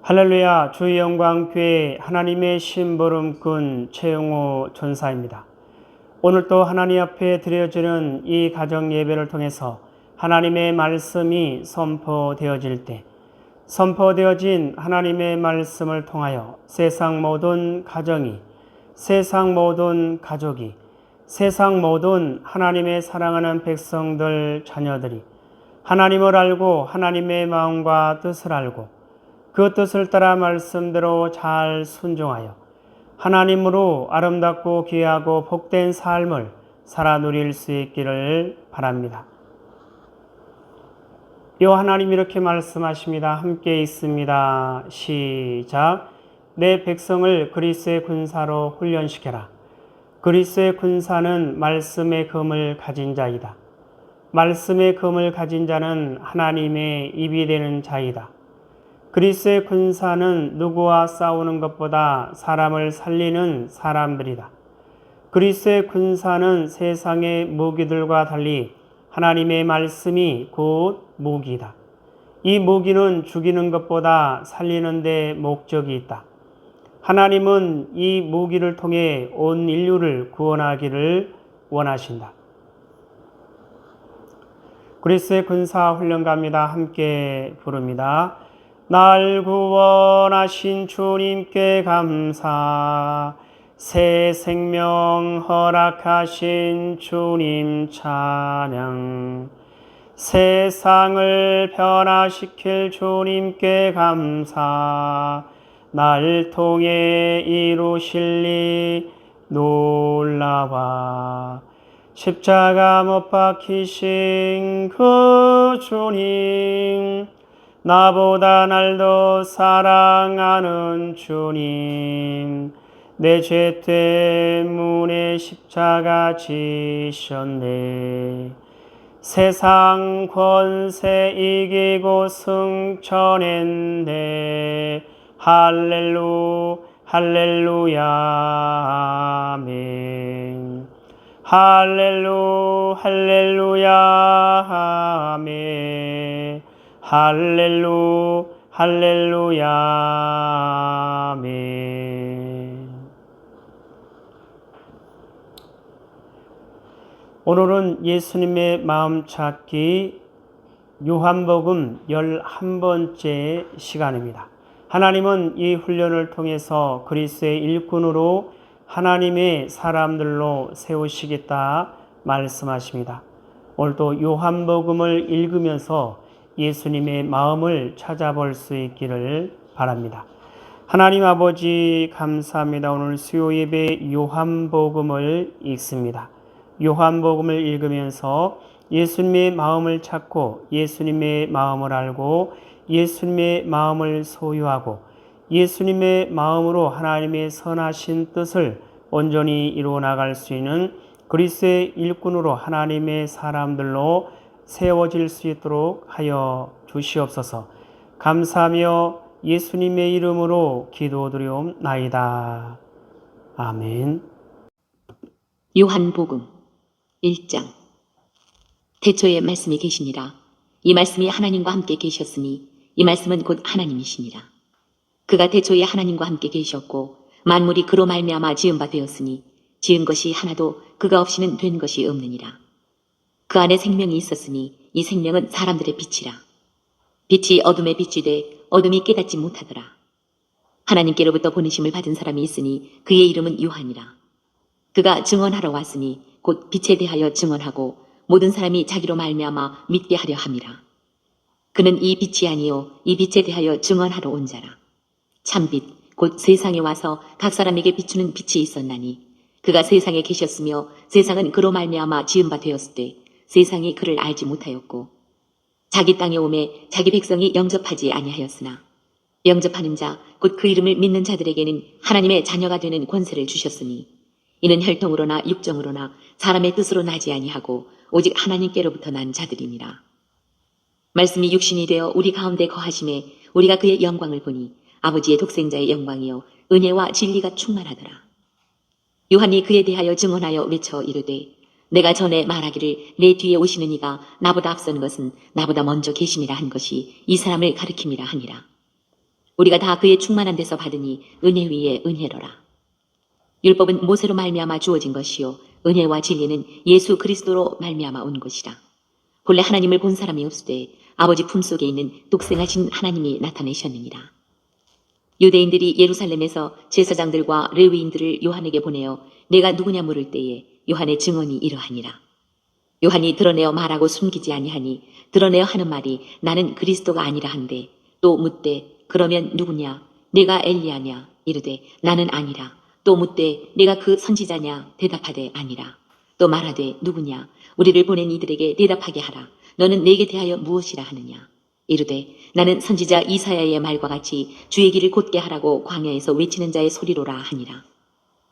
할렐루야, 주의 영광교회 하나님의 심부름꾼 최영호 전사입니다. 오늘도 하나님 앞에 드려지는 이 가정 예배를 통해서 하나님의 말씀이 선포되어질 때, 선포되어진 하나님의 말씀을 통하여 세상 모든 가정이, 세상 모든 가족이, 세상 모든 하나님의 사랑하는 백성들, 자녀들이 하나님을 알고 하나님의 마음과 뜻을 알고 그 뜻을 따라 말씀대로 잘 순종하여 하나님으로 아름답고 귀하고 복된 삶을 살아 누릴 수 있기를 바랍니다. 요 하나님 이렇게 말씀하십니다. 함께 있습니다. 시작. 내 백성을 그리스도의 군사로 훈련시켜라. 그리스도의 군사는 말씀의 검을 가진 자이다. 말씀의 검을 가진 자는 하나님의 입이 되는 자이다. 그리스도의 군사는 누구와 싸우는 것보다 사람을 살리는 사람들이다. 그리스도의 군사는 세상의 무기들과 달리 하나님의 말씀이 곧 무기이다. 이 무기는 죽이는 것보다 살리는 데 목적이 있다. 하나님은 이 무기를 통해 온 인류를 구원하기를 원하신다. 그리스도의 군사 훈련가입니다. 함께 부릅니다. 날 구원하신 주님께 감사, 새 생명 허락하신 주님 찬양, 세상을 변화시킬 주님께 감사, 날 통해 이루실 일 놀라와, 십자가 못 박히신 그 주님, 나보다 날 더 사랑하는 주님, 내 죄 때문에 십자가 지셨네. 세상 권세 이기고 승천했네. 할렐루야 아멘. 할렐루야 아멘. 할렐루야 아멘. 오늘은 예수님의 마음 찾기 요한복음 11번째 시간입니다. 하나님은 이 훈련을 통해서 그리스도의 일꾼으로 하나님의 사람들로 세우시겠다 말씀하십니다. 오늘도 요한복음을 읽으면서 예수님의 마음을 찾아볼 수 있기를 바랍니다. 하나님 아버지 감사합니다. 오늘 수요 예배 요한복음을 읽습니다. 요한복음을 읽으면서 예수님의 마음을 찾고 예수님의 마음을 알고 예수님의 마음을 소유하고 예수님의 마음으로 하나님의 선하신 뜻을 온전히 이루어 나갈 수 있는 그리스도의 일꾼으로 하나님의 사람들로 세워질 수 있도록 하여 주시옵소서. 감사하며 예수님의 이름으로 기도드리옵나이다. 아멘. 요한복음 1장. 태초에 말씀이 계시니라. 이 말씀이 하나님과 함께 계셨으니 이 말씀은 곧 하나님이시니라. 그가 태초에 하나님과 함께 계셨고 만물이 그로 말미암아 지은 바 되었으니 지은 것이 하나도 그가 없이는 된 것이 없느니라. 그 안에 생명이 있었으니 이 생명은 사람들의 빛이라. 빛이 어둠에 비추되 어둠이 깨닫지 못하더라. 하나님께로부터 보내심을 받은 사람이 있으니 그의 이름은 요한이라. 그가 증언하러 왔으니 곧 빛에 대하여 증언하고 모든 사람이 자기로 말미암아 믿게 하려 함이라. 그는 이 빛이 아니요 이 빛에 대하여 증언하러 온 자라. 참빛 곧 세상에 와서 각 사람에게 비추는 빛이 있었나니 그가 세상에 계셨으며 세상은 그로 말미암아 지은 바 되었을 때 세상이 그를 알지 못하였고 자기 땅에 오매 자기 백성이 영접하지 아니하였으나 영접하는 자 곧 그 이름을 믿는 자들에게는 하나님의 자녀가 되는 권세를 주셨으니 이는 혈통으로나 육정으로나 사람의 뜻으로 나지 아니하고 오직 하나님께로부터 난 자들이니라. 말씀이 육신이 되어 우리 가운데 거하심에 우리가 그의 영광을 보니 아버지의 독생자의 영광이요 은혜와 진리가 충만하더라. 요한이 그에 대하여 증언하여 외쳐 이르되 내가 전에 말하기를 내 뒤에 오시는 이가 나보다 앞선 것은 나보다 먼저 계심이라 한 것이 이 사람을 가리킴이라 하니라. 우리가 다 그의 충만한 데서 받으니 은혜 위에 은혜로라. 율법은 모세로 말미암아 주어진 것이요 은혜와 진리는 예수 그리스도로 말미암아 온 것이라. 본래 하나님을 본 사람이 없으되 아버지 품속에 있는 독생하신 하나님이 나타내셨느니라. 유대인들이 예루살렘에서 제사장들과 레위인들을 요한에게 보내어 내가 누구냐 물을 때에 요한의 증언이 이러하니라. 요한이 드러내어 말하고 숨기지 아니하니 드러내어 하는 말이 나는 그리스도가 아니라 한데 또 묻되 그러면 누구냐 내가 엘리야냐 이르되 나는 아니라 또 묻되 내가 그 선지자냐 대답하되 아니라 또 말하되 누구냐 우리를 보낸 이들에게 대답하게 하라 너는 내게 대하여 무엇이라 하느냐 이르되 나는 선지자 이사야의 말과 같이 주의 길을 곧게 하라고 광야에서 외치는 자의 소리로라 하니라.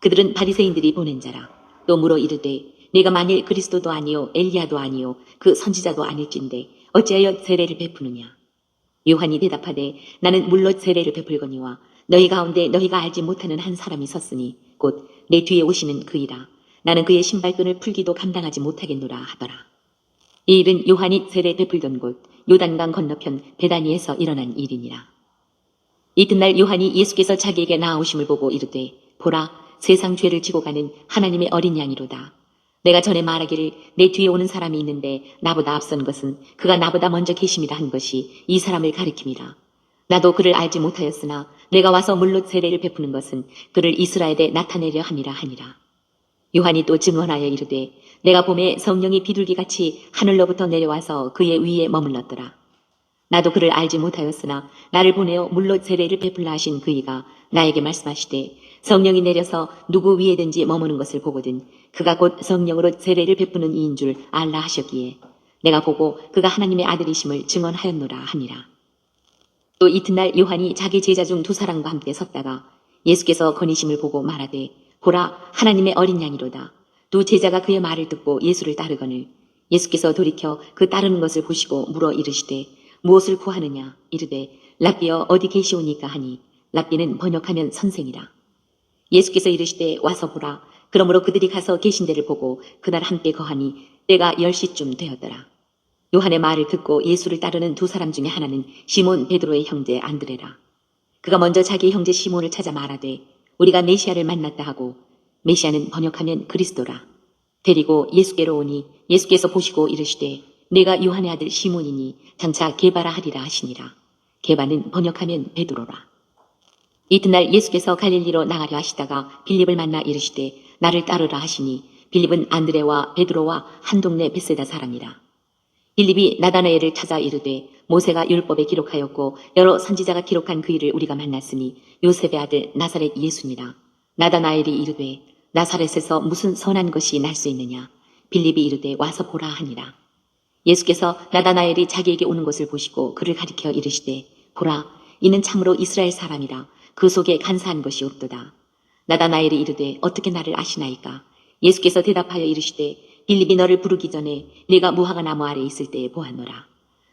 그들은 바리새인들이 보낸 자라. 또 물어 이르되 내가 만일 그리스도도 아니요 엘리야도 아니요 그 선지자도 아닐진데 어찌하여 세례를 베푸느냐. 요한이 대답하되 나는 물로 세례를 베풀거니와 너희 가운데 너희가 알지 못하는 한 사람이 섰으니 곧 내 뒤에 오시는 그이라. 나는 그의 신발끈을 풀기도 감당하지 못하겠노라 하더라. 이 일은 요한이 세례 베풀던 곳 요단강 건너편 베다니에서 일어난 일이니라. 이튿날 요한이 예수께서 자기에게 나아오심을 보고 이르되 보라 세상 죄를 지고 가는 하나님의 어린 양이로다. 내가 전에 말하기를 내 뒤에 오는 사람이 있는데 나보다 앞선 것은 그가 나보다 먼저 계심이라 한 것이 이 사람을 가리킴이라. 나도 그를 알지 못하였으나 내가 와서 물로 세례를 베푸는 것은 그를 이스라엘에 나타내려 함이라 하니라. 요한이 또 증언하여 이르되 내가 봄에 성령이 비둘기같이 하늘로부터 내려와서 그의 위에 머물렀더라. 나도 그를 알지 못하였으나 나를 보내어 물로 세례를 베풀라 하신 그이가 나에게 말씀하시되 성령이 내려서 누구 위에든지 머무는 것을 보거든 그가 곧 성령으로 세례를 베푸는 이인 줄 알라 하셨기에 내가 보고 그가 하나님의 아들이심을 증언하였노라 하니라. 또 이튿날 요한이 자기 제자 중 두 사람과 함께 섰다가 예수께서 거니심을 보고 말하되 보라 하나님의 어린 양이로다. 두 제자가 그의 말을 듣고 예수를 따르거늘 예수께서 돌이켜 그 따르는 것을 보시고 물어 이르시되 무엇을 구하느냐 이르되 랍비여 어디 계시오니까 하니 랍비는 번역하면 선생이라. 예수께서 이르시되 와서 보라. 그러므로 그들이 가서 계신 데를 보고 그날 함께 거하니 때가 10시쯤 되었더라. 요한의 말을 듣고 예수를 따르는 두 사람 중에 하나는 시몬 베드로의 형제 안드레라. 그가 먼저 자기 형제 시몬을 찾아 말하되 우리가 메시아를 만났다 하고 메시아는 번역하면 그리스도라. 데리고 예수께로 오니 예수께서 보시고 이르시되 내가 요한의 아들 시몬이니 장차 게바라 하리라 하시니라. 게바는 번역하면 베드로라. 이튿날 예수께서 갈릴리로 나가려 하시다가 빌립을 만나 이르시되 나를 따르라 하시니 빌립은 안드레와 베드로와 한 동네 벳세다 사람이라. 빌립이 나다나엘을 찾아 이르되 모세가 율법에 기록하였고 여러 선지자가 기록한 그 일을 우리가 만났으니 요셉의 아들 나사렛 예수니라. 나다나엘이 이르되 나사렛에서 무슨 선한 것이 날 수 있느냐. 빌립이 이르되 와서 보라 하니라. 예수께서 나다나엘이 자기에게 오는 것을 보시고 그를 가리켜 이르시되 보라 이는 참으로 이스라엘 사람이라. 그 속에 간사한 것이 없도다. 나다나엘이 이르되 어떻게 나를 아시나이까. 예수께서 대답하여 이르시되 빌립이 너를 부르기 전에 네가 무화과 나무 아래 있을 때에 보았노라.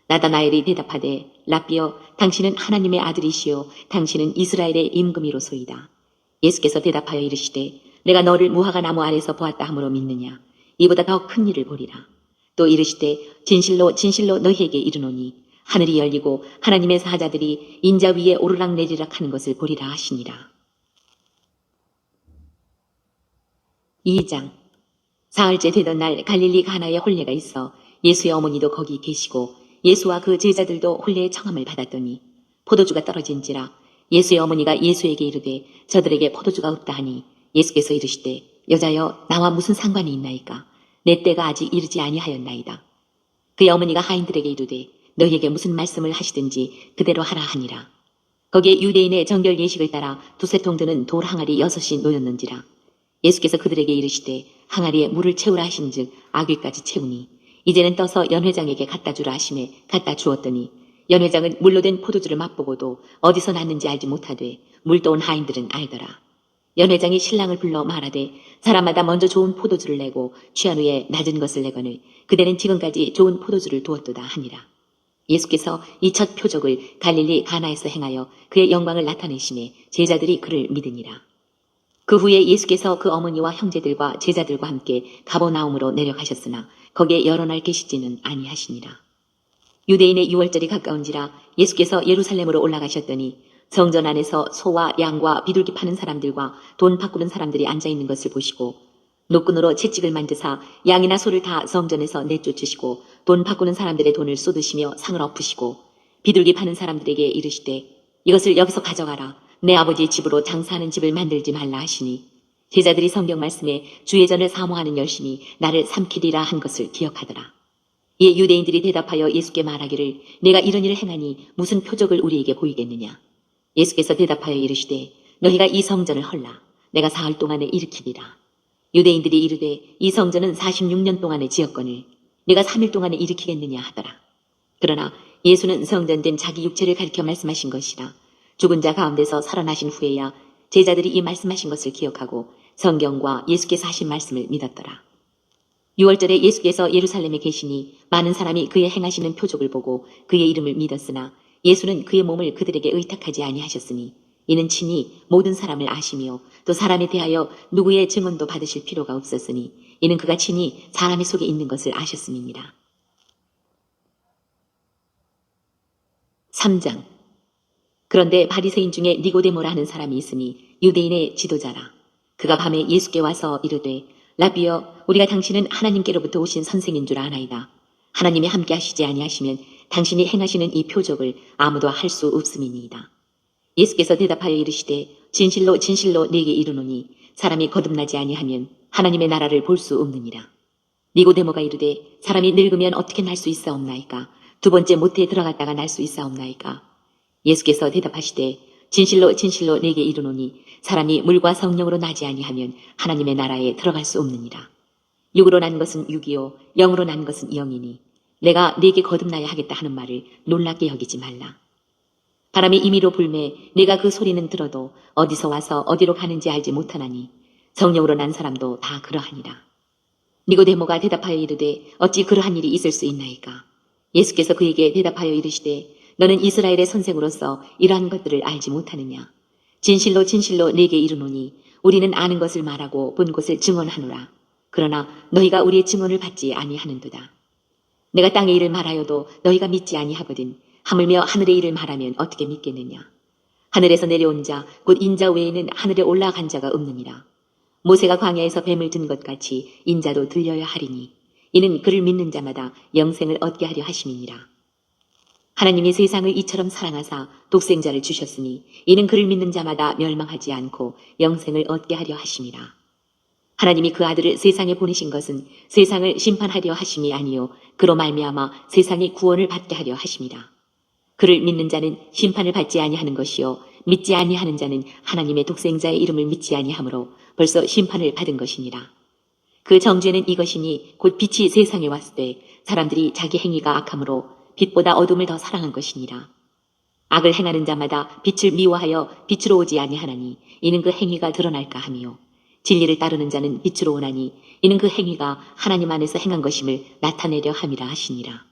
나다나엘이 대답하되 랍비여 당신은 하나님의 아들이시요 당신은 이스라엘의 임금이로소이다. 예수께서 대답하여 이르시되 내가 너를 무화과 나무 아래서 보았다 함으로 믿느냐. 이보다 더 큰 일을 보리라. 또 이르시되 진실로 진실로 너희에게 이르노니 하늘이 열리고 하나님의 사자들이 인자 위에 오르락 내리락 하는 것을 보리라 하시니라. 2장. 사흘째 되던 날 갈릴리 가나에 혼례가 있어 예수의 어머니도 거기 계시고 예수와 그 제자들도 혼례의 청함을 받았더니 포도주가 떨어진지라. 예수의 어머니가 예수에게 이르되 저들에게 포도주가 없다 하니 예수께서 이르시되 여자여 나와 무슨 상관이 있나이까. 내 때가 아직 이르지 아니하였나이다. 그의 어머니가 하인들에게 이르되 너희에게 무슨 말씀을 하시든지 그대로 하라 하니라. 거기에 유대인의 정결 예식을 따라 두세 통 드는 돌 항아리 6이 놓였는지라. 예수께서 그들에게 이르시되 항아리에 물을 채우라 하신즉 아귀까지 채우니 이제는 떠서 연회장에게 갖다 주라 하심에 갖다 주었더니 연회장은 물로 된 포도주를 맛보고도 어디서 났는지 알지 못하되 물 떠온 하인들은 알더라. 연회장이 신랑을 불러 말하되 사람마다 먼저 좋은 포도주를 내고 취한 후에 낮은 것을 내거늘 그대는 지금까지 좋은 포도주를 두었도다 하니라. 예수께서 이 첫 표적을 갈릴리 가나에서 행하여 그의 영광을 나타내심에 제자들이 그를 믿으니라. 그 후에 예수께서 그 어머니와 형제들과 제자들과 함께 가버나움으로 내려가셨으나 거기에 여러 날 계시지는 아니하시니라. 유대인의 유월절이 가까운지라 예수께서 예루살렘으로 올라가셨더니 성전 안에서 소와 양과 비둘기 파는 사람들과 돈 바꾸는 사람들이 앉아 있는 것을 보시고 노끈으로 채찍을 만드사 양이나 소를 다 성전에서 내쫓으시고 돈 바꾸는 사람들의 돈을 쏟으시며 상을 엎으시고 비둘기 파는 사람들에게 이르시되 이것을 여기서 가져가라. 내 아버지의 집으로 장사하는 집을 만들지 말라 하시니 제자들이 성경 말씀에 주의 전을 사모하는 열심이 나를 삼키리라 한 것을 기억하더라. 이에 유대인들이 대답하여 예수께 말하기를 내가 이런 일을 행하니 무슨 표적을 우리에게 보이겠느냐. 예수께서 대답하여 이르시되 너희가 이 성전을 헐라. 내가 사흘 동안에 일으키리라. 유대인들이 이르되 이 성전은 46년 동안에 지었거늘 네가 3일 동안에 일으키겠느냐 하더라. 그러나 예수는 성전된 자기 육체를 가리켜 말씀하신 것이라. 죽은 자 가운데서 살아나신 후에야 제자들이 이 말씀하신 것을 기억하고 성경과 예수께서 하신 말씀을 믿었더라. 6월절에 예수께서 예루살렘에 계시니 많은 사람이 그의 행하시는 표적을 보고 그의 이름을 믿었으나 예수는 그의 몸을 그들에게 의탁하지 아니하셨으니 이는 친히 모든 사람을 아시며 또 사람에 대하여 누구의 증언도 받으실 필요가 없었으니 이는 그가 친히 사람의 속에 있는 것을 아셨음이니라. 3장. 그런데 바리새인 중에 니고데모라 하는 사람이 있으니 유대인의 지도자라. 그가 밤에 예수께 와서 이르되 라비여 우리가 당신은 하나님께로부터 오신 선생인 줄 아나이다. 하나님이 함께 하시지 아니하시면 당신이 행하시는 이 표적을 아무도 할 수 없음이니이다. 예수께서 대답하여 이르시되 진실로 진실로 네게 이르노니 사람이 거듭나지 아니하면 하나님의 나라를 볼 수 없느니라. 니고데모가 이르되 사람이 늙으면 어떻게 날 수 있사옵나이까? 두 번째 모태에 들어갔다가 날 수 있사옵나이까? 예수께서 대답하시되 진실로 진실로 네게 이르노니 사람이 물과 성령으로 나지 아니하면 하나님의 나라에 들어갈 수 없느니라. 육으로 난 것은 육이요 영으로 난 것은 영이니 내가 네게 거듭나야 하겠다 하는 말을 놀랍게 여기지 말라. 바람이 임의로 불매 네가 그 소리는 들어도 어디서 와서 어디로 가는지 알지 못하나니 성령으로 난 사람도 다 그러하니라. 니고데모가 대답하여 이르되 어찌 그러한 일이 있을 수 있나이까? 예수께서 그에게 대답하여 이르시되 너는 이스라엘의 선생으로서 이러한 것들을 알지 못하느냐? 진실로 진실로 네게 이르노니 우리는 아는 것을 말하고 본 것을 증언하노라. 그러나 너희가 우리의 증언을 받지 아니하는도다. 내가 땅의 일을 말하여도 너희가 믿지 아니하거든 하물며 하늘의 일을 말하면 어떻게 믿겠느냐? 하늘에서 내려온 자 곧 인자 외에는 하늘에 올라간 자가 없느니라. 모세가 광야에서 뱀을 든 것 같이 인자도 들려야 하리니 이는 그를 믿는 자마다 영생을 얻게 하려 하심이니라. 하나님이 세상을 이처럼 사랑하사 독생자를 주셨으니 이는 그를 믿는 자마다 멸망하지 않고 영생을 얻게 하려 하심이라. 하나님이 그 아들을 세상에 보내신 것은 세상을 심판하려 하심이 아니요 그로 말미암아 세상이 구원을 받게 하려 하심이라. 그를 믿는 자는 심판을 받지 아니하는 것이요 믿지 아니하는 자는 하나님의 독생자의 이름을 믿지 아니하므로 벌써 심판을 받은 것이니라. 그 정죄는 이것이니 곧 빛이 세상에 왔을 때 사람들이 자기 행위가 악함으로 빛보다 어둠을 더 사랑한 것이니라. 악을 행하는 자마다 빛을 미워하여 빛으로 오지 아니하나니 이는 그 행위가 드러날까 하며 진리를 따르는 자는 빛으로 오나니 이는 그 행위가 하나님 안에서 행한 것임을 나타내려 함이라 하시니라.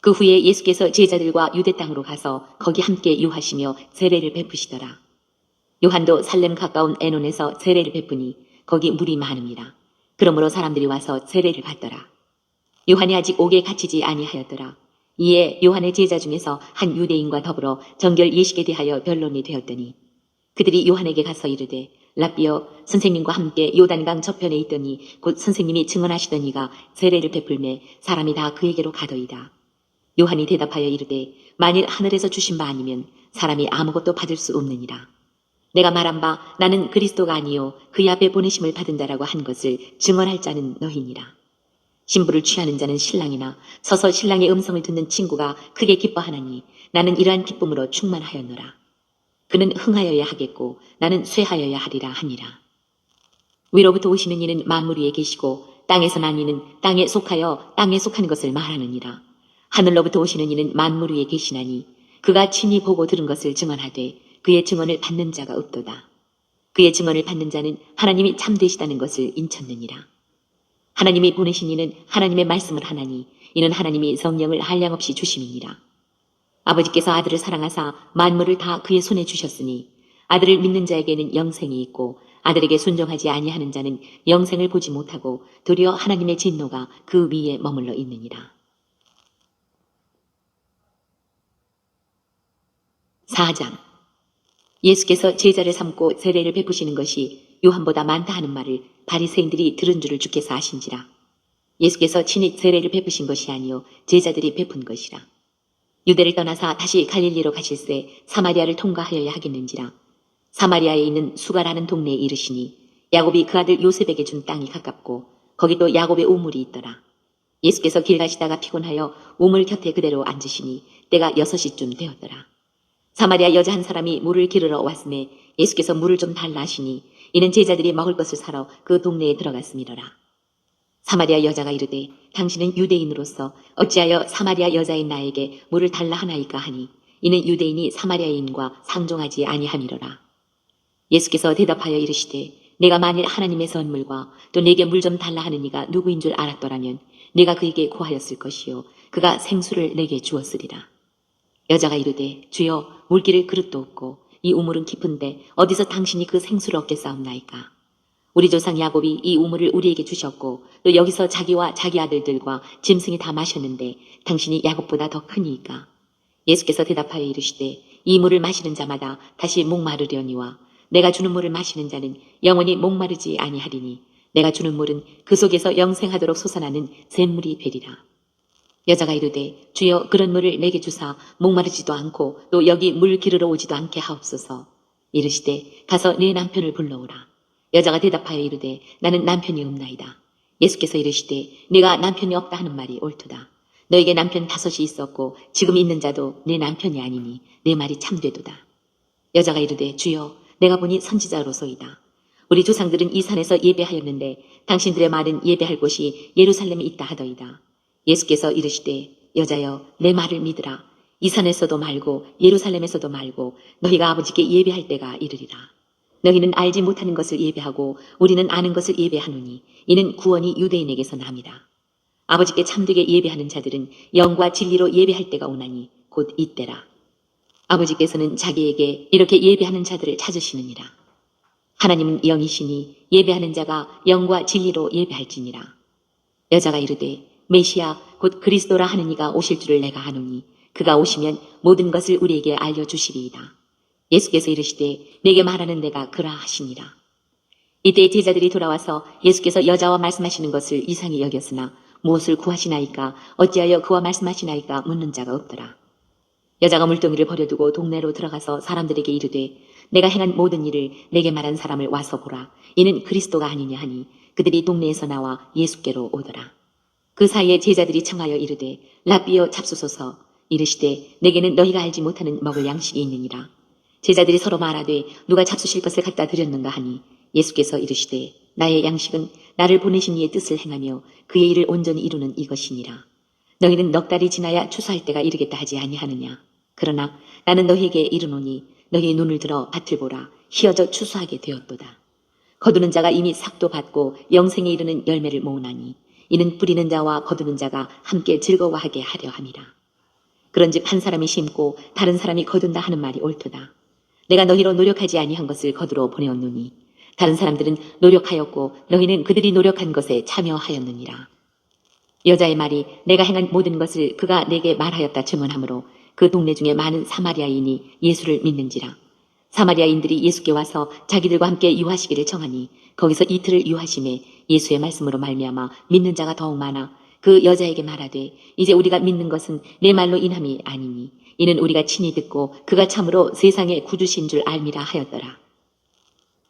그 후에 예수께서 제자들과 유대 땅으로 가서 거기 함께 유하시며 세례를 베푸시더라. 요한도 살렘 가까운 에논에서 세례를 베푸니 거기 물이 많음이라. 그러므로 사람들이 와서 세례를 받더라. 요한이 아직 옥에 갇히지 아니하였더라. 이에 요한의 제자 중에서 한 유대인과 더불어 정결 예식에 대하여 변론이 되었더니 그들이 요한에게 가서 이르되 라비여 선생님과 함께 요단강 저편에 있더니 곧 선생님이 증언하시던 이가 세례를 베풀매 사람이 다 그에게로 가더이다. 요한이 대답하여 이르되 만일 하늘에서 주신 바 아니면 사람이 아무것도 받을 수 없느니라. 내가 말한 바 나는 그리스도가 아니요 그의 앞에 보내심을 받은 자라고 한 것을 증언할 자는 너희니라. 신부를 취하는 자는 신랑이나 서서 신랑의 음성을 듣는 친구가 크게 기뻐하나니 나는 이러한 기쁨으로 충만하였노라. 그는 흥하여야 하겠고 나는 쇠하여야 하리라 하니라. 위로부터 오시는 이는 만물 위에 계시고 땅에서 난 이는 땅에 속하여 땅에 속한 것을 말하느니라. 하늘로부터 오시는 이는 만물 위에 계시나니 그가 친히 보고 들은 것을 증언하되 그의 증언을 받는 자가 없도다. 그의 증언을 받는 자는 하나님이 참되시다는 것을 인쳤느니라. 하나님이 보내신 이는 하나님의 말씀을 하나니 이는 하나님이 성령을 한량없이 주심이니라. 아버지께서 아들을 사랑하사 만물을 다 그의 손에 주셨으니 아들을 믿는 자에게는 영생이 있고 아들에게 순종하지 아니하는 자는 영생을 보지 못하고 도리어 하나님의 진노가 그 위에 머물러 있느니라. 4장. 예수께서 제자를 삼고 세례를 베푸시는 것이 요한보다 많다 하는 말을 바리새인들이 들은 줄을 주께서 아신지라. 예수께서 친히 세례를 베푸신 것이 아니요 제자들이 베푼 것이라. 유대를 떠나사 다시 갈릴리로 가실새 사마리아를 통과하여야 하겠는지라. 사마리아에 있는 수가라는 동네에 이르시니 야곱이 그 아들 요셉에게 준 땅이 가깝고 거기 또 야곱의 우물이 있더라. 예수께서 길 가시다가 피곤하여 우물 곁에 그대로 앉으시니 때가 6시쯤 되었더라. 사마리아 여자 한 사람이 물을 기르러 왔음에 예수께서 물을 좀 달라 하시니 이는 제자들이 먹을 것을 사러 그 동네에 들어갔음이로라. 사마리아 여자가 이르되 당신은 유대인으로서 어찌하여 사마리아 여자인 나에게 물을 달라 하나이까 하니 이는 유대인이 사마리아인과 상종하지 아니함이로라. 예수께서 대답하여 이르시되 내가 만일 하나님의 선물과 또 내게 물 좀 달라 하는 이가 누구인 줄 알았더라면 내가 그에게 구하였을 것이요 그가 생수를 내게 주었으리라. 여자가 이르되 주여 물기를 그릇도 없고 이 우물은 깊은데 어디서 당신이 그 생수를 얻겠사옵나이까. 우리 조상 야곱이 이 우물을 우리에게 주셨고 또 여기서 자기와 자기 아들들과 짐승이 다 마셨는데 당신이 야곱보다 더 크니이까. 예수께서 대답하여 이르시되 이 물을 마시는 자마다 다시 목마르려니와 내가 주는 물을 마시는 자는 영원히 목마르지 아니하리니 내가 주는 물은 그 속에서 영생하도록 솟아나는 샘물이 되리라. 여자가 이르되 주여 그런 물을 내게 주사 목마르지도 않고 또 여기 물 기르러 오지도 않게 하옵소서. 이르시되 가서 네 남편을 불러오라. 여자가 대답하여 이르되 나는 남편이 없나이다. 예수께서 이르시되 네가 남편이 없다 하는 말이 옳도다. 너에게 남편 5이 있었고 지금 있는 자도 네 남편이 아니니 내 말이 참되도다. 여자가 이르되 주여 내가 보니 선지자로소이다. 우리 조상들은 이 산에서 예배하였는데 당신들의 말은 예배할 곳이 예루살렘에 있다 하더이다. 예수께서 이르시되 여자여 내 말을 믿으라. 이 산에서도 말고 예루살렘에서도 말고 너희가 아버지께 예배할 때가 이르리라. 너희는 알지 못하는 것을 예배하고 우리는 아는 것을 예배하노니 이는 구원이 유대인에게서 남이라. 아버지께 참되게 예배하는 자들은 영과 진리로 예배할 때가 오나니 곧 이때라. 아버지께서는 자기에게 이렇게 예배하는 자들을 찾으시느니라. 하나님은 영이시니 예배하는 자가 영과 진리로 예배할지니라. 여자가 이르되 메시아 곧 그리스도라 하는 이가 오실 줄을 내가 아노니 그가 오시면 모든 것을 우리에게 알려주시리이다. 예수께서 이르시되 내게 말하는 내가 그라 하시니라. 이때 제자들이 돌아와서 예수께서 여자와 말씀하시는 것을 이상히 여겼으나 무엇을 구하시나이까 어찌하여 그와 말씀하시나이까 묻는 자가 없더라. 여자가 물동이를 버려두고 동네로 들어가서 사람들에게 이르되 내가 행한 모든 일을 내게 말한 사람을 와서 보라. 이는 그리스도가 아니냐 하니 그들이 동네에서 나와 예수께로 오더라. 그 사이에 제자들이 청하여 이르되 라비여 잡수소서. 이르시되 내게는 너희가 알지 못하는 먹을 양식이 있느니라. 제자들이 서로 말하되 누가 잡수실 것을 갖다 드렸는가 하니 예수께서 이르시되 나의 양식은 나를 보내신 이의 뜻을 행하며 그의 일을 온전히 이루는 이것이니라. 너희는 넉 달이 지나야 추수할 때가 이르겠다 하지 아니하느냐. 그러나 나는 너희에게 이르노니 너희의 눈을 들어 밭을 보라. 희어져 추수하게 되었도다. 거두는 자가 이미 삭도 받고 영생에 이르는 열매를 모으나니 이는 뿌리는 자와 거두는 자가 함께 즐거워하게 하려 함이라. 그런즉 한 사람이 심고 다른 사람이 거둔다 하는 말이 옳도다. 내가 너희로 노력하지 아니한 것을 거두러 보내었노니 다른 사람들은 노력하였고 너희는 그들이 노력한 것에 참여하였느니라. 여자의 말이 내가 행한 모든 것을 그가 내게 말하였다 증언하므로 그 동네 중에 많은 사마리아인이 예수를 믿는지라. 사마리아인들이 예수께 와서 자기들과 함께 유하시기를 청하니 거기서 이틀을 유하심에 예수의 말씀으로 말미암아 믿는 자가 더욱 많아 그 여자에게 말하되 이제 우리가 믿는 것은 내 말로 인함이 아니니 이는 우리가 친히 듣고 그가 참으로 세상의 구주신 줄 알미라 하였더라.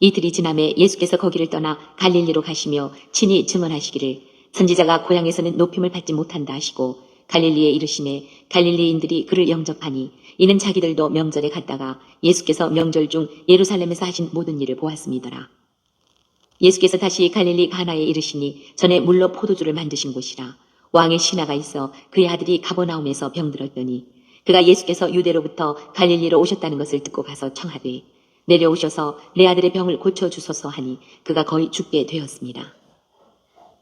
이틀이 지남에 예수께서 거기를 떠나 갈릴리로 가시며 친히 증언하시기를 선지자가 고향에서는 높임을 받지 못한다 하시고 갈릴리에 이르시매 갈릴리인들이 그를 영접하니 이는 자기들도 명절에 갔다가 예수께서 명절 중 예루살렘에서 하신 모든 일을 보았음이더라. 예수께서 다시 갈릴리 가나에 이르시니 전에 물로 포도주를 만드신 곳이라. 왕의 신하가 있어 그의 아들이 가버나움에서 병들었더니 그가 예수께서 유대로부터 갈릴리로 오셨다는 것을 듣고 가서 청하되 내려오셔서 내 아들의 병을 고쳐주소서 하니 그가 거의 죽게 되었습니다.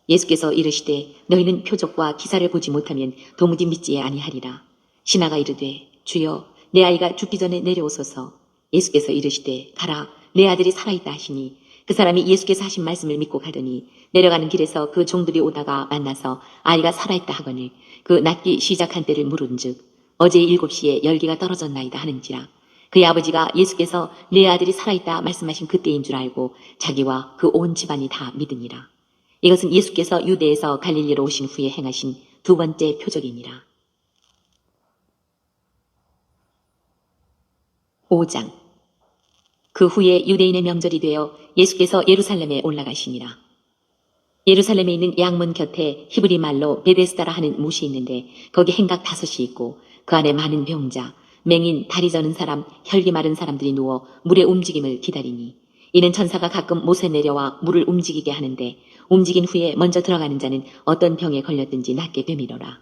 예수께서 이르시되 너희는 표적과 기사를 보지 못하면 도무지 믿지 아니하리라. 신하가 이르되 주여 내 아이가 죽기 전에 내려오소서. 예수께서 이르시되 가라 내 아들이 살아있다 하시니 그 사람이 예수께서 하신 말씀을 믿고 가더니 내려가는 길에서 그 종들이 오다가 만나서 아이가 살아있다 하거늘 그 낫기 시작한 때를 물은즉 어제 7시에 열기가 떨어졌나이다 하는지라. 그의 아버지가 예수께서 내 아들이 살아있다 말씀하신 그때인 줄 알고 자기와 그 온 집안이 다 믿으니라. 이것은 예수께서 유대에서 갈릴리로 오신 후에 행하신 두 번째 표적이니라. 5장. 그 후에 유대인의 명절이 되어 예수께서 예루살렘에 올라가시니라. 예루살렘에 있는 양문 곁에 히브리 말로 베데스다라 하는 못이 있는데 거기 행각 5이 있고 그 안에 많은 병자, 맹인, 다리 저는 사람, 혈기 마른 사람들이 누워 물의 움직임을 기다리니 이는 천사가 가끔 못에 내려와 물을 움직이게 하는데 움직인 후에 먼저 들어가는 자는 어떤 병에 걸렸든지 낫게 되밀어라.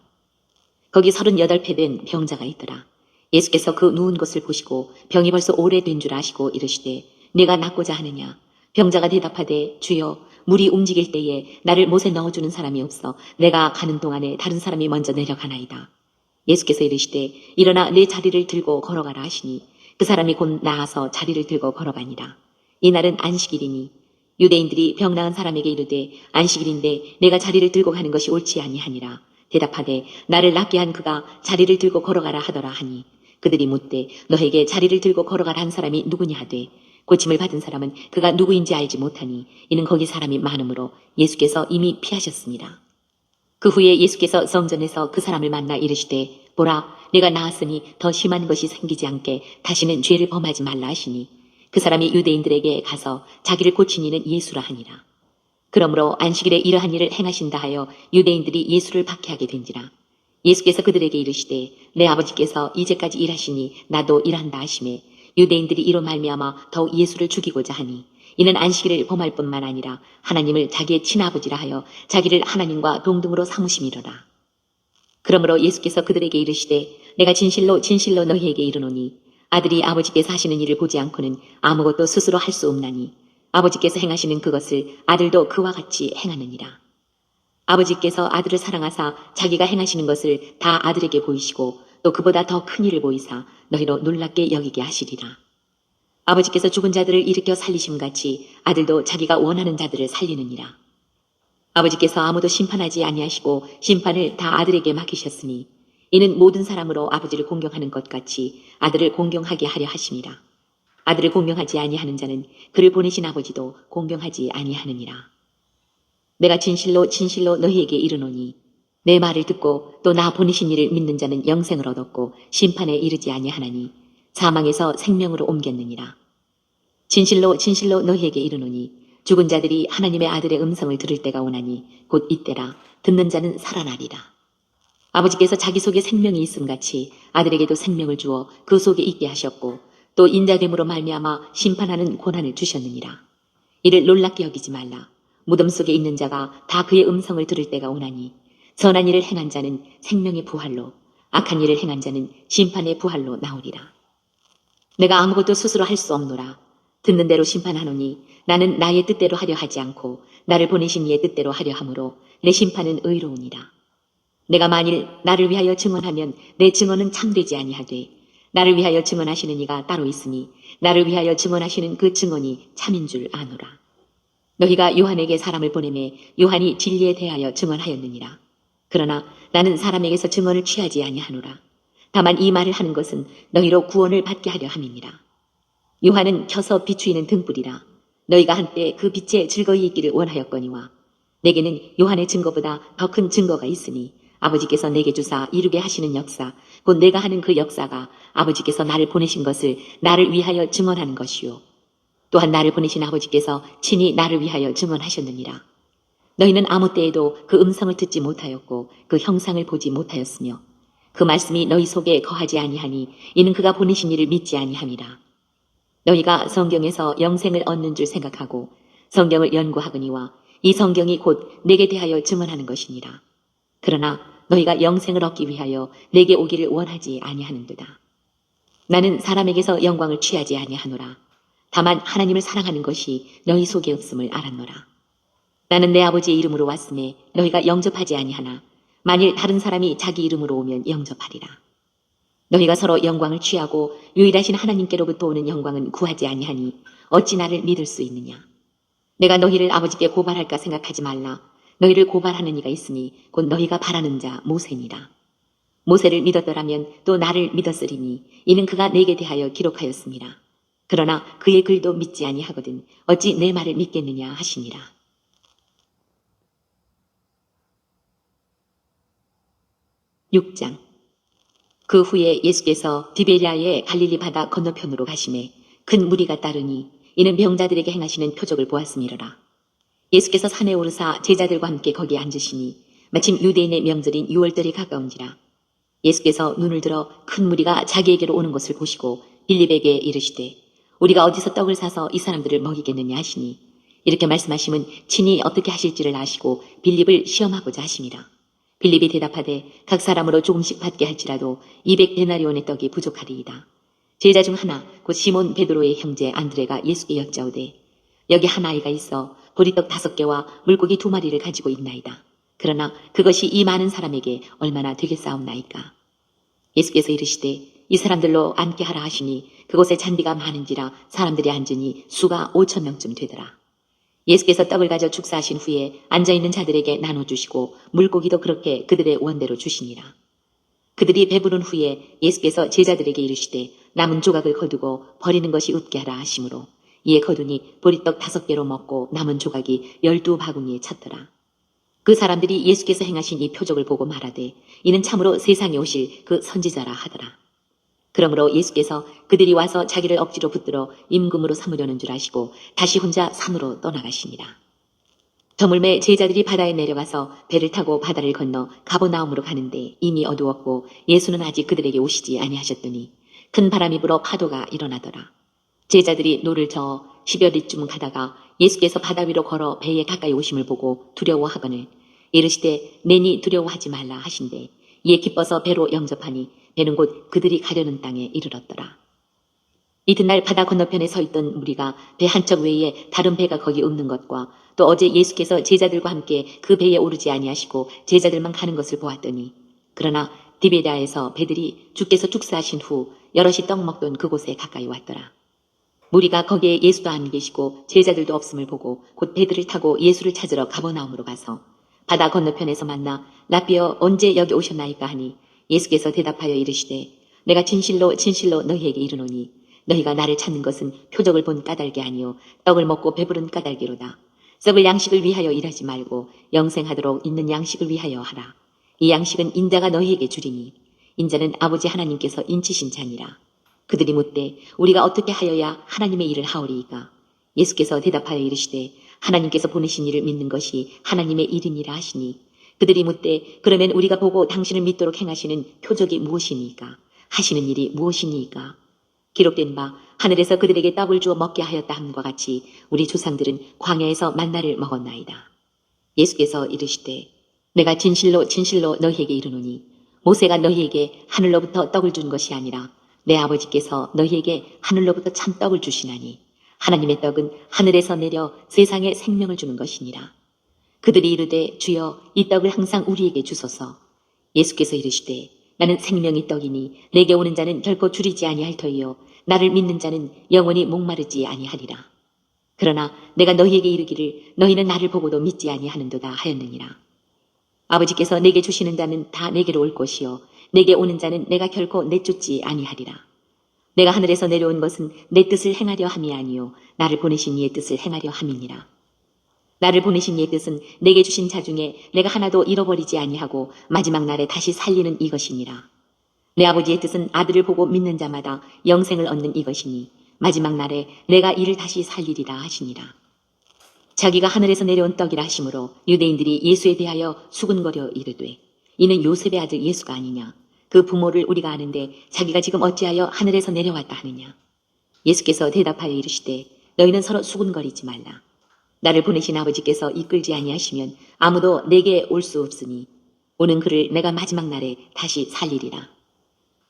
거기 38배 된 병자가 있더라. 예수께서 그 누운 것을 보시고 병이 벌써 오래된 줄 아시고 이르시되 네가 낫고자 하느냐. 병자가 대답하되 주여 물이 움직일 때에 나를 못에 넣어주는 사람이 없어 내가 가는 동안에 다른 사람이 먼저 내려가나이다. 예수께서 이르시되 일어나 내 자리를 들고 걸어가라 하시니 그 사람이 곧 나아서 자리를 들고 걸어가니라. 이날은 안식일이니 유대인들이 병 나은 사람에게 이르되 안식일인데 내가 자리를 들고 가는 것이 옳지 아니하니라. 대답하되 나를 낫게 한 그가 자리를 들고 걸어가라 하더라 하니 그들이 묻되 너에게 자리를 들고 걸어가라 한 사람이 누구냐 하되 고침을 받은 사람은 그가 누구인지 알지 못하니 이는 거기 사람이 많으므로 예수께서 이미 피하셨습니다. 그 후에 예수께서 성전에서 그 사람을 만나 이르시되 보라 내가 나았으니 더 심한 것이 생기지 않게 다시는 죄를 범하지 말라 하시니 그 사람이 유대인들에게 가서 자기를 고친 이는 예수라 하니라. 그러므로 안식일에 이러한 일을 행하신다 하여 유대인들이 예수를 박해하게 된지라. 예수께서 그들에게 이르시되 내 아버지께서 이제까지 일하시니 나도 일한다 하시매 유대인들이 이로 말미암아 더욱 예수를 죽이고자 하니 이는 안식일을 범할 뿐만 아니라 하나님을 자기의 친아버지라 하여 자기를 하나님과 동등으로 삼으심이로라. 그러므로 예수께서 그들에게 이르시되 내가 진실로 진실로 너희에게 이르노니 아들이 아버지께서 하시는 일을 보지 않고는 아무것도 스스로 할 수 없나니 아버지께서 행하시는 그것을 아들도 그와 같이 행하느니라. 아버지께서 아들을 사랑하사 자기가 행하시는 것을 다 아들에게 보이시고 또 그보다 더 큰 일을 보이사 너희로 놀랍게 여기게 하시리라. 아버지께서 죽은 자들을 일으켜 살리심같이 아들도 자기가 원하는 자들을 살리느니라. 아버지께서 아무도 심판하지 아니하시고 심판을 다 아들에게 맡기셨으니 이는 모든 사람으로 아버지를 공경하는 것 같이 아들을 공경하게 하려 하심이라. 아들을 공경하지 아니하는 자는 그를 보내신 아버지도 공경하지 아니하느니라. 내가 진실로 진실로 너희에게 이르노니 내 말을 듣고 또 나 보내신 이를 믿는 자는 영생을 얻었고 심판에 이르지 아니하나니 사망에서 생명으로 옮겼느니라. 진실로 진실로 너희에게 이르노니 죽은 자들이 하나님의 아들의 음성을 들을 때가 오나니 곧 이때라. 듣는 자는 살아나리라. 아버지께서 자기 속에 생명이 있음같이 아들에게도 생명을 주어 그 속에 있게 하셨고 또 인자됨으로 말미암아 심판하는 권한을 주셨느니라. 이를 놀랍게 여기지 말라. 무덤 속에 있는 자가 다 그의 음성을 들을 때가 오나니 선한 일을 행한 자는 생명의 부활로 악한 일을 행한 자는 심판의 부활로 나오리라. 내가 아무것도 스스로 할 수 없노라. 듣는 대로 심판하노니 나는 나의 뜻대로 하려 하지 않고 나를 보내신 이의 뜻대로 하려 함으로 내 심판은 의로우니라. 내가 만일 나를 위하여 증언하면 내 증언은 참되지 아니하되 나를 위하여 증언하시는 이가 따로 있으니 나를 위하여 증언하시는 그 증언이 참인 줄 아노라. 너희가 요한에게 사람을 보내매 요한이 진리에 대하여 증언하였느니라. 그러나 나는 사람에게서 증언을 취하지 아니하노라. 다만 이 말을 하는 것은 너희로 구원을 받게 하려 함이니라. 요한은 켜서 비추이는 등불이라. 너희가 한때 그 빛에 즐거이 있기를 원하였거니와 내게는 요한의 증거보다 더 큰 증거가 있으니 아버지께서 내게 주사 이루게 하시는 역사 곧 내가 하는 그 역사가 아버지께서 나를 보내신 것을 나를 위하여 증언하는 것이요 또한 나를 보내신 아버지께서 친히 나를 위하여 증언하셨느니라. 너희는 아무 때에도 그 음성을 듣지 못하였고 그 형상을 보지 못하였으며 그 말씀이 너희 속에 거하지 아니하니 이는 그가 보내신 이를 믿지 아니함이라. 너희가 성경에서 영생을 얻는 줄 생각하고 성경을 연구하거니와 이 성경이 곧 내게 대하여 증언하는 것이니라. 그러나 너희가 영생을 얻기 위하여 내게 오기를 원하지 아니하는도다. 나는 사람에게서 영광을 취하지 아니하노라. 다만 하나님을 사랑하는 것이 너희 속에 없음을 알았노라. 나는 내 아버지의 이름으로 왔음에 너희가 영접하지 아니하나 만일 다른 사람이 자기 이름으로 오면 영접하리라. 너희가 서로 영광을 취하고 유일하신 하나님께로부터 오는 영광은 구하지 아니하니 어찌 나를 믿을 수 있느냐. 내가 너희를 아버지께 고발할까 생각하지 말라. 너희를 고발하는 이가 있으니 곧 너희가 바라는 자 모세니라. 모세를 믿었더라면 또 나를 믿었으리니 이는 그가 내게 대하여 기록하였습니다. 그러나 그의 글도 믿지 아니하거든 어찌 내 말을 믿겠느냐 하시니라. 6장. 그 후에 예수께서 디베랴의 갈릴리 바다 건너편으로 가시매 큰 무리가 따르니 이는 병자들에게 행하시는 표적을 보았음이로라. 예수께서 산에 오르사 제자들과 함께 거기에 앉으시니 마침 유대인의 명절인 유월절이 가까운지라. 예수께서 눈을 들어 큰 무리가 자기에게로 오는 것을 보시고 빌립에게 이르시되 우리가 어디서 떡을 사서 이 사람들을 먹이겠느냐 하시니 이렇게 말씀하심은 친히 어떻게 하실지를 아시고 빌립을 시험하고자 하심이라. 빌립이 대답하되 각 사람으로 조금씩 받게 할지라도 200데나리온의 떡이 부족하리이다. 제자 중 하나 곧 시몬 베드로의 형제 안드레가 예수께 여짜오되 여기 한 아이가 있어 보리떡 5개와 물고기 2마리를 가지고 있나이다. 그러나 그것이 이 많은 사람에게 얼마나 되겠사옵나이까. 예수께서 이르시되 이 사람들로 앉게 하라 하시니 그곳에 잔디가 많은지라 사람들이 앉으니 수가 5,000명쯤 되더라. 예수께서 떡을 가져 축사하신 후에 앉아있는 자들에게 나눠주시고 물고기도 그렇게 그들의 원대로 주시니라. 그들이 배부른 후에 예수께서 제자들에게 이르시되 남은 조각을 거두고 버리는 것이 웃게 하라 하시므로 이에 거두니 보리떡 5개로 먹고 남은 조각이 12바구니에 찼더라. 그 사람들이 예수께서 행하신 이 표적을 보고 말하되 이는 참으로 세상에 오실 그 선지자라 하더라. 그러므로 예수께서 그들이 와서 자기를 억지로 붙들어 임금으로 삼으려는 줄 아시고 다시 혼자 산으로 떠나가시니라. 저물매 제자들이 바다에 내려가서 배를 타고 바다를 건너 가버나움으로 가는데 이미 어두웠고 예수는 아직 그들에게 오시지 아니하셨더니 큰 바람이 불어 파도가 일어나더라. 제자들이 노를 저어 10여 리쯤 가다가 예수께서 바다 위로 걸어 배에 가까이 오심을 보고 두려워하거늘 이르시되 내니 두려워하지 말라 하신대 이에 기뻐서 배로 영접하니 배는 곧 그들이 가려는 땅에 이르렀더라. 이튿날 바다 건너편에 서 있던 무리가 배 한 척 외에 다른 배가 거기 없는 것과 또 어제 예수께서 제자들과 함께 그 배에 오르지 아니하시고 제자들만 가는 것을 보았더니 그러나 디베랴에서 배들이 주께서 축사하신 후 여럿이 떡 먹던 그곳에 가까이 왔더라. 무리가 거기에 예수도 안 계시고 제자들도 없음을 보고 곧 배들을 타고 예수를 찾으러 가버나움으로 가서 바다 건너편에서 만나 라비어 언제 여기 오셨나이까 하니 예수께서 대답하여 이르시되 내가 진실로 진실로 너희에게 이르노니 너희가 나를 찾는 것은 표적을 본 까닭이 아니요 떡을 먹고 배부른 까닭이로다. 썩을 양식을 위하여 일하지 말고 영생하도록 있는 양식을 위하여 하라. 이 양식은 인자가 너희에게 주리니 인자는 아버지 하나님께서 인치신 자니라. 그들이 묻되 우리가 어떻게 하여야 하나님의 일을 하오리이까. 예수께서 대답하여 이르시되 하나님께서 보내신 이를 믿는 것이 하나님의 일이니라 하시니 그들이 묻되 그러면 우리가 보고 당신을 믿도록 행하시는 표적이 무엇이니까 하시는 일이 무엇이니까. 기록된 바 하늘에서 그들에게 떡을 주어 먹게 하였다 함과 같이 우리 조상들은 광야에서 만나를 먹었나이다. 예수께서 이르시되 내가 진실로 진실로 너희에게 이르노니 모세가 너희에게 하늘로부터 떡을 준 것이 아니라 내 아버지께서 너희에게 하늘로부터 참 떡을 주시나니 하나님의 떡은 하늘에서 내려 세상에 생명을 주는 것이니라. 그들이 이르되 주여 이 떡을 항상 우리에게 주소서. 예수께서 이르시되 나는 생명의 떡이니 내게 오는 자는 결코 줄이지 아니할 터이요 나를 믿는 자는 영원히 목마르지 아니하리라. 그러나 내가 너희에게 이르기를 너희는 나를 보고도 믿지 아니하는도다 하였느니라. 아버지께서 내게 주시는 자는 다 내게로 올 것이요 내게 오는 자는 내가 결코 내쫓지 아니하리라. 내가 하늘에서 내려온 것은 내 뜻을 행하려 함이 아니요 나를 보내신 이의 뜻을 행하려 함이니라. 나를 보내신 이의 뜻은 내게 주신 자 중에 내가 하나도 잃어버리지 아니하고 마지막 날에 다시 살리는 이것이니라. 내 아버지의 뜻은 아들을 보고 믿는 자마다 영생을 얻는 이것이니 마지막 날에 내가 이를 다시 살리리라 하시니라. 자기가 하늘에서 내려온 떡이라 하시므로 유대인들이 예수에 대하여 수군거려 이르되 이는 요셉의 아들 예수가 아니냐. 그 부모를 우리가 아는데 자기가 지금 어찌하여 하늘에서 내려왔다 하느냐. 예수께서 대답하여 이르시되 너희는 서로 수군거리지 말라. 나를 보내신 아버지께서 이끌지 아니하시면 아무도 내게 올 수 없으니 오는 그를 내가 마지막 날에 다시 살리리라.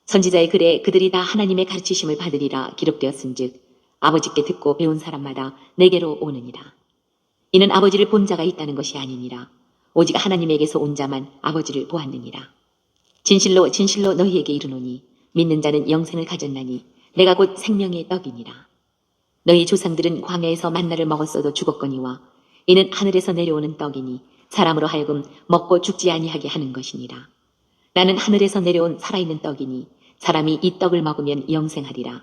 선지자의 글에 그들이 다 하나님의 가르치심을 받으리라 기록되었은즉 아버지께 듣고 배운 사람마다 내게로 오느니라. 이는 아버지를 본 자가 있다는 것이 아니니라. 오직 하나님에게서 온 자만 아버지를 보았느니라. 진실로 진실로 너희에게 이르노니 믿는 자는 영생을 가졌나니 내가 곧 생명의 떡이니라. 너희 조상들은 광야에서 만나를 먹었어도 죽었거니와 이는 하늘에서 내려오는 떡이니 사람으로 하여금 먹고 죽지 아니하게 하는 것이니라. 나는 하늘에서 내려온 살아있는 떡이니 사람이 이 떡을 먹으면 영생하리라.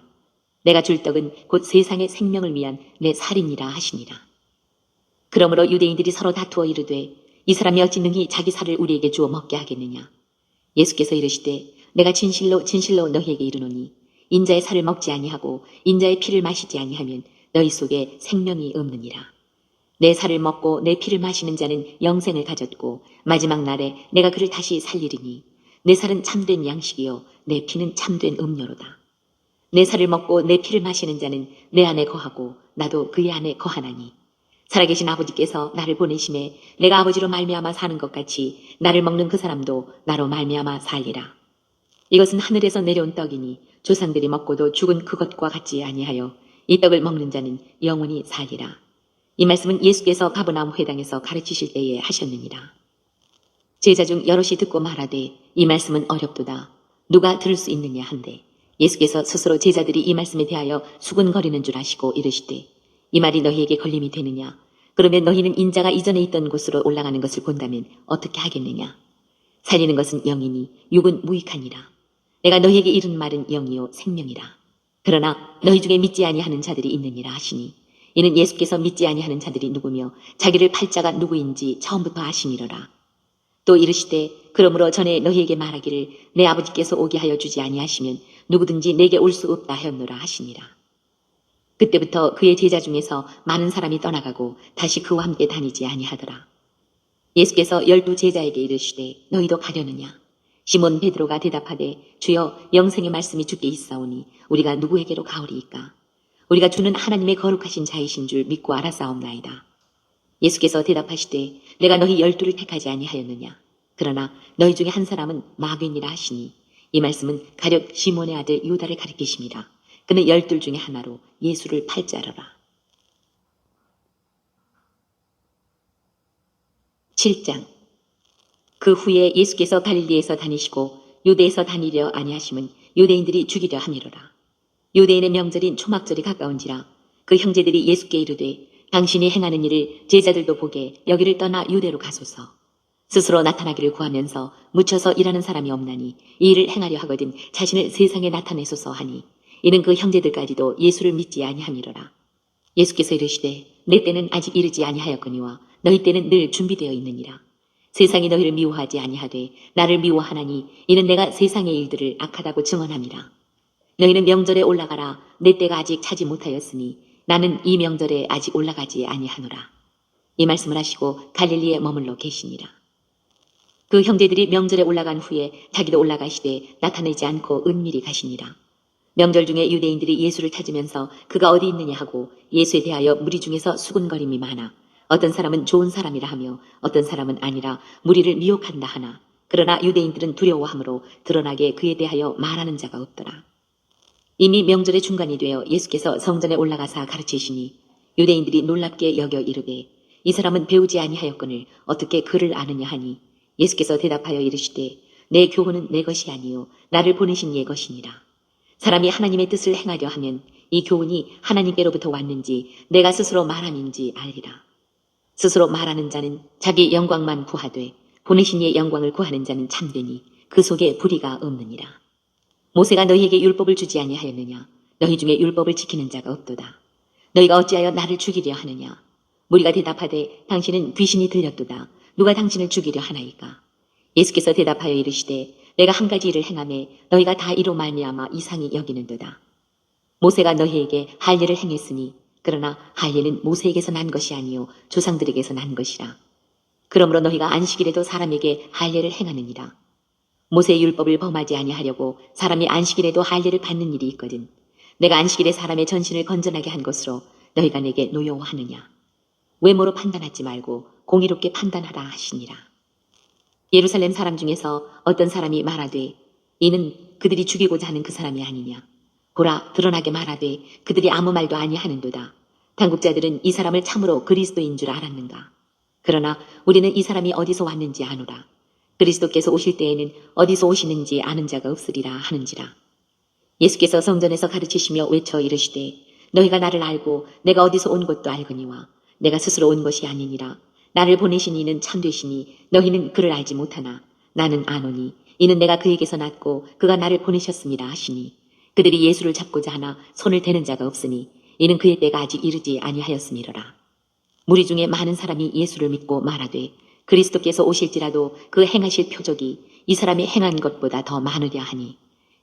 내가 줄 떡은 곧 세상의 생명을 위한 내 살이니라 하시니라. 그러므로 유대인들이 서로 다투어 이르되 이 사람이 어찌 능히 자기 살을 우리에게 주어 먹게 하겠느냐. 예수께서 이르시되 내가 진실로 진실로 너희에게 이르노니 인자의 살을 먹지 아니하고 인자의 피를 마시지 아니하면 너희 속에 생명이 없느니라. 내 살을 먹고 내 피를 마시는 자는 영생을 가졌고 마지막 날에 내가 그를 다시 살리리니 내 살은 참된 양식이요 내 피는 참된 음료로다. 내 살을 먹고 내 피를 마시는 자는 내 안에 거하고 나도 그의 안에 거하나니 살아계신 아버지께서 나를 보내심에 내가 아버지로 말미암아 사는 것 같이 나를 먹는 그 사람도 나로 말미암아 살리라. 이것은 하늘에서 내려온 떡이니 조상들이 먹고도 죽은 그것과 같지 아니하여 이 떡을 먹는 자는 영원히 살리라. 이 말씀은 예수께서 가버나움 회당에서 가르치실 때에 하셨느니라. 제자 중 여럿이 듣고 말하되 이 말씀은 어렵도다. 누가 들을 수 있느냐 한데 예수께서 스스로 제자들이 이 말씀에 대하여 수군거리는 줄 아시고 이르시되 이 말이 너희에게 걸림이 되느냐. 그러면 너희는 인자가 이전에 있던 곳으로 올라가는 것을 본다면 어떻게 하겠느냐. 살리는 것은 영이니 육은 무익하니라. 내가 너희에게 이른 말은 영이요 생명이라. 그러나 너희 중에 믿지 아니하는 자들이 있느니라 하시니 이는 예수께서 믿지 아니하는 자들이 누구며 자기를 팔 자가 누구인지 처음부터 아시니로라. 또 이르시되 그러므로 전에 너희에게 말하기를 내 아버지께서 오게 하여 주지 아니하시면 누구든지 내게 올 수 없다 하였노라 하시니라. 그때부터 그의 제자 중에서 많은 사람이 떠나가고 다시 그와 함께 다니지 아니하더라. 예수께서 12 제자에게 이르시되 너희도 가려느냐. 시몬 베드로가 대답하되 주여 영생의 말씀이 주께 있사오니 우리가 누구에게로 가오리이까. 우리가 주는 하나님의 거룩하신 자이신 줄 믿고 알았사옵나이다. 예수께서 대답하시되 내가 너희 12를 택하지 아니하였느냐. 그러나 너희 중에 한 사람은 마귀니라 하시니 이 말씀은 가룟 시몬의 아들 유다를 가리키심이라. 그는 12 중에 하나로 예수를 팔 자로라. 7장. 그 후에 예수께서 갈릴리에서 다니시고 유대에서 다니려 아니하심은 유대인들이 죽이려 함이로라. 유대인의 명절인 초막절이 가까운지라 그 형제들이 예수께 이르되 당신이 행하는 일을 제자들도 보게 여기를 떠나 유대로 가소서. 스스로 나타나기를 구하면서 묻혀서 일하는 사람이 없나니 이 일을 행하려 하거든 자신을 세상에 나타내소서 하니 이는 그 형제들까지도 예수를 믿지 아니함이로라. 예수께서 이르시되 내 때는 아직 이르지 아니하였거니와 너희 때는 늘 준비되어 있느니라. 세상이 너희를 미워하지 아니하되 나를 미워하나니 이는 내가 세상의 일들을 악하다고 증언함이라. 너희는 명절에 올라가라. 내 때가 아직 차지 못하였으니 나는 이 명절에 아직 올라가지 아니하노라. 이 말씀을 하시고 갈릴리에 머물러 계시니라. 그 형제들이 명절에 올라간 후에 자기도 올라가시되 나타내지 않고 은밀히 가시니라. 명절 중에 유대인들이 예수를 찾으면서 그가 어디 있느냐 하고 예수에 대하여 무리 중에서 수군거림이 많아 어떤 사람은 좋은 사람이라 하며 어떤 사람은 아니라 무리를 미혹한다 하나 그러나 유대인들은 두려워하므로 드러나게 그에 대하여 말하는 자가 없더라. 이미 명절의 중간이 되어 예수께서 성전에 올라가사 가르치시니 유대인들이 놀랍게 여겨 이르되 이 사람은 배우지 아니하였거늘 어떻게 그를 아느냐 하니 예수께서 대답하여 이르시되 내 교훈은 내 것이 아니요 나를 보내신 이의 것이니라. 사람이 하나님의 뜻을 행하려 하면 이 교훈이 하나님께로부터 왔는지 내가 스스로 말함인지 알리라. 스스로 말하는 자는 자기 영광만 구하되 보내신 이의 영광을 구하는 자는 참되니 그 속에 불의가 없느니라. 모세가 너희에게 율법을 주지 아니하였느냐. 너희 중에 율법을 지키는 자가 없도다. 너희가 어찌하여 나를 죽이려 하느냐. 무리가 대답하되 당신은 귀신이 들렸도다. 누가 당신을 죽이려 하나이까. 예수께서 대답하여 이르시되 내가 한 가지 일을 행하매 너희가 다 이로 말미암아 이상히 여기는도다. 모세가 너희에게 할 일을 행했으니 그러나 할 일은 모세에게서 난 것이 아니요 조상들에게서 난 것이라. 그러므로 너희가 안식일에도 사람에게 할 일을 행하느니라. 모세의 율법을 범하지 아니하려고 사람이 안식일에도 할 일을 받는 일이 있거든. 내가 안식일에 사람의 전신을 건전하게 한 것으로 너희가 내게 노여워하느냐. 외모로 판단하지 말고 공의롭게 판단하라 하시니라. 예루살렘 사람 중에서 어떤 사람이 말하되 이는 그들이 죽이고자 하는 그 사람이 아니냐. 보라 드러나게 말하되 그들이 아무 말도 아니하는도다. 당국자들은 이 사람을 참으로 그리스도인 줄 알았는가. 그러나 우리는 이 사람이 어디서 왔는지 아노라. 그리스도께서 오실 때에는 어디서 오시는지 아는 자가 없으리라 하는지라. 예수께서 성전에서 가르치시며 외쳐 이르시되 너희가 나를 알고 내가 어디서 온 것도 알거니와 내가 스스로 온 것이 아니니라. 나를 보내신 이는 참되시니 너희는 그를 알지 못하나 나는 아노니 이는 내가 그에게서 났고 그가 나를 보내셨습니다 하시니 그들이 예수를 잡고자 하나 손을 대는 자가 없으니 이는 그의 때가 아직 이르지 아니하였음이로라. 무리 중에 많은 사람이 예수를 믿고 말하되 그리스도께서 오실지라도 그 행하실 표적이 이 사람이 행한 것보다 더 많으랴 하니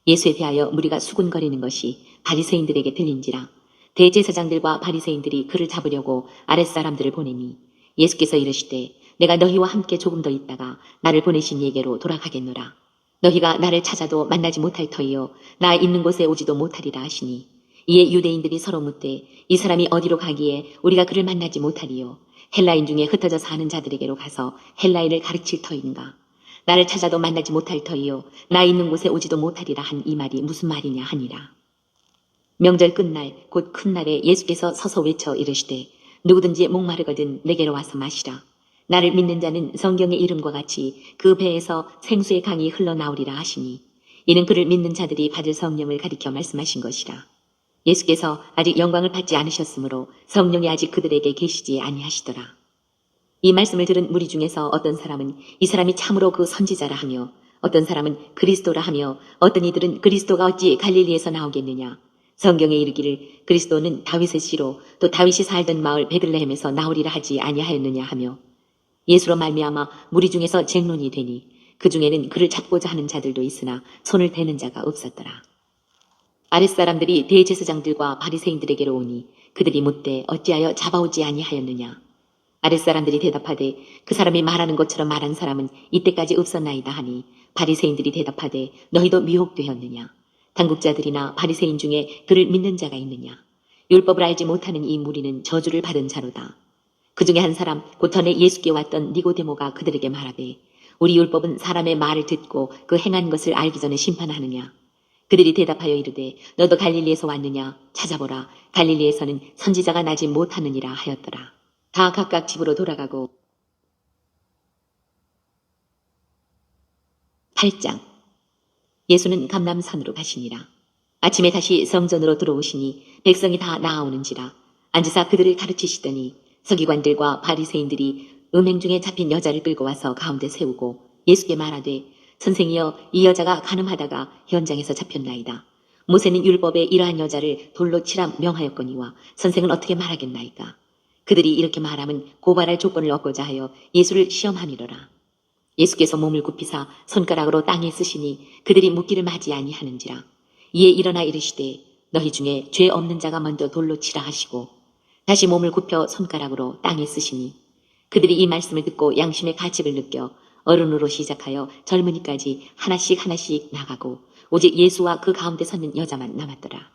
예수에 대하여 무리가 수군거리는 것이 바리새인들에게 들린지라. 대제사장들과 바리새인들이 그를 잡으려고 아랫사람들을 보내니 예수께서 이르시되 내가 너희와 함께 조금 더 있다가 나를 보내신 이에게로 돌아가겠노라. 너희가 나를 찾아도 만나지 못할 터이요 나 있는 곳에 오지도 못하리라 하시니 이에 유대인들이 서로 묻되 이 사람이 어디로 가기에 우리가 그를 만나지 못하리요 헬라인 중에 흩어져 사는 자들에게로 가서 헬라인을 가르칠 터인가. 나를 찾아도 만나지 못할 터이요 나 있는 곳에 오지도 못하리라 한 이 말이 무슨 말이냐 하니라. 명절 끝날 곧 큰 날에 예수께서 서서 외쳐 이르시되 누구든지 목마르거든 내게로 와서 마시라. 나를 믿는 자는 성경의 이름과 같이 그 배에서 생수의 강이 흘러나오리라 하시니 이는 그를 믿는 자들이 받을 성령을 가리켜 말씀하신 것이라. 예수께서 아직 영광을 받지 않으셨으므로 성령이 아직 그들에게 계시지 아니하시더라. 이 말씀을 들은 무리 중에서 어떤 사람은 이 사람이 참으로 그 선지자라 하며 어떤 사람은 그리스도라 하며 어떤 이들은 그리스도가 어찌 갈릴리에서 나오겠느냐. 성경에 이르기를 그리스도는 다윗의 씨로 또 다윗이 살던 마을 베들레헴에서 나오리라 하지 아니하였느냐 하며 예수로 말미암아 무리 중에서 쟁론이 되니 그 중에는 그를 잡고자 하는 자들도 있으나 손을 대는 자가 없었더라. 아랫사람들이 대제사장들과 바리새인들에게로 오니 그들이 묻되 어찌하여 잡아오지 아니하였느냐. 아랫사람들이 대답하되 그 사람이 말하는 것처럼 말한 사람은 이때까지 없었나이다 하니 바리새인들이 대답하되 너희도 미혹되었느냐. 당국자들이나 바리새인 중에 그를 믿는 자가 있느냐. 율법을 알지 못하는 이 무리는 저주를 받은 자로다. 그 중에 한 사람 곧 전에 예수께 왔던 니고데모가 그들에게 말하되 우리 율법은 사람의 말을 듣고 그 행한 것을 알기 전에 심판하느냐. 그들이 대답하여 이르되 너도 갈릴리에서 왔느냐. 찾아보라. 갈릴리에서는 선지자가 나지 못하느니라 하였더라. 다 각각 집으로 돌아가고 8장. 예수는 감람산으로 가시니라. 아침에 다시 성전으로 들어오시니 백성이 다 나아오는지라. 앉으사 그들을 가르치시더니 서기관들과 바리새인들이 음행 중에 잡힌 여자를 끌고 와서 가운데 세우고 예수께 말하되 선생이여 이 여자가 간음하다가 현장에서 잡혔나이다. 모세는 율법에 이러한 여자를 돌로 치라 명하였거니와 선생은 어떻게 말하겠나이까. 그들이 이렇게 말하면 고발할 조건을 얻고자 하여 예수를 시험함이로라. 예수께서 몸을 굽히사 손가락으로 땅에 쓰시니 그들이 묻기를 맞이 아니하는지라. 이에 일어나 이르시되 너희 중에 죄 없는 자가 먼저 돌로 치라 하시고 다시 몸을 굽혀 손가락으로 땅에 쓰시니 그들이 이 말씀을 듣고 양심의 가책을 느껴 어른으로 시작하여 젊은이까지 하나씩 하나씩 나가고 오직 예수와 그 가운데 섰는 여자만 남았더라.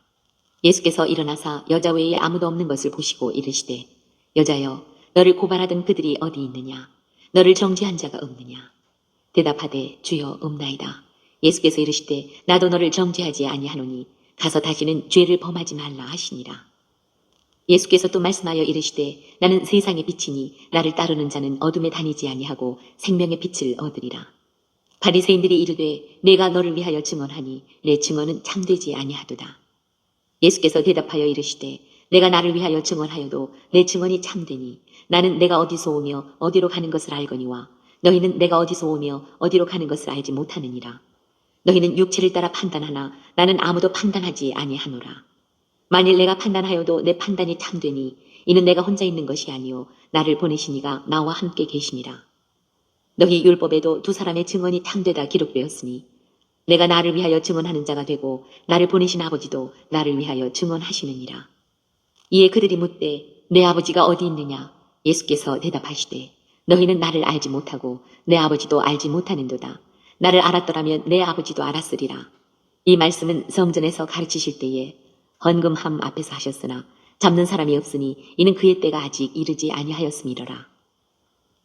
예수께서 일어나사 여자 외에 아무도 없는 것을 보시고 이르시되 여자여 너를 고발하던 그들이 어디 있느냐. 너를 정죄한 자가 없느냐. 대답하되 주여 없나이다. 예수께서 이르시되 나도 너를 정죄하지 아니하노니 가서 다시는 죄를 범하지 말라 하시니라. 예수께서 또 말씀하여 이르시되 나는 세상의 빛이니 나를 따르는 자는 어둠에 다니지 아니하고 생명의 빛을 얻으리라. 바리새인들이 이르되 내가 너를 위하여 증언하니 내 증언은 참되지 아니하도다. 예수께서 대답하여 이르시되 내가 나를 위하여 증언하여도 내 증언이 참되니 나는 내가 어디서 오며 어디로 가는 것을 알거니와 너희는 내가 어디서 오며 어디로 가는 것을 알지 못하느니라. 너희는 육체를 따라 판단하나 나는 아무도 판단하지 아니하노라. 만일 내가 판단하여도 내 판단이 참되니 이는 내가 혼자 있는 것이 아니요 나를 보내신 이가 나와 함께 계시니라. 너희 율법에도 두 사람의 증언이 참되다 기록되었으니 내가 나를 위하여 증언하는 자가 되고 나를 보내신 아버지도 나를 위하여 증언하시느니라. 이에 그들이 묻되 내 아버지가 어디 있느냐. 예수께서 대답하시되 너희는 나를 알지 못하고 내 아버지도 알지 못하는도다. 나를 알았더라면 내 아버지도 알았으리라. 이 말씀은 성전에서 가르치실 때에 헌금함 앞에서 하셨으나 잡는 사람이 없으니 이는 그의 때가 아직 이르지 아니하였음이로라.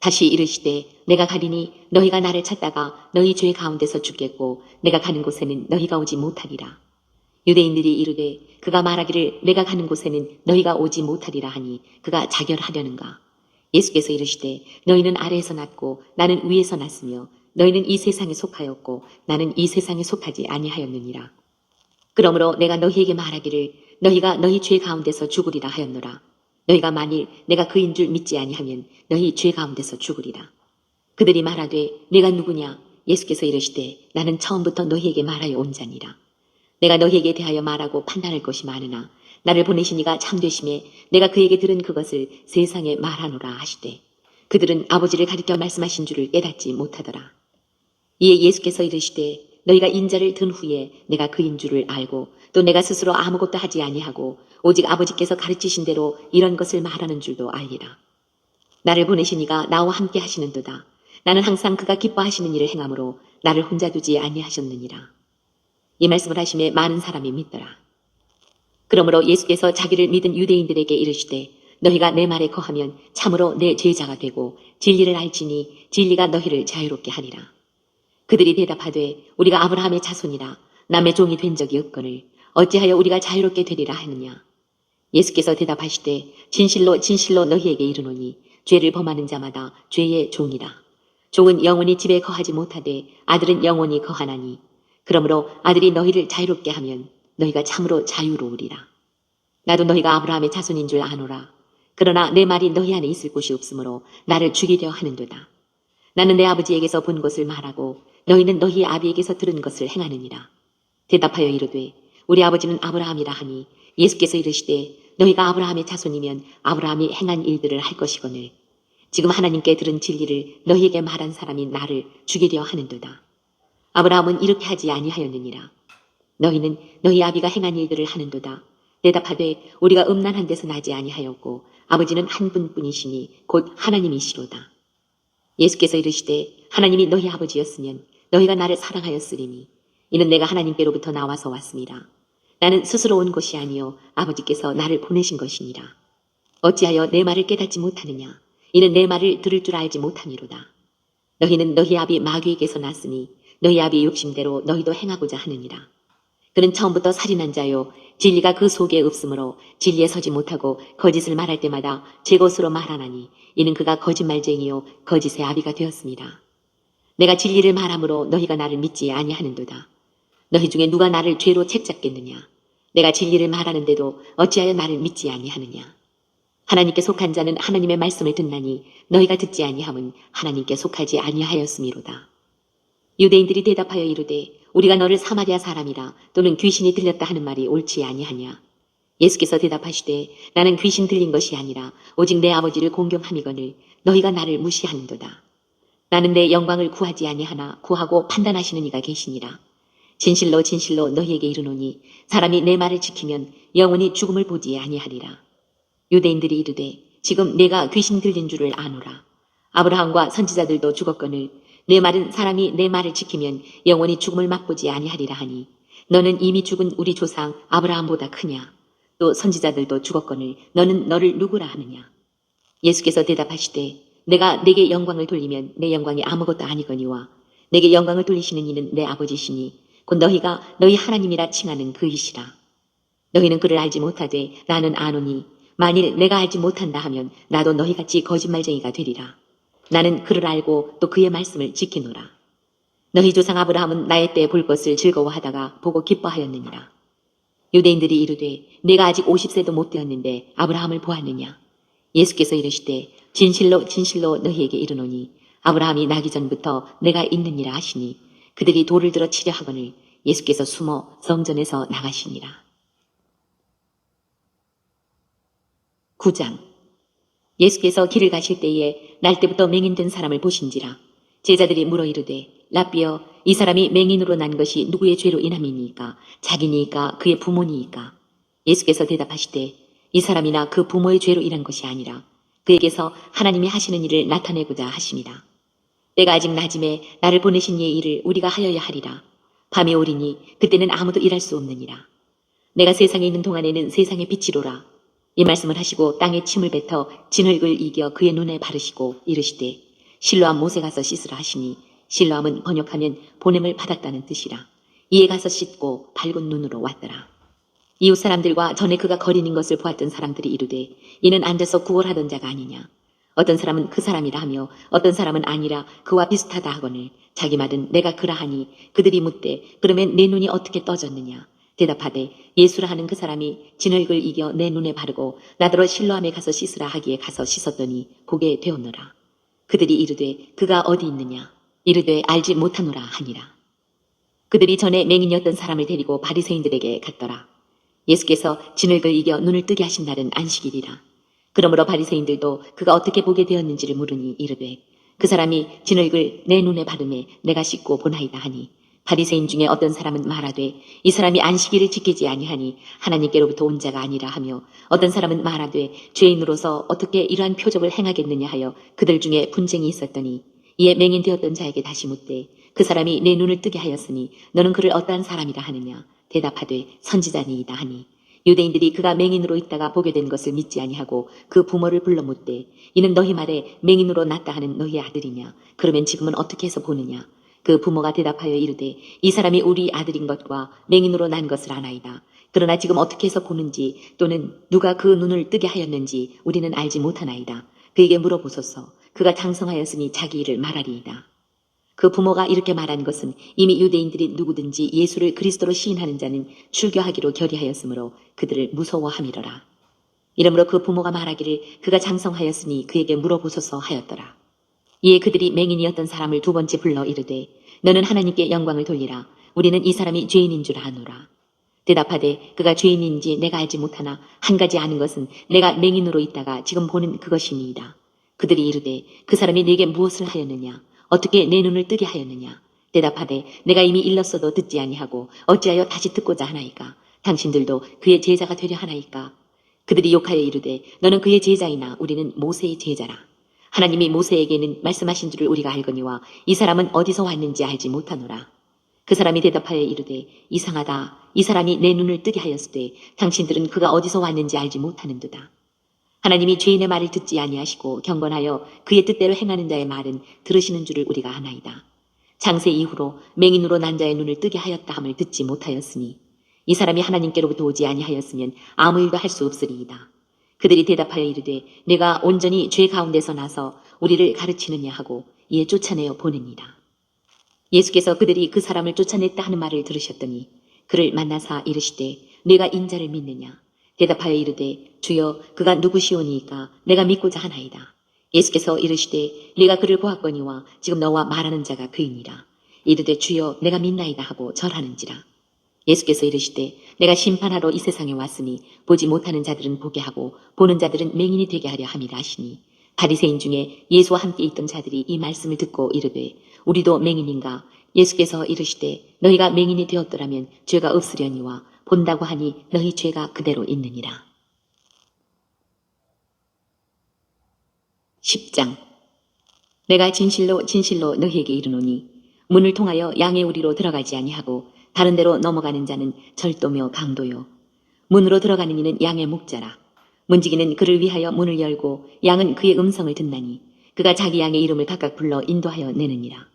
다시 이르시되 내가 가리니 너희가 나를 찾다가 너희 죄 가운데서 죽겠고 내가 가는 곳에는 너희가 오지 못하리라. 유대인들이 이르되 그가 말하기를 내가 가는 곳에는 너희가 오지 못하리라 하니 그가 자결하려는가. 예수께서 이르시되 너희는 아래에서 났고 나는 위에서 났으며 너희는 이 세상에 속하였고 나는 이 세상에 속하지 아니하였느니라. 그러므로 내가 너희에게 말하기를 너희가 너희 죄 가운데서 죽으리라 하였노라. 너희가 만일 내가 그인 줄 믿지 아니하면 너희 죄 가운데서 죽으리라. 그들이 말하되 내가 누구냐. 예수께서 이르시되 나는 처음부터 너희에게 말하여 온 자니라. 내가 너희에게 대하여 말하고 판단할 것이 많으나 나를 보내신 이가 참되심에 내가 그에게 들은 그것을 세상에 말하노라 하시되 그들은 아버지를 가리켜 말씀하신 줄을 깨닫지 못하더라. 이에 예수께서 이르시되 너희가 인자를 든 후에 내가 그인 줄을 알고 또 내가 스스로 아무것도 하지 아니하고 오직 아버지께서 가르치신 대로 이런 것을 말하는 줄도 알리라. 나를 보내신 이가 나와 함께 하시는도다. 나는 항상 그가 기뻐하시는 일을 행함으로 나를 혼자 두지 아니하셨느니라. 이 말씀을 하심에 많은 사람이 믿더라. 그러므로 예수께서 자기를 믿은 유대인들에게 이르시되 너희가 내 말에 거하면 참으로 내 제자가 되고 진리를 알지니 진리가 너희를 자유롭게 하리라. 그들이 대답하되 우리가 아브라함의 자손이라 남의 종이 된 적이 없거늘 어찌하여 우리가 자유롭게 되리라 하느냐. 예수께서 대답하시되 진실로 진실로 너희에게 이르노니 죄를 범하는 자마다 죄의 종이라. 종은 영원히 집에 거하지 못하되 아들은 영원히 거하나니 그러므로 아들이 너희를 자유롭게 하면 너희가 참으로 자유로우리라. 나도 너희가 아브라함의 자손인 줄 아노라. 그러나 내 말이 너희 안에 있을 곳이 없으므로 나를 죽이려 하는도다. 나는 내 아버지에게서 본 것을 말하고 너희는 너희 아비에게서 들은 것을 행하느니라. 대답하여 이르되 우리 아버지는 아브라함이라 하니 예수께서 이르시되 너희가 아브라함의 자손이면 아브라함이 행한 일들을 할 것이거늘 지금 하나님께 들은 진리를 너희에게 말한 사람이 나를 죽이려 하는도다. 아브라함은 이렇게 하지 아니하였느니라. 너희는 너희 아비가 행한 일들을 하는도다. 대답하되 우리가 음란한 데서 나지 아니하였고 아버지는 한 분뿐이시니 곧 하나님이시로다. 예수께서 이르시되 하나님이 너희 아버지였으면 너희가 나를 사랑하였으리니 이는 내가 하나님께로부터 나와서 왔습니다. 나는 스스로 온 것이 아니요 아버지께서 나를 보내신 것이니라. 어찌하여 내 말을 깨닫지 못하느냐. 이는 내 말을 들을 줄 알지 못함이로다. 너희는 너희 아비 마귀에게서 났으니 너희 아비의 욕심대로 너희도 행하고자 하느니라. 그는 처음부터 살인한 자요 진리가 그 속에 없으므로 진리에 서지 못하고 거짓을 말할 때마다 제 것으로 말하나니 이는 그가 거짓말쟁이요 거짓의 아비가 되었습니다. 내가 진리를 말함으로 너희가 나를 믿지 아니하는도다. 너희 중에 누가 나를 죄로 책잡겠느냐. 내가 진리를 말하는데도 어찌하여 나를 믿지 아니하느냐. 하나님께 속한 자는 하나님의 말씀을 듣나니 너희가 듣지 아니함은 하나님께 속하지 아니하였음이로다. 유대인들이 대답하여 이르되 우리가 너를 사마리아 사람이라 또는 귀신이 들렸다 하는 말이 옳지 아니하냐. 예수께서 대답하시되 나는 귀신 들린 것이 아니라 오직 내 아버지를 공경함이거늘 너희가 나를 무시하는도다. 나는 내 영광을 구하지 아니하나 구하고 판단하시는 이가 계시니라. 진실로 진실로 너희에게 이르노니 사람이 내 말을 지키면 영원히 죽음을 보지 아니하리라. 유대인들이 이르되 지금 내가 귀신 들린 줄을 아노라. 아브라함과 선지자들도 죽었거늘 내 말은 사람이 내 말을 지키면 영원히 죽음을 맛보지 아니하리라 하니 너는 이미 죽은 우리 조상 아브라함보다 크냐. 또 선지자들도 죽었거늘 너는 너를 누구라 하느냐. 예수께서 대답하시되 내가 내게 영광을 돌리면 내 영광이 아무것도 아니거니와 내게 영광을 돌리시는 이는 내 아버지시니 곧 너희가 너희 하나님이라 칭하는 그이시라. 너희는 그를 알지 못하되 나는 아노니 만일 내가 알지 못한다 하면 나도 너희같이 거짓말쟁이가 되리라. 나는 그를 알고 또 그의 말씀을 지키노라. 너희 조상 아브라함은 나의 때에 볼 것을 즐거워하다가 보고 기뻐하였느니라. 유대인들이 이르되 내가 아직 50세도 못 되었는데 아브라함을 보았느냐. 예수께서 이르시되 진실로 진실로 너희에게 이르노니 아브라함이 나기 전부터 내가 있느니라 하시니 그들이 돌을 들어 치려 하거늘 예수께서 숨어 성전에서 나가시니라. 9장. 예수께서 길을 가실 때에 날 때부터 맹인된 사람을 보신지라. 제자들이 물어 이르되 라삐여 이 사람이 맹인으로 난 것이 누구의 죄로 인함이니까 자기니까 그의 부모니이까. 예수께서 대답하시되 이 사람이나 그 부모의 죄로 인한 것이 아니라 그에게서 하나님이 하시는 일을 나타내고자 하심이라. 때가 아직 낮음에 나를 보내신 이의 일을 우리가 하여야 하리라. 밤이 오리니 그때는 아무도 일할 수 없느니라. 내가 세상에 있는 동안에는 세상의 빛이로라. 이 말씀을 하시고 땅에 침을 뱉어 진흙을 이겨 그의 눈에 바르시고 이르시되 실로암 못에 가서 씻으라 하시니 실로암은 번역하면 보냄을 받았다는 뜻이라. 이에 가서 씻고 밝은 눈으로 왔더라. 이웃 사람들과 전에 그가 거린인 것을 보았던 사람들이 이르되 이는 앉아서 구걸하던 자가 아니냐. 어떤 사람은 그 사람이라 하며 어떤 사람은 아니라 그와 비슷하다 하거늘 자기 말은 내가 그라 하니 그들이 묻되 그러면 내 눈이 어떻게 떠졌느냐. 대답하되 예수라 하는 그 사람이 진흙을 이겨 내 눈에 바르고 나더러 실로암에 가서 씻으라 하기에 가서 씻었더니 보게 되었노라. 그들이 이르되 그가 어디 있느냐. 이르되 알지 못하노라 하니라. 그들이 전에 맹인이었던 사람을 데리고 바리새인들에게 갔더라. 예수께서 진흙을 이겨 눈을 뜨게 하신 날은 안식일이라. 그러므로 바리새인들도 그가 어떻게 보게 되었는지를 물으니 이르되 그 사람이 진흙을 내 눈에 바르매 내가 씻고 보나이다 하니, 바리새인 중에 어떤 사람은 말하되 이 사람이 안식일을 지키지 아니하니 하나님께로부터 온 자가 아니라 하며, 어떤 사람은 말하되 죄인으로서 어떻게 이러한 표적을 행하겠느냐 하여 그들 중에 분쟁이 있었더니, 이에 맹인 되었던 자에게 다시 묻되 그 사람이 내 눈을 뜨게 하였으니 너는 그를 어떠한 사람이라 하느냐. 대답하되 선지자니이다 하니, 유대인들이 그가 맹인으로 있다가 보게 된 것을 믿지 아니하고 그 부모를 불러 묻되 이는 너희 말에 맹인으로 났다 하는 너희의 아들이냐. 그러면 지금은 어떻게 해서 보느냐. 그 부모가 대답하여 이르되 이 사람이 우리 아들인 것과 맹인으로 난 것을 아나이다. 그러나 지금 어떻게 해서 보는지 또는 누가 그 눈을 뜨게 하였는지 우리는 알지 못하나이다. 그에게 물어보소서. 그가 장성하였으니 자기 일을 말하리이다. 그 부모가 이렇게 말한 것은 이미 유대인들이 누구든지 예수를 그리스도로 시인하는 자는 출교하기로 결의하였으므로 그들을 무서워함이러라. 이러므로 그 부모가 말하기를 그가 장성하였으니 그에게 물어보소서 하였더라. 이에 그들이 맹인이었던 사람을 두 번째 불러 이르되 너는 하나님께 영광을 돌리라. 우리는 이 사람이 죄인인 줄 아노라. 대답하되 그가 죄인인지 내가 알지 못하나 한 가지 아는 것은 내가 맹인으로 있다가 지금 보는 그것이니이다. 그들이 이르되 그 사람이 네게 무엇을 하였느냐. 어떻게 내 눈을 뜨게 하였느냐. 대답하되 내가 이미 일렀어도 듣지 아니하고 어찌하여 다시 듣고자 하나이까. 당신들도 그의 제자가 되려 하나이까. 그들이 욕하여 이르되 너는 그의 제자이나 우리는 모세의 제자라. 하나님이 모세에게는 말씀하신 줄을 우리가 알거니와 이 사람은 어디서 왔는지 알지 못하노라. 그 사람이 대답하여 이르되 이상하다. 이 사람이 내 눈을 뜨게 하였으되 당신들은 그가 어디서 왔는지 알지 못하는도다. 하나님이 죄인의 말을 듣지 아니하시고 경건하여 그의 뜻대로 행하는 자의 말은 들으시는 줄을 우리가 아나이다. 장세 이후로 맹인으로 난 자의 눈을 뜨게 하였다 함을 듣지 못하였으니 이 사람이 하나님께로부터 오지 아니하였으면 아무 일도 할 수 없으리이다. 그들이 대답하여 이르되 내가 온전히 죄 가운데서 나서 우리를 가르치느냐 하고 이에 쫓아내어 보내니라. 예수께서 그들이 그 사람을 쫓아냈다 하는 말을 들으셨더니 그를 만나사 이르시되 내가 인자를 믿느냐. 대답하여 이르되 주여 그가 누구시오니이까 내가 믿고자 하나이다. 예수께서 이르시되 네가 그를 보았거니와 지금 너와 말하는 자가 그이니라. 이르되 주여 내가 믿나이다 하고 절하는지라. 예수께서 이르시되 내가 심판하러 이 세상에 왔으니 보지 못하는 자들은 보게 하고 보는 자들은 맹인이 되게 하려 함이라 하시니, 바리새인 중에 예수와 함께 있던 자들이 이 말씀을 듣고 이르되 우리도 맹인인가. 예수께서 이르시되 너희가 맹인이 되었더라면 죄가 없으려니와 본다고 하니 너희 죄가 그대로 있느니라. 10장. 내가 진실로 진실로 너희에게 이르노니 문을 통하여 양의 우리로 들어가지 아니하고 다른 데로 넘어가는 자는 절도며 강도요. 문으로 들어가는 이는 양의 목자라. 문지기는 그를 위하여 문을 열고 양은 그의 음성을 듣나니 그가 자기 양의 이름을 각각 불러 인도하여 내느니라.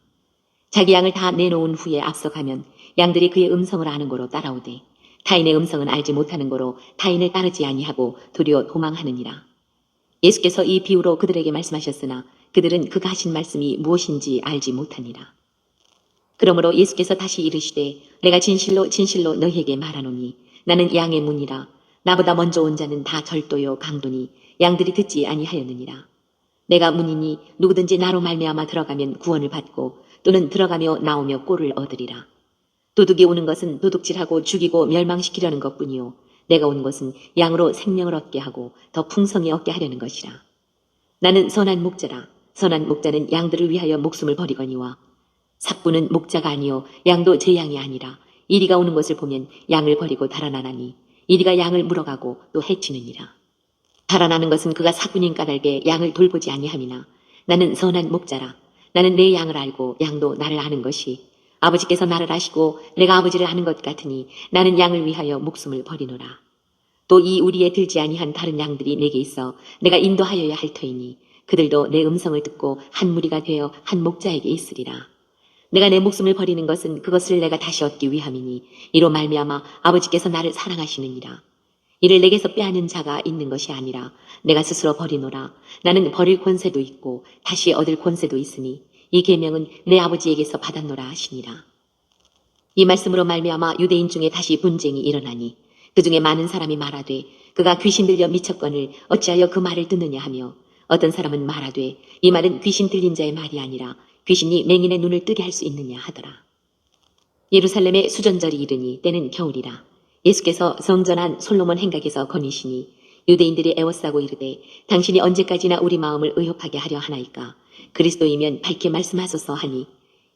자기 양을 다 내놓은 후에 앞서가면 양들이 그의 음성을 아는 고로 따라오되 타인의 음성은 알지 못하는 고로 타인을 따르지 아니하고 도리어 도망하느니라. 예수께서 이 비유로 그들에게 말씀하셨으나 그들은 그가 하신 말씀이 무엇인지 알지 못하니라. 그러므로 예수께서 다시 이르시되 내가 진실로 진실로 너희에게 말하노니 나는 양의 문이라. 나보다 먼저 온 자는 다 절도요 강도니 양들이 듣지 아니하였느니라. 내가 문이니 누구든지 나로 말미암아 들어가면 구원을 받고 또는 들어가며 나오며 꼴을 얻으리라. 도둑이 오는 것은 도둑질하고 죽이고 멸망시키려는 것뿐이요 내가 온 것은 양으로 생명을 얻게 하고 더 풍성히 얻게 하려는 것이라. 나는 선한 목자라. 선한 목자는 양들을 위하여 목숨을 버리거니와 삭부는 목자가 아니요 양도 제 양이 아니라 이리가 오는 것을 보면 양을 버리고 달아나나니 이리가 양을 물어가고 또 해치느니라. 달아나는 것은 그가 삭부인 까닭에 양을 돌보지 아니함이나 나는 선한 목자라. 나는 내 양을 알고 양도 나를 아는 것이 아버지께서 나를 아시고 내가 아버지를 아는 것 같으니 나는 양을 위하여 목숨을 버리노라. 또 이 우리에 들지 아니한 다른 양들이 내게 있어 내가 인도하여야 할 터이니 그들도 내 음성을 듣고 한 무리가 되어 한 목자에게 있으리라. 내가 내 목숨을 버리는 것은 그것을 내가 다시 얻기 위함이니 이로 말미암아 아버지께서 나를 사랑하시느니라. 이를 내게서 빼앗는 자가 있는 것이 아니라 내가 스스로 버리노라. 나는 버릴 권세도 있고 다시 얻을 권세도 있으니 이 계명은 내 아버지에게서 받았노라 하시니라. 이 말씀으로 말미암아 유대인 중에 다시 분쟁이 일어나니 그 중에 많은 사람이 말하되 그가 귀신 들려 미쳤거늘 어찌하여 그 말을 듣느냐 하며, 어떤 사람은 말하되 이 말은 귀신 들린 자의 말이 아니라 귀신이 맹인의 눈을 뜨게 할 수 있느냐 하더라. 예루살렘에 수전절이 이르니 때는 겨울이라. 예수께서 성전한 솔로몬 행각에서 거니시니 유대인들이 애워싸고 이르되 당신이 언제까지나 우리 마음을 의혹하게 하려 하나이까. 그리스도이면 밝게 말씀하소서 하니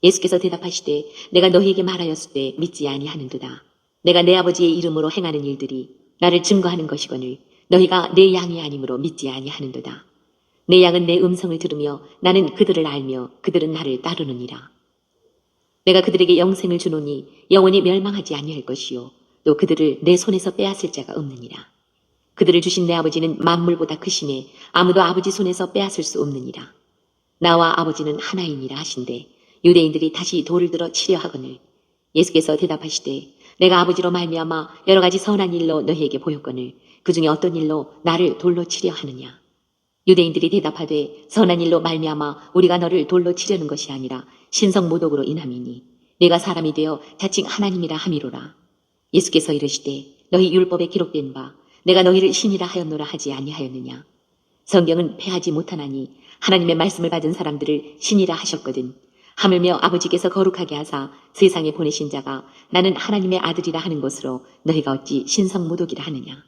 예수께서 대답하시되 내가 너희에게 말하였으되 믿지 아니하는도다. 내가 내 아버지의 이름으로 행하는 일들이 나를 증거하는 것이거늘 너희가 내 양이 아니므로 믿지 아니하는도다. 내 양은 내 음성을 들으며 나는 그들을 알며 그들은 나를 따르느니라. 내가 그들에게 영생을 주노니 영원히 멸망하지 아니할 것이요 또 그들을 내 손에서 빼앗을 자가 없느니라. 그들을 주신 내 아버지는 만물보다 크시매 아무도 아버지 손에서 빼앗을 수 없느니라. 나와 아버지는 하나이니라 하신대 유대인들이 다시 돌을 들어 치려 하거늘 예수께서 대답하시되 내가 아버지로 말미암아 여러 가지 선한 일로 너희에게 보였거늘 그 중에 어떤 일로 나를 돌로 치려 하느냐. 유대인들이 대답하되 선한 일로 말미암아 우리가 너를 돌로 치려는 것이 아니라 신성모독으로 인함이니 네가 사람이 되어 자칭 하나님이라 함이로라. 예수께서 이르시되 너희 율법에 기록된 바 내가 너희를 신이라 하였노라 하지 아니하였느냐. 성경은 패하지 못하나니 하나님의 말씀을 받은 사람들을 신이라 하셨거든. 하물며 아버지께서 거룩하게 하사 세상에 보내신 자가 나는 하나님의 아들이라 하는 것으로 너희가 어찌 신성모독이라 하느냐.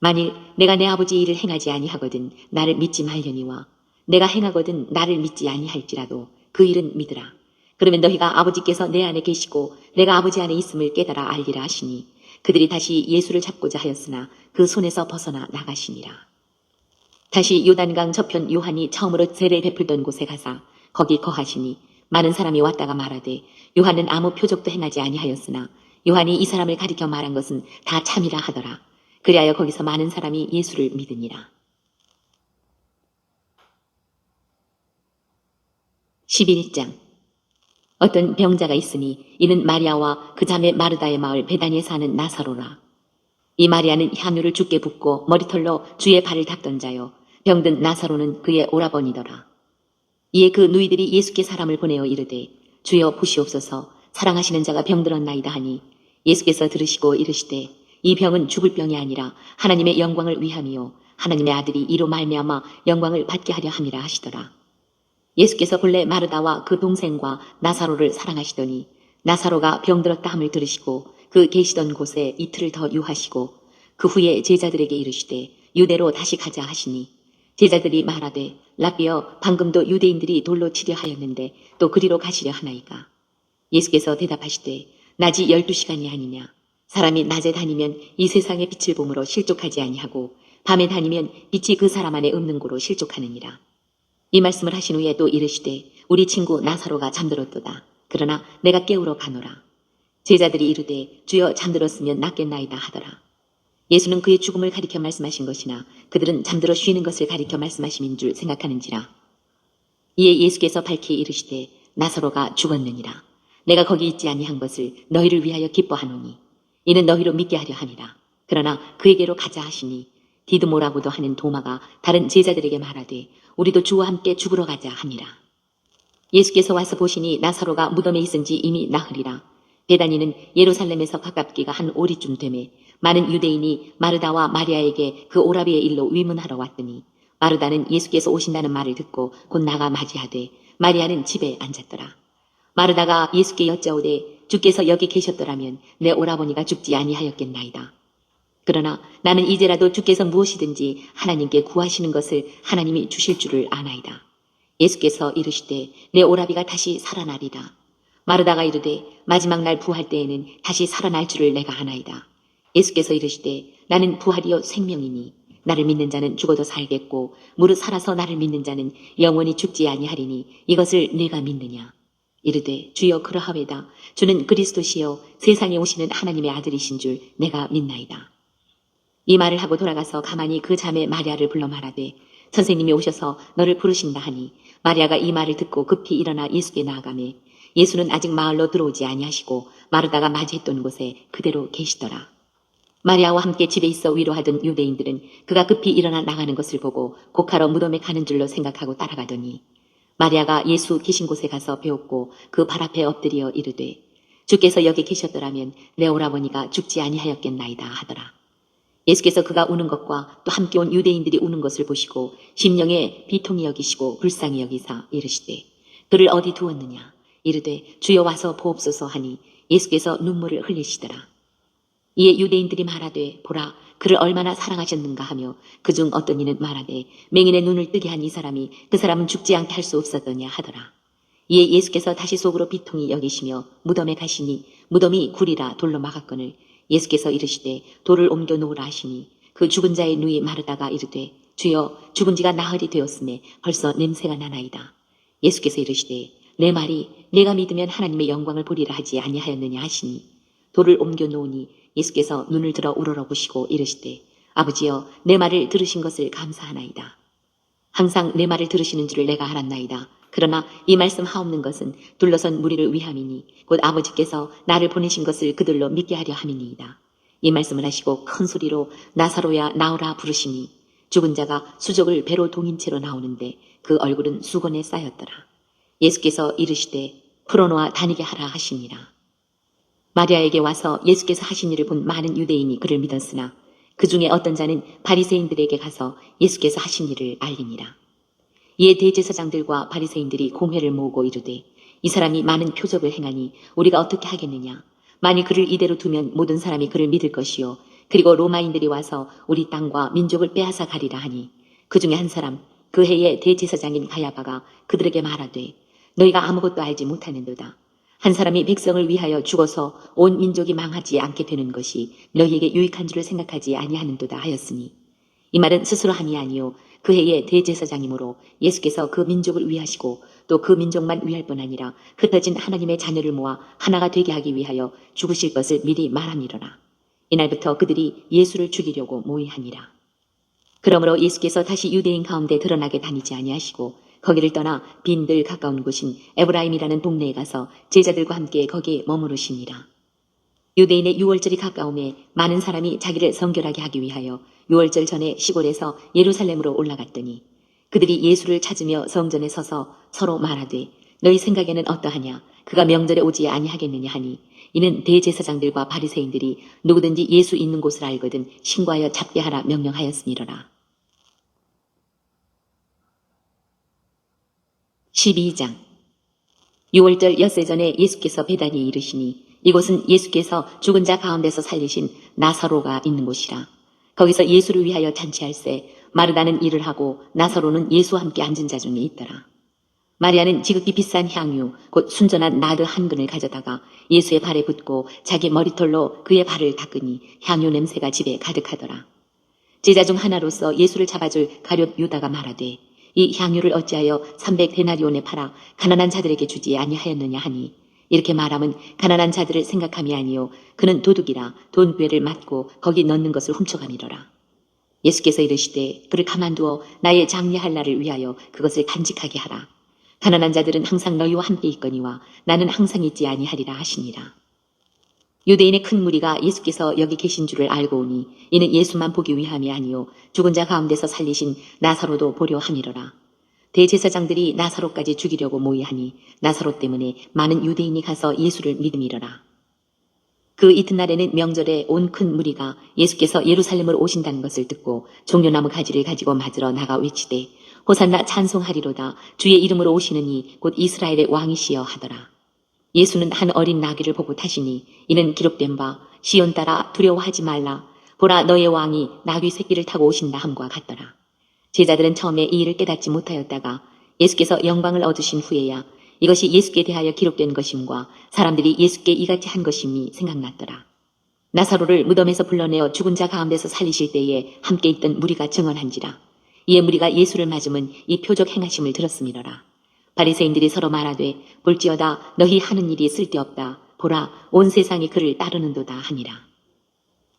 만일 내가 내 아버지의 일을 행하지 아니하거든 나를 믿지 말려니와 내가 행하거든 나를 믿지 아니할지라도 그 일은 믿으라. 그러면 너희가 아버지께서 내 안에 계시고 내가 아버지 안에 있음을 깨달아 알리라 하시니 그들이 다시 예수를 잡고자 하였으나 그 손에서 벗어나 나가시니라. 다시 요단강 저편 요한이 처음으로 세례를 베풀던 곳에 가사 거기 거하시니 많은 사람이 왔다가 말하되 요한은 아무 표적도 행하지 아니하였으나 요한이 이 사람을 가리켜 말한 것은 다 참이라 하더라. 그리하여 거기서 많은 사람이 예수를 믿으니라. 11장 어떤 병자가 있으니 이는 마리아와 그 자매 마르다의 마을 베다니에 사는 나사로라. 이 마리아는 향유를 주께 붓고 머리털로 주의 발을 닦던 자요 병든 나사로는 그의 오라버니더라. 이에 그 누이들이 예수께 사람을 보내어 이르되 주여 보시옵소서 사랑하시는 자가 병들었나이다 하니 예수께서 들으시고 이르시되 이 병은 죽을 병이 아니라 하나님의 영광을 위함이요 하나님의 아들이 이로 말미암아 영광을 받게 하려 함이라 하시더라. 예수께서 본래 마르다와 그 동생과 나사로를 사랑하시더니 나사로가 병들었다 함을 들으시고 그 계시던 곳에 이틀을 더 유하시고 그 후에 제자들에게 이르시되 유대로 다시 가자 하시니 제자들이 말하되 라비여 방금도 유대인들이 돌로 치려 하였는데 또 그리로 가시려 하나이까. 예수께서 대답하시되 낮이 12시간이 아니냐. 사람이 낮에 다니면 이 세상의 빛을 보므로 실족하지 아니하고 밤에 다니면 빛이 그 사람 안에 없는 고로 실족하느니라. 이 말씀을 하신 후에 또 이르시되 우리 친구 나사로가 잠들었도다. 그러나 내가 깨우러 가노라. 제자들이 이르되 주여 잠들었으면 낫겠나이다 하더라. 예수는 그의 죽음을 가리켜 말씀하신 것이나 그들은 잠들어 쉬는 것을 가리켜 말씀하심인 줄 생각하는지라. 이에 예수께서 밝히 이르시되 나사로가 죽었느니라. 내가 거기 있지 아니한 것을 너희를 위하여 기뻐하노니 이는 너희로 믿게 하려 함이라. 그러나 그에게로 가자 하시니 디드모라고도 하는 도마가 다른 제자들에게 말하되 우리도 주와 함께 죽으러 가자 함이라. 예수께서 와서 보시니 나사로가 무덤에 있은 지 이미 나흘이라. 베다니는 예루살렘에서 가깝기가 한 오리쯤 되매 많은 유대인이 마르다와 마리아에게 그 오라비의 일로 위문하러 왔더니 마르다는 예수께서 오신다는 말을 듣고 곧 나가 맞이하되 마리아는 집에 앉았더라. 마르다가 예수께 여짜오되 주께서 여기 계셨더라면 내 오라버니가 죽지 아니하였겠나이다. 그러나 나는 이제라도 주께서 무엇이든지 하나님께 구하시는 것을 하나님이 주실 줄을 아나이다. 예수께서 이르시되 내 오라비가 다시 살아나리다. 마르다가 이르되 마지막 날 부활 때에는 다시 살아날 줄을 내가 아나이다. 예수께서 이르시되 나는 부활이요 생명이니 나를 믿는 자는 죽어도 살겠고 무릇 살아서 나를 믿는 자는 영원히 죽지 아니하리니 이것을 네가 믿느냐. 이르되 주여 그러하외다. 주는 그리스도시요 세상에 오시는 하나님의 아들이신 줄 내가 믿나이다. 이 말을 하고 돌아가서 가만히 그 자매 마리아를 불러 말하되 선생님이 오셔서 너를 부르신다 하니 마리아가 이 말을 듣고 급히 일어나 예수께 나아가매 예수는 아직 마을로 들어오지 아니하시고 마르다가 맞이했던 곳에 그대로 계시더라. 마리아와 함께 집에 있어 위로하던 유대인들은 그가 급히 일어나 나가는 것을 보고 곡하러 무덤에 가는 줄로 생각하고 따라가더니 마리아가 예수 계신 곳에 가서 배웠고 그 발 앞에 엎드려 이르되 주께서 여기 계셨더라면 내 오라버니가 죽지 아니하였겠나이다 하더라. 예수께서 그가 우는 것과 또 함께 온 유대인들이 우는 것을 보시고 심령에 비통히 여기시고 불쌍히 여기사 이르시되 그를 어디 두었느냐 이르되 주여 와서 보옵소서 하니 예수께서 눈물을 흘리시더라. 이에 유대인들이 말하되 보라 그를 얼마나 사랑하셨는가 하며 그중 어떤 이는 말하되 맹인의 눈을 뜨게 한 이 사람이 그 사람은 죽지 않게 할 수 없었더냐 하더라. 이에 예수께서 다시 속으로 비통히 여기시며 무덤에 가시니 무덤이 굴이라 돌로 막았거늘 예수께서 이르시되 돌을 옮겨 놓으라 하시니 그 죽은 자의 누이 마르다가 이르되 주여 죽은 지가 나흘이 되었음에 벌써 냄새가 나나이다. 예수께서 이르시되 내 말이 내가 믿으면 하나님의 영광을 보리라 하지 아니하였느냐 하시니 돌을 옮겨 놓으니 예수께서 눈을 들어 우러러보시고 이르시되 아버지여 내 말을 들으신 것을 감사하나이다. 항상 내 말을 들으시는 줄을 내가 알았나이다. 그러나 이 말씀 하옵는 것은 둘러선 무리를 위함이니 곧 아버지께서 나를 보내신 것을 그들로 믿게 하려 함이니이다. 이 말씀을 하시고 큰 소리로 나사로야 나오라 부르시니 죽은 자가 수족을 배로 동인 채로 나오는데 그 얼굴은 수건에 쌓였더라. 예수께서 이르시되 풀어놓아 다니게 하라 하시니라. 마리아에게 와서 예수께서 하신 일을 본 많은 유대인이 그를 믿었으나 그 중에 어떤 자는 바리새인들에게 가서 예수께서 하신 일을 알리니라. 이에 대제사장들과 바리새인들이 공회를 모으고 이르되 이 사람이 많은 표적을 행하니 우리가 어떻게 하겠느냐. 만일 그를 이대로 두면 모든 사람이 그를 믿을 것이요 그리고 로마인들이 와서 우리 땅과 민족을 빼앗아 가리라 하니 그 중에 한 사람 그 해의 대제사장인 가야바가 그들에게 말하되 너희가 아무것도 알지 못하는도다. 한 사람이 백성을 위하여 죽어서 온 민족이 망하지 않게 되는 것이 너희에게 유익한 줄을 생각하지 아니하는도다 하였으니 이 말은 스스로 함이 아니요 그 해의 대제사장이므로 예수께서 그 민족을 위하시고 또 그 민족만 위할 뿐 아니라 흩어진 하나님의 자녀를 모아 하나가 되게 하기 위하여 죽으실 것을 미리 말함이로라. 이날부터 그들이 예수를 죽이려고 모의하니라. 그러므로 예수께서 다시 유대인 가운데 드러나게 다니지 아니하시고 거기를 떠나 빈들 가까운 곳인 에브라임이라는 동네에 가서 제자들과 함께 거기에 머무르시니라. 유대인의 유월절이 가까움에 많은 사람이 자기를 성결하게 하기 위하여 유월절 전에 시골에서 예루살렘으로 올라갔더니 그들이 예수를 찾으며 성전에 서서 서로 말하되 너희 생각에는 어떠하냐 그가 명절에 오지 아니하겠느냐 하니 이는 대제사장들과 바리새인들이 누구든지 예수 있는 곳을 알거든 신고하여 잡게 하라 명령하였으니라. 12장 유월절 엿새 전에 예수께서 베다니에 이르시니 이곳은 예수께서 죽은 자 가운데서 살리신 나사로가 있는 곳이라. 거기서 예수를 위하여 잔치할세 마르다는 일을 하고 나사로는 예수와 함께 앉은 자 중에 있더라. 마리아는 지극히 비싼 향유 곧 순전한 나드 한 근을 가져다가 예수의 발에 붓고 자기 머리털로 그의 발을 닦으니 향유 냄새가 집에 가득하더라. 제자 중 하나로서 예수를 잡아줄 가룟 유다가 말하되 이 향유를 어찌하여 300데나리온에 팔아 가난한 자들에게 주지 아니하였느냐 하니 이렇게 말하면 가난한 자들을 생각함이 아니요 그는 도둑이라 돈괴를 맞고 거기 넣는 것을 훔쳐가미러라. 예수께서 이르시되 그를 가만두어 나의 장례할 날을 위하여 그것을 간직하게 하라. 가난한 자들은 항상 너희와 함께 있거니와 나는 항상 있지 아니하리라 하시니라. 유대인의 큰 무리가 예수께서 여기 계신 줄을 알고 오니 이는 예수만 보기 위함이 아니요 죽은 자 가운데서 살리신 나사로도 보려 함이로라. 대제사장들이 나사로까지 죽이려고 모의하니 나사로 때문에 많은 유대인이 가서 예수를 믿음이로라. 그 이튿날에는 명절에 온 큰 무리가 예수께서 예루살렘으로 오신다는 것을 듣고 종려나무 가지를 가지고 맞으러 나가 외치되 호산나 찬송하리로다 주의 이름으로 오시는 이 곧 이스라엘의 왕이시여 하더라. 예수는 한 어린 나귀를 보고 타시니 이는 기록된 바 시온 따라 두려워하지 말라 보라 너의 왕이 나귀 새끼를 타고 오신다 함과 같더라. 제자들은 처음에 이 일을 깨닫지 못하였다가 예수께서 영광을 얻으신 후에야 이것이 예수께 대하여 기록된 것임과 사람들이 예수께 이같이 한 것임이 생각났더라. 나사로를 무덤에서 불러내어 죽은 자 가운데서 살리실 때에 함께 있던 무리가 증언한지라. 이에 무리가 예수를 맞으면 이 표적 행하심을 들었음이로라. 바리새인들이 서로 말하되 볼지어다 너희 하는 일이 쓸데없다. 보라 온 세상이 그를 따르는도다 하니라.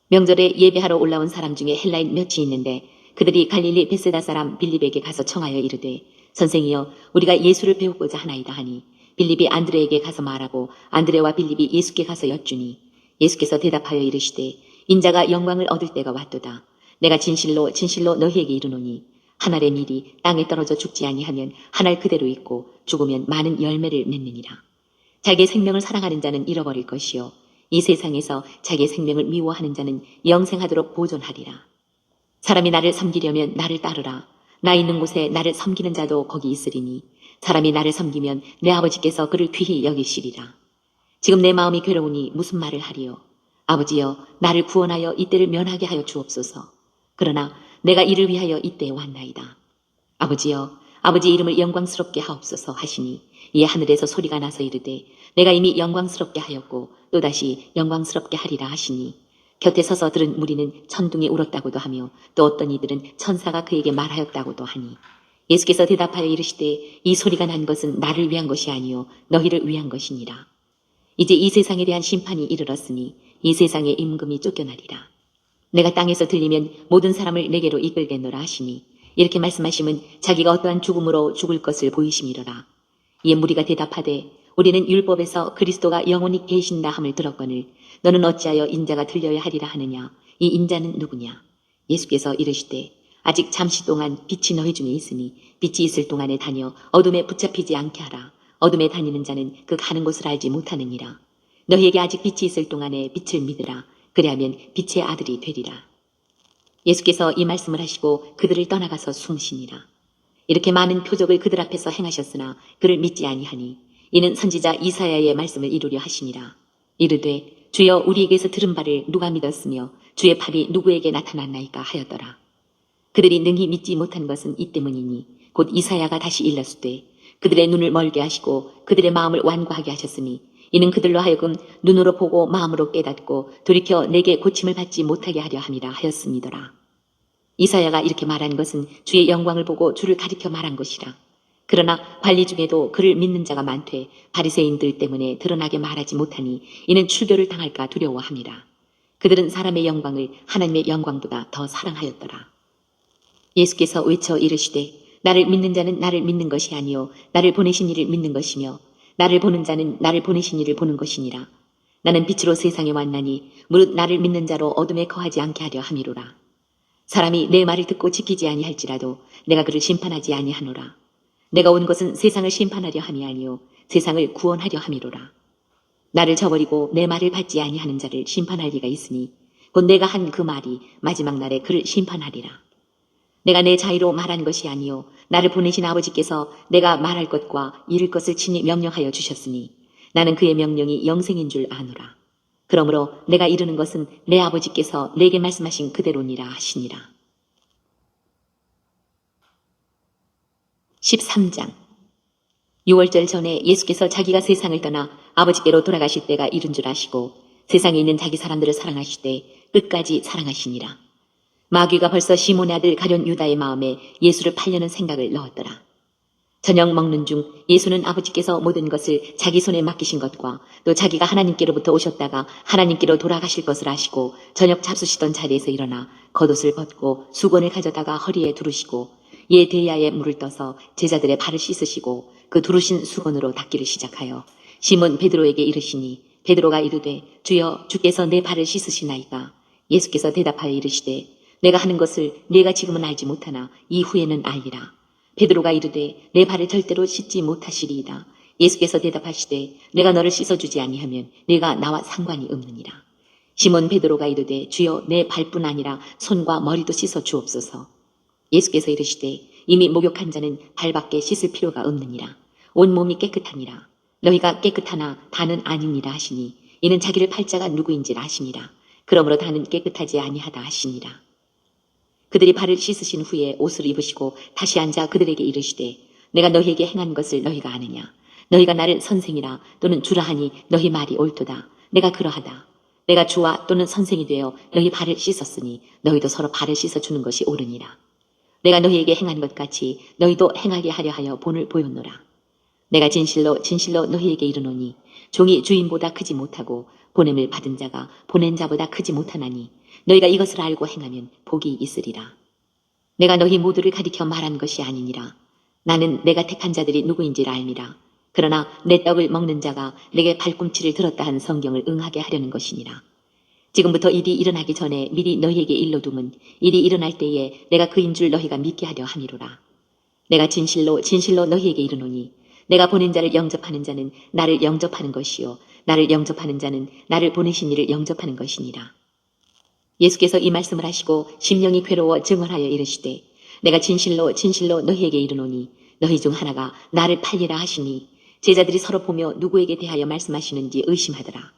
명절에 예배하러 올라온 사람 중에 헬라인 몇이 있는데 그들이 갈릴리 베세다 사람 빌립에게 가서 청하여 이르되 선생이여 우리가 예수를 배우고자 하나이다 하니 빌립이 안드레에게 가서 말하고 안드레와 빌립이 예수께 가서 여쭈니 예수께서 대답하여 이르시되 인자가 영광을 얻을 때가 왔도다. 내가 진실로 진실로 너희에게 이르노니 한 알의 밀이 땅에 떨어져 죽지 아니하면 한 알 그대로 있고 죽으면 많은 열매를 맺느니라. 자기의 생명을 사랑하는 자는 잃어버릴 것이요 이 세상에서 자기의 생명을 미워하는 자는 영생하도록 보존하리라. 사람이 나를 섬기려면 나를 따르라. 나 있는 곳에 나를 섬기는 자도 거기 있으리니 사람이 나를 섬기면 내 아버지께서 그를 귀히 여기시리라. 지금 내 마음이 괴로우니 무슨 말을 하리요. 아버지여, 나를 구원하여 이때를 면하게 하여 주옵소서. 그러나 내가 이를 위하여 이때에 왔나이다. 아버지여, 아버지 이름을 영광스럽게 하옵소서 하시니 이에 하늘에서 소리가 나서 이르되 내가 이미 영광스럽게 하였고 또다시 영광스럽게 하리라 하시니 곁에 서서 들은 무리는 천둥이 울었다고도 하며 또 어떤 이들은 천사가 그에게 말하였다고도 하니 예수께서 대답하여 이르시되 이 소리가 난 것은 나를 위한 것이 아니요 너희를 위한 것이니라. 이제 이 세상에 대한 심판이 이르렀으니 이 세상의 임금이 쫓겨나리라. 내가 땅에서 들리면 모든 사람을 내게로 이끌겠노라 하시니 이렇게 말씀하시면 자기가 어떠한 죽음으로 죽을 것을 보이심이로라. 이에 무리가 대답하되 우리는 율법에서 그리스도가 영원히 계신다 함을 들었거늘 너는 어찌하여 인자가 들려야 하리라 하느냐. 이 인자는 누구냐. 예수께서 이르시되 아직 잠시 동안 빛이 너희 중에 있으니 빛이 있을 동안에 다녀 어둠에 붙잡히지 않게 하라. 어둠에 다니는 자는 그 가는 곳을 알지 못하느니라. 너희에게 아직 빛이 있을 동안에 빛을 믿으라. 그리하면 빛의 아들이 되리라. 예수께서 이 말씀을 하시고 그들을 떠나가서 숨으시니라. 이렇게 많은 표적을 그들 앞에서 행하셨으나 그를 믿지 아니하니 이는 선지자 이사야의 말씀을 이루려 하시니라. 이르되 주여 우리에게서 들은 바를 누가 믿었으며 주의 팔이 누구에게 나타났나이까 하였더라. 그들이 능히 믿지 못한 것은 이 때문이니 곧 이사야가 다시 일렀으되 그들의 눈을 멀게 하시고 그들의 마음을 완고하게 하셨으니 이는 그들로 하여금 눈으로 보고 마음으로 깨닫고 돌이켜 내게 고침을 받지 못하게 하려 함이라 하였음이더라. 이사야가 이렇게 말한 것은 주의 영광을 보고 주를 가리켜 말한 것이라. 그러나 관리 중에도 그를 믿는 자가 많되 바리새인들 때문에 드러나게 말하지 못하니 이는 출교를 당할까 두려워함이라. 그들은 사람의 영광을 하나님의 영광보다 더 사랑하였더라. 예수께서 외쳐 이르시되 나를 믿는 자는 나를 믿는 것이 아니요 나를 보내신 이를 믿는 것이며 나를 보는 자는 나를 보내신 이를 보는 것이니라. 나는 빛으로 세상에 왔나니 무릇 나를 믿는 자로 어둠에 거하지 않게 하려 함이로라. 사람이 내 말을 듣고 지키지 아니할지라도 내가 그를 심판하지 아니하노라. 내가 온 것은 세상을 심판하려 함이 아니요 세상을 구원하려 함이로라. 나를 저버리고 내 말을 받지 아니하는 자를 심판할 리가 있으니 곧 내가 한 그 말이 마지막 날에 그를 심판하리라. 내가 내 자의로 말한 것이 아니요 나를 보내신 아버지께서 내가 말할 것과 이룰 것을 친히 명령하여 주셨으니 나는 그의 명령이 영생인 줄 아노라. 그러므로 내가 이르는 것은 내 아버지께서 내게 말씀하신 그대로니라 하시니라. 13장 6월절 전에 예수께서 자기가 세상을 떠나 아버지께로 돌아가실 때가 이른 줄 아시고 세상에 있는 자기 사람들을 사랑하시되 끝까지 사랑하시니라. 마귀가 벌써 시몬의 아들 가룟 유다의 마음에 예수를 팔려는 생각을 넣었더라. 저녁 먹는 중 예수는 아버지께서 모든 것을 자기 손에 맡기신 것과 또 자기가 하나님께로부터 오셨다가 하나님께로 돌아가실 것을 아시고 저녁 잡수시던 자리에서 일어나 겉옷을 벗고 수건을 가져다가 허리에 두르시고 이에 대야에 물을 떠서 제자들의 발을 씻으시고 그 두르신 수건으로 닦기를 시작하여 시몬 베드로에게 이르시니 베드로가 이르되 주여 주께서 내 발을 씻으시나이까. 예수께서 대답하여 이르시되 내가 하는 것을 네가 지금은 알지 못하나 이후에는 알리라. 베드로가 이르되 내 발을 절대로 씻지 못하시리이다. 예수께서 대답하시되 내가 너를 씻어주지 아니하면 네가 나와 상관이 없느니라. 시몬 베드로가 이르되 주여 내 발뿐 아니라 손과 머리도 씻어 주옵소서. 예수께서 이르시되 이미 목욕한 자는 발밖에 씻을 필요가 없느니라. 온 몸이 깨끗하니라. 너희가 깨끗하나 다는 아니니라 하시니 이는 자기를 팔 자가 누구인지를 아시니라. 그러므로 다는 깨끗하지 아니하다 하시니라. 그들이 발을 씻으신 후에 옷을 입으시고 다시 앉아 그들에게 이르시되 내가 너희에게 행한 것을 너희가 아느냐. 너희가 나를 선생이라 또는 주라 하니 너희 말이 옳도다. 내가 그러하다. 내가 주와 또는 선생이 되어 너희 발을 씻었으니 너희도 서로 발을 씻어주는 것이 옳으니라. 내가 너희에게 행한 것 같이 너희도 행하게 하려 하여 본을 보였노라. 내가 진실로 진실로 너희에게 이르노니 종이 주인보다 크지 못하고 보냄을 받은 자가 보낸 자보다 크지 못하나니 너희가 이것을 알고 행하면 복이 있으리라. 내가 너희 모두를 가리켜 말한 것이 아니니라. 나는 내가 택한 자들이 누구인지를 알미라. 그러나 내 떡을 먹는 자가 내게 발꿈치를 들었다 한 성경을 응하게 하려는 것이니라. 지금부터 일이 일어나기 전에 미리 너희에게 일러둠은 일이 일어날 때에 내가 그인 줄 너희가 믿게 하려 함이로라. 내가 진실로 진실로 너희에게 이르노니 내가 보낸 자를 영접하는 자는 나를 영접하는 것이요 나를 영접하는 자는 나를 보내신 이를 영접하는 것이니라. 예수께서 이 말씀을 하시고 심령이 괴로워 증언하여 이르시되 내가 진실로 진실로 너희에게 이르노니 너희 중 하나가 나를 팔리라 하시니 제자들이 서로 보며 누구에게 대하여 말씀하시는지 의심하더라.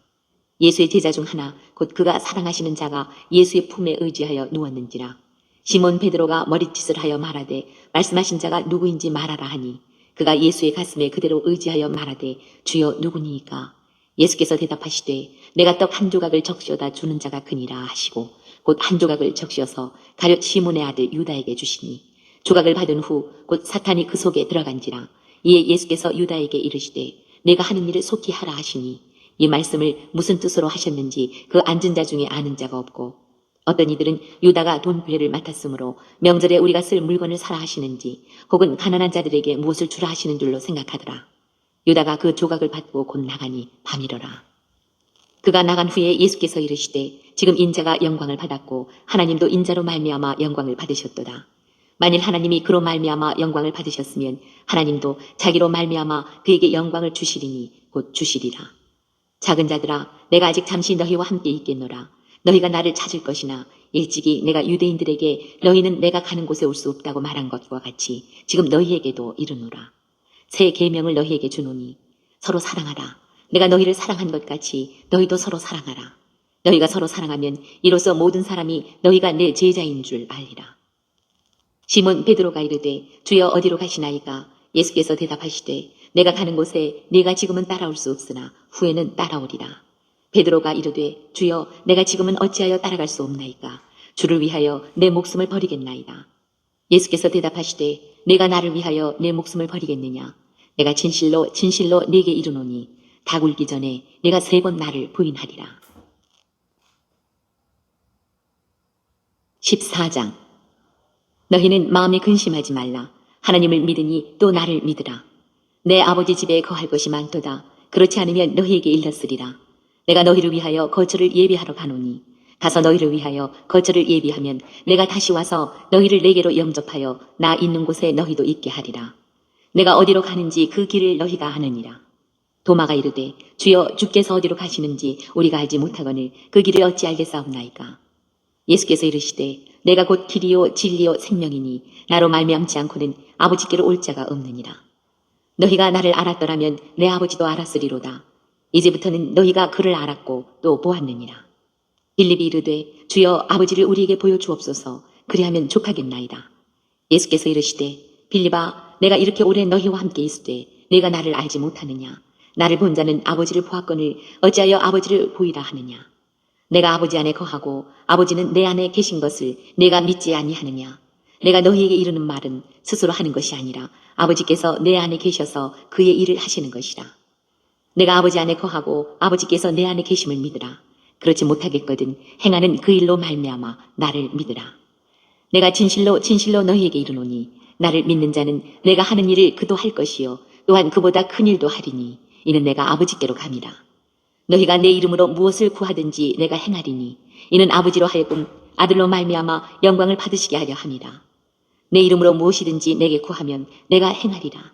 예수의 제자 중 하나 곧 그가 사랑하시는 자가 예수의 품에 의지하여 누웠는지라. 시몬 베드로가 머리짓을 하여 말하되 말씀하신 자가 누구인지 말하라 하니 그가 예수의 가슴에 그대로 의지하여 말하되 주여 누구니이까. 예수께서 대답하시되 내가 떡 한 조각을 적시어다 주는 자가 그니라 하시고 곧 한 조각을 적시어서 가룟 시몬의 아들 유다에게 주시니 조각을 받은 후 곧 사탄이 그 속에 들어간지라. 이에 예수께서 유다에게 이르시되 내가 하는 일을 속히 하라 하시니 이 말씀을 무슨 뜻으로 하셨는지 그 앉은 자 중에 아는 자가 없고 어떤 이들은 유다가 돈부회를 맡았으므로 명절에 우리가 쓸 물건을 사라 하시는지 혹은 가난한 자들에게 무엇을 주라 하시는 줄로 생각하더라. 유다가 그 조각을 받고 곧 나가니 밤이러라. 그가 나간 후에 예수께서 이르시되 지금 인자가 영광을 받았고 하나님도 인자로 말미암아 영광을 받으셨도다. 만일 하나님이 그로 말미암아 영광을 받으셨으면 하나님도 자기로 말미암아 그에게 영광을 주시리니 곧 주시리라. 작은 자들아 내가 아직 잠시 너희와 함께 있겠노라. 너희가 나를 찾을 것이나 일찍이 내가 유대인들에게 너희는 내가 가는 곳에 올 수 없다고 말한 것과 같이 지금 너희에게도 이르노라. 새 계명을 너희에게 주노니 서로 사랑하라. 내가 너희를 사랑한 것 같이 너희도 서로 사랑하라. 너희가 서로 사랑하면 이로써 모든 사람이 너희가 내 제자인 줄 알리라. 시몬 베드로가 이르되 주여 어디로 가시나이까. 예수께서 대답하시되 내가 가는 곳에 네가 지금은 따라올 수 없으나 후에는 따라오리라. 베드로가 이르되 주여 내가 지금은 어찌하여 따라갈 수 없나이까. 주를 위하여 내 목숨을 버리겠나이다. 예수께서 대답하시되 내가 나를 위하여 내 목숨을 버리겠느냐. 내가 진실로 진실로 네게 이르노니 닭 울기 전에 네가 3번 나를 부인하리라. 14장. 너희는 마음에 근심하지 말라. 하나님을 믿으니 또 나를 믿으라. 내 아버지 집에 거할 것이 많도다. 그렇지 않으면 너희에게 일렀으리라. 내가 너희를 위하여 거처를 예비하러 가노니 가서 너희를 위하여 거처를 예비하면 내가 다시 와서 너희를 내게로 영접하여 나 있는 곳에 너희도 있게 하리라. 내가 어디로 가는지 그 길을 너희가 아느니라. 도마가 이르되 주여 주께서 어디로 가시는지 우리가 알지 못하거늘 그 길을 어찌 알겠사옵나이까. 예수께서 이르시되 내가 곧 길이요 진리요 생명이니 나로 말미암지 않고는 아버지께로 올 자가 없느니라. 너희가 나를 알았더라면 내 아버지도 알았으리로다. 이제부터는 너희가 그를 알았고 또 보았느니라. 빌립이 이르되 주여 아버지를 우리에게 보여주옵소서. 그리하면 족하겠나이다. 예수께서 이르시되 빌립아 내가 이렇게 오래 너희와 함께 있으되 네가 나를 알지 못하느냐. 나를 본 자는 아버지를 보았거늘 어찌하여 아버지를 보이라 하느냐. 내가 아버지 안에 거하고 아버지는 내 안에 계신 것을 내가 믿지 아니하느냐. 내가 너희에게 이르는 말은 스스로 하는 것이 아니라 아버지께서 내 안에 계셔서 그의 일을 하시는 것이라. 내가 아버지 안에 거하고 아버지께서 내 안에 계심을 믿으라. 그렇지 못하겠거든 행하는 그 일로 말미암아 나를 믿으라. 내가 진실로 진실로 너희에게 이르노니 나를 믿는 자는 내가 하는 일을 그도 할 것이요 또한 그보다 큰 일도 하리니 이는 내가 아버지께로 감이라. 너희가 내 이름으로 무엇을 구하든지 내가 행하리니 이는 아버지로 하여금 아들로 말미암아 영광을 받으시게 하려 함이라. 내 이름으로 무엇이든지 내게 구하면 내가 행하리라.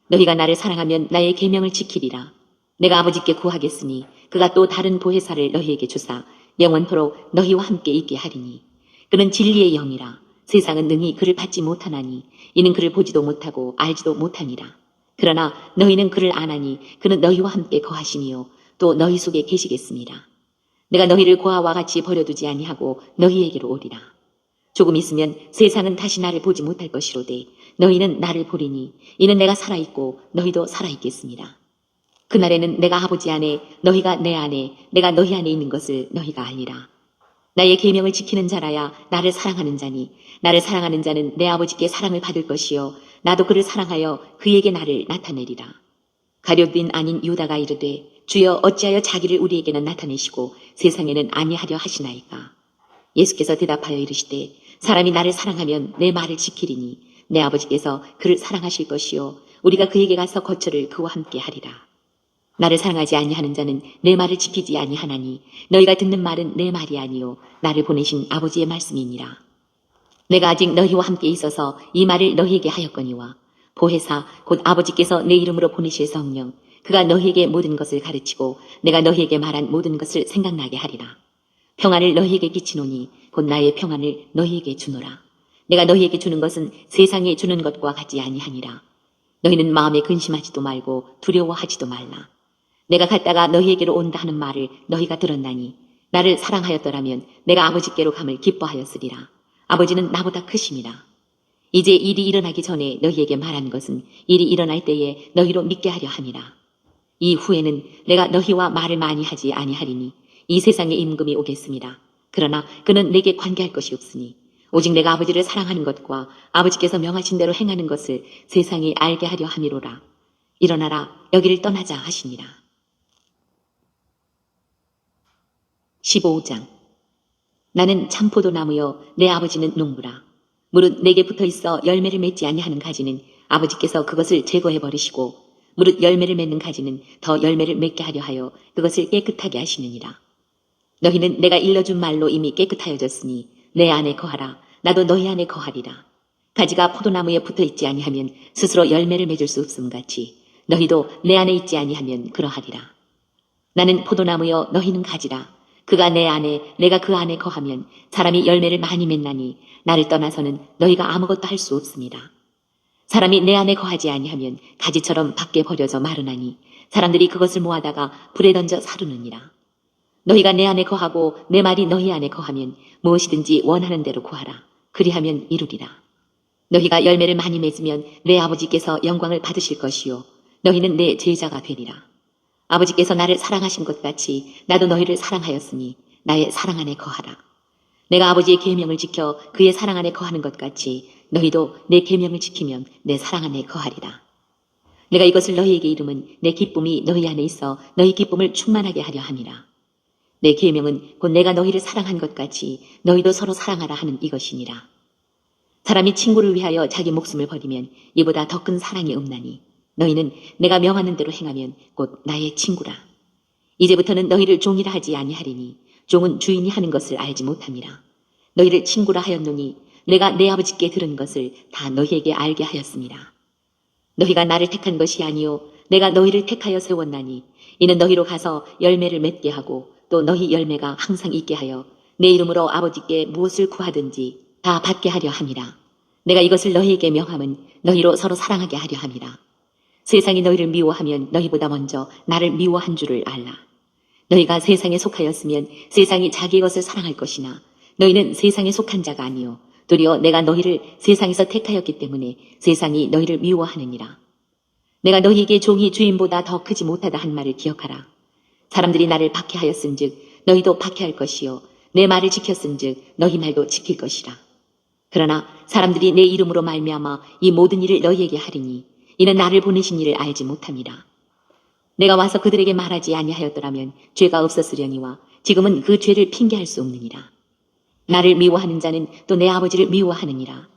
너희가 나를 사랑하면 나의 계명을 지키리라. 내가 아버지께 구하겠으니 그가 또 다른 보혜사를 너희에게 주사 영원토록 너희와 함께 있게 하리니 그는 진리의 영이라. 세상은 능히 그를 받지 못하나니 이는 그를 보지도 못하고 알지도 못하니라. 그러나 너희는 그를 아나니 그는 너희와 함께 거하시니요 또 너희 속에 계시겠습니다. 내가 너희를 고아와 같이 버려두지 아니하고 너희에게로 오리라. 조금 있으면 세상은 다시 나를 보지 못할 것이로되 너희는 나를 보리니 이는 내가 살아있고 너희도 살아있겠습니다. 그날에는 내가 아버지 안에 너희가 내 안에 내가 너희 안에 있는 것을 너희가 알리라. 나의 계명을 지키는 자라야 나를 사랑하는 자니 나를 사랑하는 자는 내 아버지께 사랑을 받을 것이요 나도 그를 사랑하여 그에게 나를 나타내리라. 가룟인 아닌 유다가 이르되 주여 어찌하여 자기를 우리에게는 나타내시고 세상에는 아니하려 하시나이까. 예수께서 대답하여 이르시되 사람이 나를 사랑하면 내 말을 지키리니 내 아버지께서 그를 사랑하실 것이요 우리가 그에게 가서 거처를 그와 함께 하리라. 나를 사랑하지 아니하는 자는 내 말을 지키지 아니하나니 너희가 듣는 말은 내 말이 아니요 나를 보내신 아버지의 말씀이니라. 내가 아직 너희와 함께 있어서 이 말을 너희에게 하였거니와 보혜사 곧 아버지께서 내 이름으로 보내실 성령 그가 너희에게 모든 것을 가르치고 내가 너희에게 말한 모든 것을 생각나게 하리라. 평안을 너희에게 끼치노니 곧 나의 평안을 너희에게 주노라. 내가 너희에게 주는 것은 세상에 주는 것과 같지 아니하니라. 너희는 마음에 근심하지도 말고 두려워하지도 말라. 내가 갔다가 너희에게로 온다 하는 말을 너희가 들었나니 나를 사랑하였더라면 내가 아버지께로 감을 기뻐하였으리라. 아버지는 나보다 크심이라. 이제 일이 일어나기 전에 너희에게 말한 것은 일이 일어날 때에 너희로 믿게 하려 함이라. 이 후에는 내가 너희와 말을 많이 하지 아니하리니 이 세상에 임금이 오겠습니다. 그러나 그는 내게 관계할 것이 없으니 오직 내가 아버지를 사랑하는 것과 아버지께서 명하신 대로 행하는 것을 세상이 알게 하려 함이로라. 일어나라, 여기를 떠나자 하시니라. 15장. 나는 참포도나무여 내 아버지는 농부라. 무릇 내게 붙어있어 열매를 맺지 아니하는 가지는 아버지께서 그것을 제거해 버리시고 무릇 열매를 맺는 가지는 더 열매를 맺게 하려 하여 그것을 깨끗하게 하시느니라. 너희는 내가 일러준 말로 이미 깨끗하여졌으니 내 안에 거하라. 나도 너희 안에 거하리라. 가지가 포도나무에 붙어있지 아니하면 스스로 열매를 맺을 수 없음 같이 너희도 내 안에 있지 아니하면 그러하리라. 나는 포도나무여 너희는 가지라. 그가 내 안에 내가 그 안에 거하면 사람이 열매를 많이 맺나니 나를 떠나서는 너희가 아무것도 할 수 없습니다. 사람이 내 안에 거하지 아니하면 가지처럼 밖에 버려져 마르나니 사람들이 그것을 모아다가 불에 던져 사르느니라. 너희가 내 안에 거하고 내 말이 너희 안에 거하면 무엇이든지 원하는 대로 구하라. 그리하면 이루리라. 너희가 열매를 많이 맺으면 내 아버지께서 영광을 받으실 것이요 너희는 내 제자가 되리라. 아버지께서 나를 사랑하신 것 같이 나도 너희를 사랑하였으니 나의 사랑 안에 거하라. 내가 아버지의 계명을 지켜 그의 사랑 안에 거하는 것 같이 너희도 내 계명을 지키면 내 사랑 안에 거하리라. 내가 이것을 너희에게 이름은 내 기쁨이 너희 안에 있어 너희 기쁨을 충만하게 하려 함이라. 내 계명은 곧 내가 너희를 사랑한 것 같이 너희도 서로 사랑하라 하는 이것이니라. 사람이 친구를 위하여 자기 목숨을 버리면 이보다 더 큰 사랑이 없나니 너희는 내가 명하는 대로 행하면 곧 나의 친구라. 이제부터는 너희를 종이라 하지 아니하리니 종은 주인이 하는 것을 알지 못함이라. 너희를 친구라 하였노니 내가 내 아버지께 들은 것을 다 너희에게 알게 하였습니다. 너희가 나를 택한 것이 아니요 내가 너희를 택하여 세웠나니 이는 너희로 가서 열매를 맺게 하고 또 너희 열매가 항상 있게 하여 내 이름으로 아버지께 무엇을 구하든지 다 받게 하려 함이라. 내가 이것을 너희에게 명함은 너희로 서로 사랑하게 하려 함이라. 세상이 너희를 미워하면 너희보다 먼저 나를 미워한 줄을 알라. 너희가 세상에 속하였으면 세상이 자기 것을 사랑할 것이나 너희는 세상에 속한 자가 아니요 도리어 내가 너희를 세상에서 택하였기 때문에 세상이 너희를 미워하느니라. 내가 너희에게 종이 주인보다 더 크지 못하다 한 말을 기억하라. 사람들이 나를 박해하였은즉 너희도 박해할 것이요 내 말을 지켰은즉 너희 말도 지킬 것이라. 그러나 사람들이 내 이름으로 말미암아 이 모든 일을 너희에게 하리니 이는 나를 보내신 이를 알지 못함이라. 내가 와서 그들에게 말하지 아니하였더라면 죄가 없었으려니와 지금은 그 죄를 핑계할 수 없느니라. 나를 미워하는 자는 또 내 아버지를 미워하느니라.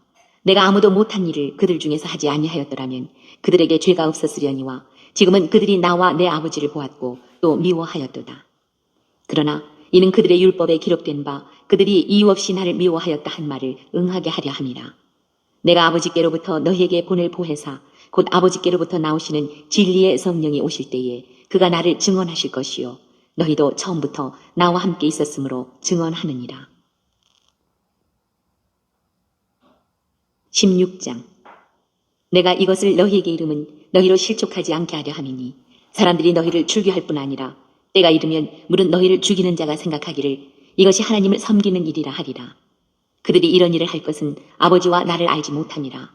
내가 아무도 못한 일을 그들 중에서 하지 아니하였더라면 그들에게 죄가 없었으려니와 지금은 그들이 나와 내 아버지를 보았고 또 미워하였도다. 그러나 이는 그들의 율법에 기록된 바 그들이 이유 없이 나를 미워하였다 한 말을 응하게 하려 함이라. 내가 아버지께로부터 너희에게 보낼 보혜사 곧 아버지께로부터 나오시는 진리의 성령이 오실 때에 그가 나를 증언하실 것이요 너희도 처음부터 나와 함께 있었으므로 증언하느니라. 16장. 내가 이것을 너희에게 이름은 너희로 실족하지 않게 하려 함이니 사람들이 너희를 출교할 뿐 아니라 때가 이르면 물은 너희를 죽이는 자가 생각하기를 이것이 하나님을 섬기는 일이라 하리라. 그들이 이런 일을 할 것은 아버지와 나를 알지 못함이라.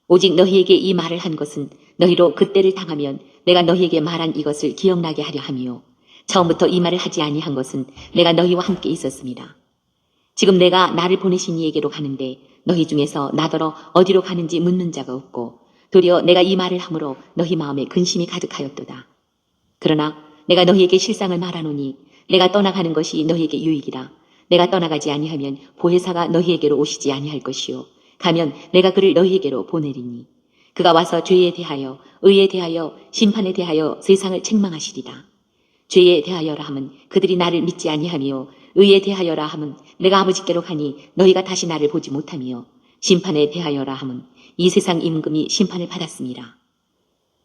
오직 너희에게 이 말을 한 것은 너희로 그때를 당하면 내가 너희에게 말한 이것을 기억나게 하려 함이요 처음부터 이 말을 하지 아니한 것은 내가 너희와 함께 있었습니다. 지금 내가 나를 보내신 이에게로 가는데 너희 중에서 나더러 어디로 가는지 묻는 자가 없고 도리어 내가 이 말을 함으로 너희 마음에 근심이 가득하였도다. 그러나 내가 너희에게 실상을 말하노니 내가 떠나가는 것이 너희에게 유익이라. 내가 떠나가지 아니하면 보혜사가 너희에게로 오시지 아니할 것이요 가면 내가 그를 너희에게로 보내리니 그가 와서 죄에 대하여 의에 대하여 심판에 대하여 세상을 책망하시리라. 죄에 대하여라 함은 그들이 나를 믿지 아니하며 의에 대하여라 함은 내가 아버지께로 가니 너희가 다시 나를 보지 못하며 심판에 대하여라 함은 이 세상 임금이 심판을 받았습니다.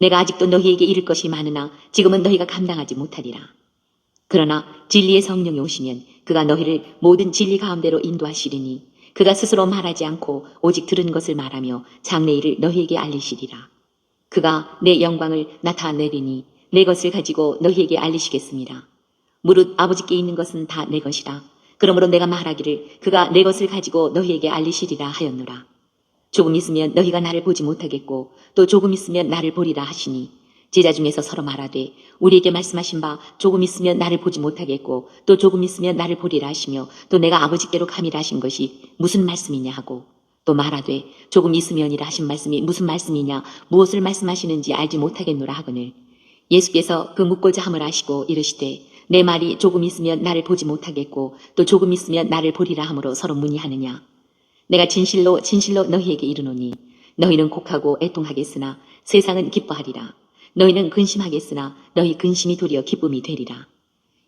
내가 아직도 너희에게 이를 것이 많으나 지금은 너희가 감당하지 못하리라. 그러나 진리의 성령이 오시면 그가 너희를 모든 진리 가운데로 인도하시리니 그가 스스로 말하지 않고 오직 들은 것을 말하며 장래일을 너희에게 알리시리라. 그가 내 영광을 나타내리니 내 것을 가지고 너희에게 알리시겠습니다. 무릇 아버지께 있는 것은 다 내 것이라. 그러므로 내가 말하기를 그가 내 것을 가지고 너희에게 알리시리라 하였노라. 조금 있으면 너희가 나를 보지 못하겠고 또 조금 있으면 나를 보리라 하시니 제자 중에서 서로 말하되 우리에게 말씀하신 바 조금 있으면 나를 보지 못하겠고 또 조금 있으면 나를 보리라 하시며 또 내가 아버지께로 가미라 하신 것이 무슨 말씀이냐 하고 또 말하되 조금 있으면이라 하신 말씀이 무슨 말씀이냐 무엇을 말씀하시는지 알지 못하겠노라 하거늘 예수께서 그 묻고자 함을 아시고 이르시되 내 말이 조금 있으면 나를 보지 못하겠고 또 조금 있으면 나를 보리라 함으로 서로 문의하느냐. 내가 진실로 진실로 너희에게 이르노니 너희는 곡하고 애통하겠으나 세상은 기뻐하리라. 너희는 근심하겠으나 너희 근심이 도리어 기쁨이 되리라.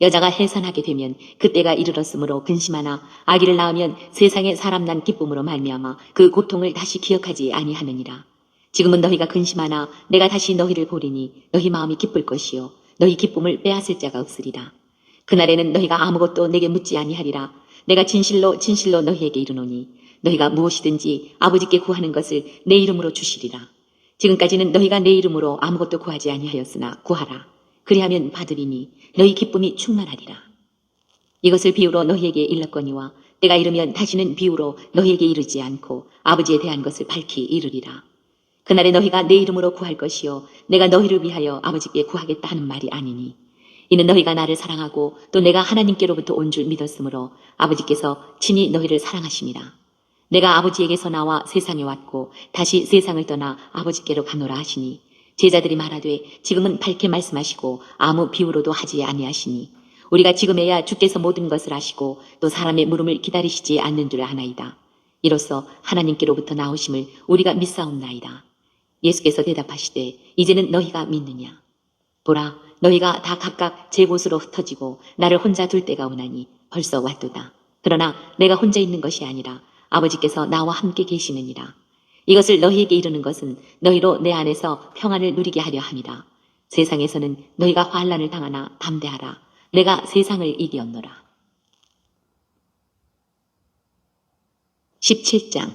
여자가 해산하게 되면 그때가 이르렀으므로 근심하나 아기를 낳으면 세상에 사람 난 기쁨으로 말미암아 그 고통을 다시 기억하지 아니하느니라. 지금은 너희가 근심하나 내가 다시 너희를 보리니 너희 마음이 기쁠 것이요 너희 기쁨을 빼앗을 자가 없으리라. 그날에는 너희가 아무것도 내게 묻지 아니하리라. 내가 진실로 진실로 너희에게 이르노니 너희가 무엇이든지 아버지께 구하는 것을 내 이름으로 주시리라. 지금까지는 너희가 내 이름으로 아무것도 구하지 아니하였으나 구하라. 그리하면 받으리니 너희 기쁨이 충만하리라. 이것을 비유로 너희에게 일렀거니와 때가 이르면 다시는 비유로 너희에게 이르지 않고 아버지에 대한 것을 밝히 이르리라. 그날에 너희가 내 이름으로 구할 것이요 내가 너희를 위하여 아버지께 구하겠다 하는 말이 아니니 이는 너희가 나를 사랑하고 또 내가 하나님께로부터 온 줄 믿었으므로 아버지께서 친히 너희를 사랑하심이라. 내가 아버지에게서 나와 세상에 왔고 다시 세상을 떠나 아버지께로 가노라 하시니 제자들이 말하되 지금은 밝게 말씀하시고 아무 비유로도 하지 아니하시니 우리가 지금에야 주께서 모든 것을 아시고 또 사람의 물음을 기다리시지 않는 줄 아나이다. 이로써 하나님께로부터 나오심을 우리가 믿사옵나이다. 예수께서 대답하시되 이제는 너희가 믿느냐. 보라 너희가 다 각각 제 곳으로 흩어지고 나를 혼자 둘 때가 오나니 벌써 왔도다. 그러나 내가 혼자 있는 것이 아니라 아버지께서 나와 함께 계시느니라. 이것을 너희에게 이르는 것은 너희로 내 안에서 평안을 누리게 하려 함이라. 세상에서는 너희가 환난을 당하나 담대하라. 내가 세상을 이기었노라. 17장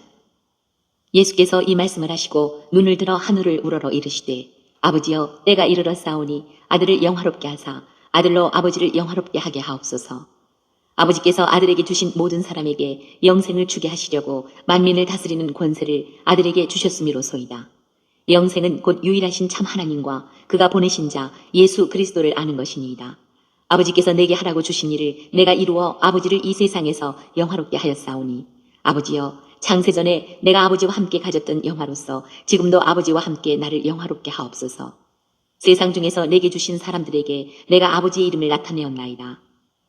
예수께서 이 말씀을 하시고 눈을 들어 하늘을 우러러 이르시되 아버지여 때가 이르렀사오니 아들을 영화롭게 하사 아들로 아버지를 영화롭게 하게 하옵소서. 아버지께서 아들에게 주신 모든 사람에게 영생을 주게 하시려고 만민을 다스리는 권세를 아들에게 주셨음이로소이다. 영생은 곧 유일하신 참 하나님과 그가 보내신 자 예수 그리스도를 아는 것이니이다. 아버지께서 내게 하라고 주신 일을 내가 이루어 아버지를 이 세상에서 영화롭게 하였사오니 아버지여 창세전에 내가 아버지와 함께 가졌던 영화로서 지금도 아버지와 함께 나를 영화롭게 하옵소서. 세상 중에서 내게 주신 사람들에게 내가 아버지의 이름을 나타내었나이다.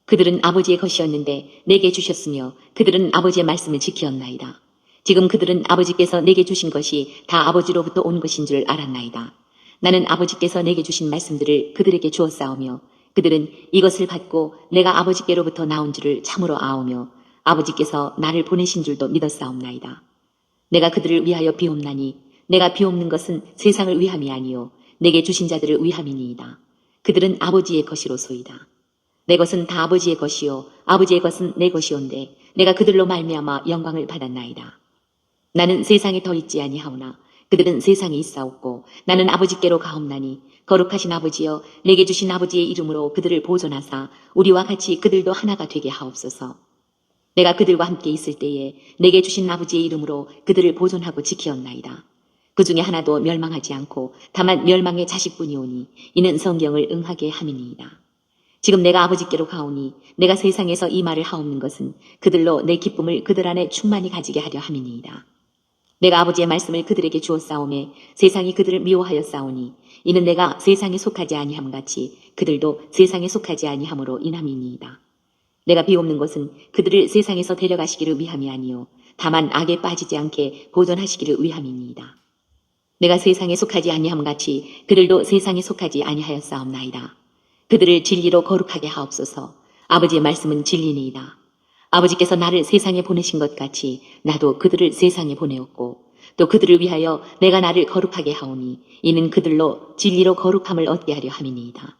그들은 아버지의 것이었는데 내게 주셨으며 그들은 아버지의 말씀을 지키었나이다. 지금 그들은 아버지께서 내게 주신 것이 다 아버지로부터 온 것인 줄 알았나이다. 나는 아버지께서 내게 주신 말씀들을 그들에게 주었사오며 그들은 이것을 받고 내가 아버지께로부터 나온 줄을 참으로 아오며 아버지께서 나를 보내신 줄도 믿었사옵나이다. 내가 그들을 위하여 비옵나니 내가 비옵는 것은 세상을 위함이 아니요 내게 주신 자들을 위함이니이다. 그들은 아버지의 것이로소이다. 내 것은 다 아버지의 것이요 아버지의 것은 내 것이온데 내가 그들로 말미암아 영광을 받았나이다. 나는 세상에 더 있지 아니하오나 그들은 세상에 있사옵고 나는 아버지께로 가옵나니 거룩하신 아버지여 내게 주신 아버지의 이름으로 그들을 보존하사 우리와 같이 그들도 하나가 되게 하옵소서. 내가 그들과 함께 있을 때에 내게 주신 아버지의 이름으로 그들을 보존하고 지키었나이다. 그 중에 하나도 멸망하지 않고 다만 멸망의 자식뿐이오니 이는 성경을 응하게 함이니이다. 지금 내가 아버지께로 가오니 내가 세상에서 이 말을 하옵는 것은 그들로 내 기쁨을 그들 안에 충만히 가지게 하려 함이니이다. 내가 아버지의 말씀을 그들에게 주었사오매 세상이 그들을 미워하였사오니 이는 내가 세상에 속하지 아니함 같이 그들도 세상에 속하지 아니함으로 인함이니이다. 내가 비옵는 것은 그들을 세상에서 데려가시기를 위함이 아니요 다만 악에 빠지지 않게 보존하시기를 위함이니이다. 내가 세상에 속하지 아니함 같이 그들도 세상에 속하지 아니하였사옵나이다. 그들을 진리로 거룩하게 하옵소서. 아버지의 말씀은 진리니이다. 아버지께서 나를 세상에 보내신 것 같이 나도 그들을 세상에 보내었고 또 그들을 위하여 내가 나를 거룩하게 하오니 이는 그들로 진리로 거룩함을 얻게 하려 함이니이다.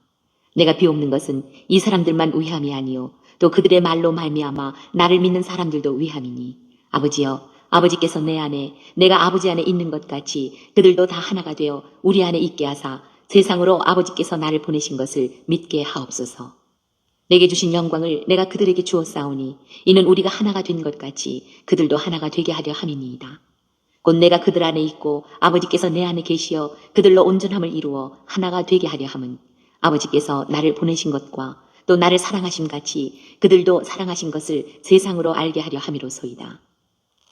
내가 비옵는 것은 이 사람들만 위함이 아니요 또 그들의 말로 말미암아 나를 믿는 사람들도 위함이니 아버지여 아버지께서 내 안에 내가 아버지 안에 있는 것 같이 그들도 다 하나가 되어 우리 안에 있게 하사 세상으로 아버지께서 나를 보내신 것을 믿게 하옵소서. 내게 주신 영광을 내가 그들에게 주었사오니 이는 우리가 하나가 된 것 같이 그들도 하나가 되게 하려 함이니이다. 곧 내가 그들 안에 있고 아버지께서 내 안에 계시어 그들로 온전함을 이루어 하나가 되게 하려 함은 아버지께서 나를 보내신 것과 또 나를 사랑하심 같이 그들도 사랑하신 것을 세상으로 알게 하려 함이로소이다.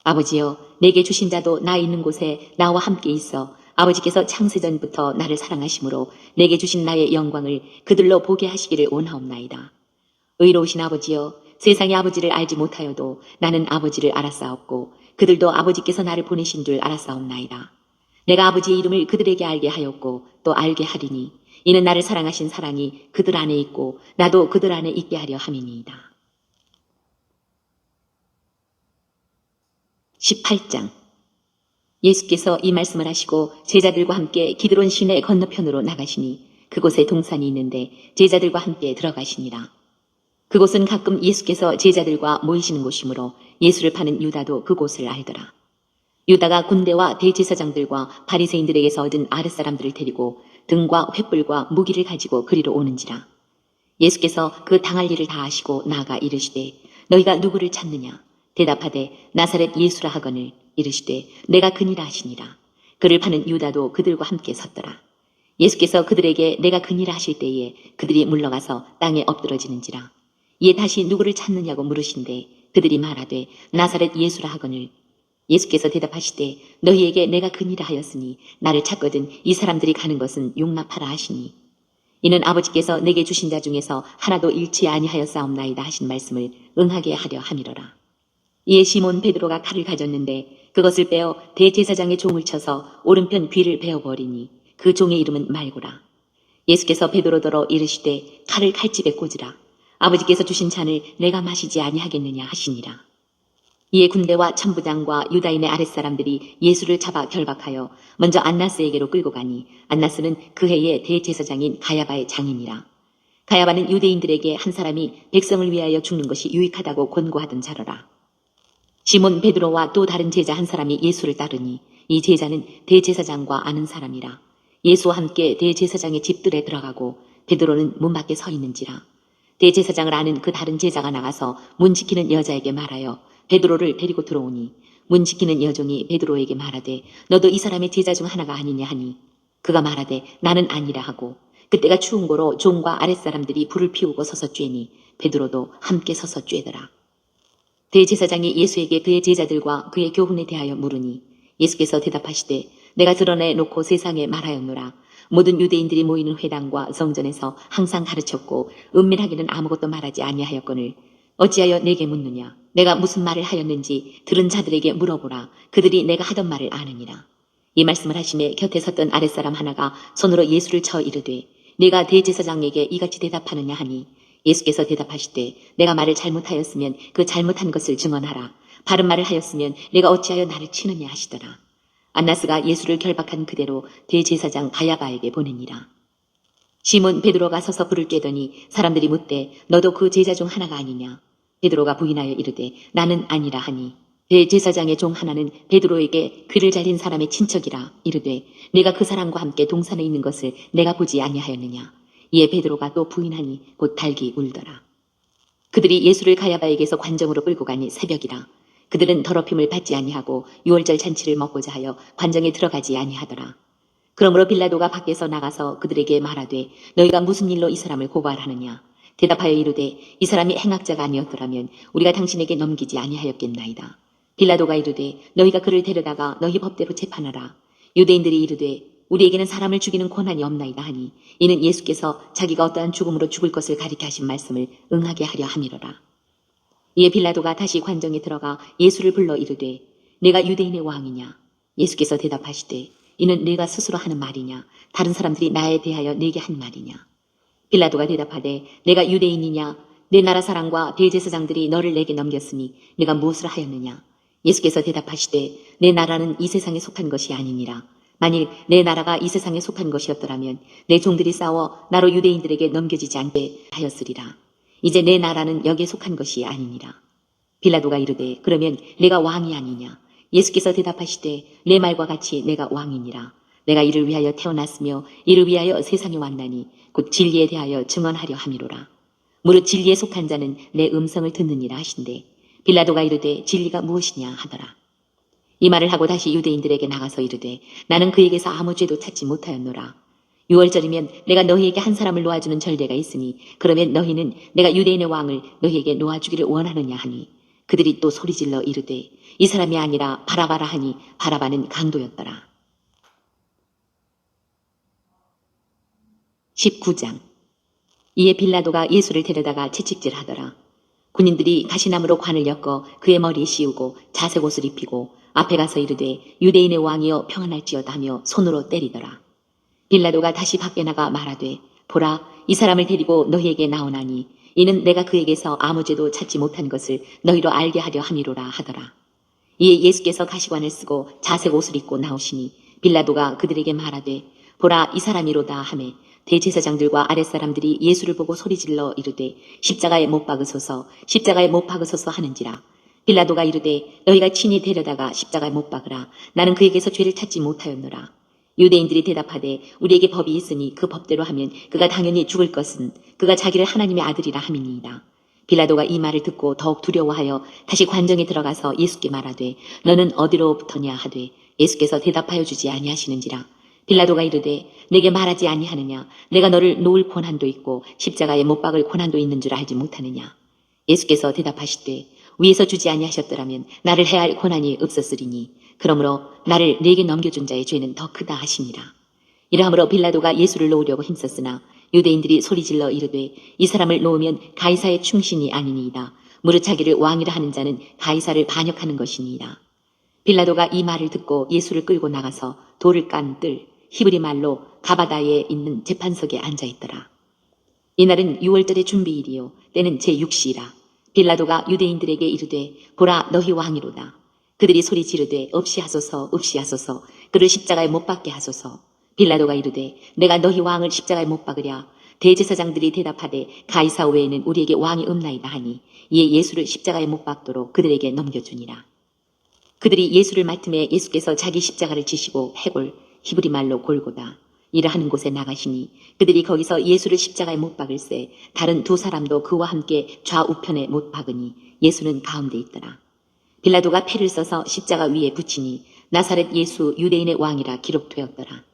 아버지여, 내게 주신 자도 나 있는 곳에 나와 함께 있어 아버지께서 창세전부터 나를 사랑하심으로 내게 주신 나의 영광을 그들로 보게 하시기를 원하옵나이다. 의로우신 아버지여, 세상이 아버지를 알지 못하여도 나는 아버지를 알았사옵고 그들도 아버지께서 나를 보내신 줄 알았사옵나이다. 내가 아버지의 이름을 그들에게 알게 하였고 또 알게 하리니 이는 나를 사랑하신 사랑이 그들 안에 있고 나도 그들 안에 있게 하려 함이니이다. 18장. 예수께서 이 말씀을 하시고 제자들과 함께 기드론 시내 건너편으로 나가시니 그곳에 동산이 있는데 제자들과 함께 들어가시니라. 그곳은 가끔 예수께서 제자들과 모이시는 곳이므로 예수를 파는 유다도 그곳을 알더라. 유다가 군대와 대제사장들과 바리새인들에게서 얻은 아랫사람들을 데리고 등과 횃불과 무기를 가지고 그리로 오는지라. 예수께서 그 당할 일을 다 아시고 나아가 이르시되 너희가 누구를 찾느냐? 대답하되 나사렛 예수라 하거늘 이르시되 내가 그니라 하시니라. 그를 파는 유다도 그들과 함께 섰더라. 예수께서 그들에게 내가 그니라 하실 때에 그들이 물러가서 땅에 엎드러지는지라. 이에 다시 누구를 찾느냐고 물으신대 그들이 말하되 나사렛 예수라 하거늘 예수께서 대답하시되 너희에게 내가 그니라 하였으니 나를 찾거든 이 사람들이 가는 것은 용납하라 하시니 이는 아버지께서 내게 주신 자 중에서 하나도 잃지 아니하였사옵나이다 하신 말씀을 응하게 하려 함이로라. 이에 시몬 베드로가 칼을 가졌는데 그것을 빼어 대제사장의 종을 쳐서 오른편 귀를 베어버리니 그 종의 이름은 말고라. 예수께서 베드로더러 이르시되 칼을 칼집에 꽂으라. 아버지께서 주신 잔을 내가 마시지 아니하겠느냐 하시니라. 이에 군대와 천부장과 유다인의 아랫사람들이 예수를 잡아 결박하여 먼저 안나스에게로 끌고 가니 안나스는 그 해의 대제사장인 가야바의 장인이라. 가야바는 유대인들에게 한 사람이 백성을 위하여 죽는 것이 유익하다고 권고하던 자로라. 시몬 베드로와 또 다른 제자 한 사람이 예수를 따르니 이 제자는 대제사장과 아는 사람이라. 예수와 함께 대제사장의 집들에 들어가고 베드로는 문 밖에 서 있는지라. 대제사장을 아는 그 다른 제자가 나가서 문 지키는 여자에게 말하여 베드로를 데리고 들어오니 문 지키는 여종이 베드로에게 말하되 너도 이 사람의 제자 중 하나가 아니냐 하니 그가 말하되 나는 아니라 하고 그때가 추운 고로 종과 아랫사람들이 불을 피우고 서서 쬐니 베드로도 함께 서서 쬐더라. 대제사장이 예수에게 그의 제자들과 그의 교훈에 대하여 물으니 예수께서 대답하시되 내가 드러내 놓고 세상에 말하였노라. 모든 유대인들이 모이는 회당과 성전에서 항상 가르쳤고 은밀하게는 아무것도 말하지 아니하였거늘 어찌하여 내게 묻느냐? 내가 무슨 말을 하였는지 들은 자들에게 물어보라. 그들이 내가 하던 말을 아느니라. 이 말씀을 하시매 곁에 섰던 아랫사람 하나가 손으로 예수를 쳐 이르되 네가 대제사장에게 이같이 대답하느냐 하니 예수께서 대답하시되 내가 말을 잘못하였으면 그 잘못한 것을 증언하라. 바른 말을 하였으면 내가 어찌하여 나를 치느냐 하시더라. 안나스가 예수를 결박한 그대로 대제사장 가야바에게 보내니라. 시몬 베드로가 서서 불을 쬐더니 사람들이 묻되 너도 그 제자 중 하나가 아니냐? 베드로가 부인하여 이르되 나는 아니라 하니 대제사장의 종 하나는 베드로에게 귀를 잘린 사람의 친척이라 이르되 네가 그 사람과 함께 동산에 있는 것을 내가 보지 아니하였느냐? 이에 베드로가 또 부인하니 곧 달기 울더라. 그들이 예수를 가야바에게서 관정으로 끌고 가니 새벽이라. 그들은 더럽힘을 받지 아니하고 유월절 잔치를 먹고자 하여 관정에 들어가지 아니하더라. 그러므로 빌라도가 밖에서 나가서 그들에게 말하되 너희가 무슨 일로 이 사람을 고발하느냐? 대답하여 이르되 이 사람이 행악자가 아니었더라면 우리가 당신에게 넘기지 아니하였겠나이다. 빌라도가 이르되 너희가 그를 데려다가 너희 법대로 재판하라. 유대인들이 이르되 우리에게는 사람을 죽이는 권한이 없나이다 하니 이는 예수께서 자기가 어떠한 죽음으로 죽을 것을 가리켜 하신 말씀을 응하게 하려 함이로라. 이에 빌라도가 다시 관정에 들어가 예수를 불러 이르되 내가 유대인의 왕이냐? 예수께서 대답하시되 이는 네가 스스로 하는 말이냐? 다른 사람들이 나에 대하여 네게 한 말이냐? 빌라도가 대답하되 내가 유대인이냐? 내 나라 사람과 대제사장들이 너를 내게 넘겼으니 네가 무엇을 하였느냐? 예수께서 대답하시되 내 나라는 이 세상에 속한 것이 아니니라. 만일 내 나라가 이 세상에 속한 것이었더라면 내 종들이 싸워 나로 유대인들에게 넘겨지지 않게 하였으리라. 이제 내 나라는 여기에 속한 것이 아니니라. 빌라도가 이르되 그러면 내가 왕이 아니냐? 예수께서 대답하시되 내 말과 같이 내가 왕이니라. 내가 이를 위하여 태어났으며 이를 위하여 세상에 왔나니 곧 진리에 대하여 증언하려 함이로라. 무릇 진리에 속한 자는 내 음성을 듣느니라 하신대 빌라도가 이르되 진리가 무엇이냐 하더라. 이 말을 하고 다시 유대인들에게 나가서 이르되 나는 그에게서 아무 죄도 찾지 못하였노라. 유월절이면 내가 너희에게 한 사람을 놓아주는 절례가 있으니 그러면 너희는 내가 유대인의 왕을 너희에게 놓아주기를 원하느냐 하니 그들이 또 소리질러 이르되 이 사람이 아니라 바라바라 하니 바라바는 강도였더라. 19장. 이에 빌라도가 예수를 데려다가 채찍질하더라. 군인들이 가시나무로 관을 엮어 그의 머리에 씌우고 자색 옷을 입히고 앞에 가서 이르되 유대인의 왕이여 평안할지어다 하며 손으로 때리더라. 빌라도가 다시 밖에 나가 말하되 보라 이 사람을 데리고 너희에게 나오나니 이는 내가 그에게서 아무 죄도 찾지 못한 것을 너희로 알게 하려 함이로라 하더라. 이에 예수께서 가시관을 쓰고 자색 옷을 입고 나오시니 빌라도가 그들에게 말하되 보라 이 사람이로다 하매 대제사장들과 아랫사람들이 예수를 보고 소리질러 이르되 십자가에 못 박으소서 십자가에 못 박으소서 하는지라. 빌라도가 이르되 너희가 친히 데려다가 십자가에 못 박으라. 나는 그에게서 죄를 찾지 못하였노라. 유대인들이 대답하되 우리에게 법이 있으니 그 법대로 하면 그가 당연히 죽을 것은 그가 자기를 하나님의 아들이라 함이니이다. 빌라도가 이 말을 듣고 더욱 두려워하여 다시 관정에 들어가서 예수께 말하되 너는 어디로부터냐 하되 예수께서 대답하여 주지 아니하시는지라. 빌라도가 이르되 내게 말하지 아니하느냐 내가 너를 놓을 권한도 있고 십자가에 못 박을 권한도 있는 줄 알지 못하느냐. 예수께서 대답하시되 위에서 주지 아니하셨더라면 나를 해할 권한이 없었으리니 그러므로 나를 네게 넘겨준 자의 죄는 더 크다 하시니라. 이러함으로 빌라도가 예수를 놓으려고 힘썼으나 유대인들이 소리질러 이르되 이 사람을 놓으면 가이사의 충신이 아니니이다. 무릇 자기를 왕이라 하는 자는 가이사를 반역하는 것이니이다. 빌라도가 이 말을 듣고 예수를 끌고 나가서 돌을 깐 뜰 히브리 말로 가바다에 있는 재판석에 앉아있더라. 이날은 유월절의 준비일이요 때는 제6시라. 빌라도가 유대인들에게 이르되 보라 너희 왕이로다. 그들이 소리 지르되 없이 하소서 없이 하소서 그를 십자가에 못 박게 하소서. 빌라도가 이르되 내가 너희 왕을 십자가에 못 박으랴. 대제사장들이 대답하되 가이사 외에는 우리에게 왕이 없나이다 하니 이에 예수를 십자가에 못 박도록 그들에게 넘겨주니라. 그들이 예수를 맡음에 예수께서 자기 십자가를 지시고 해골 히브리 말로 골고다 이라 하는 곳에 나가시니 그들이 거기서 예수를 십자가에 못 박을새 다른 두 사람도 그와 함께 좌우편에 못 박으니 예수는 가운데 있더라. 빌라도가 패를 써서 십자가 위에 붙이니 나사렛 예수 유대인의 왕이라 기록되었더라.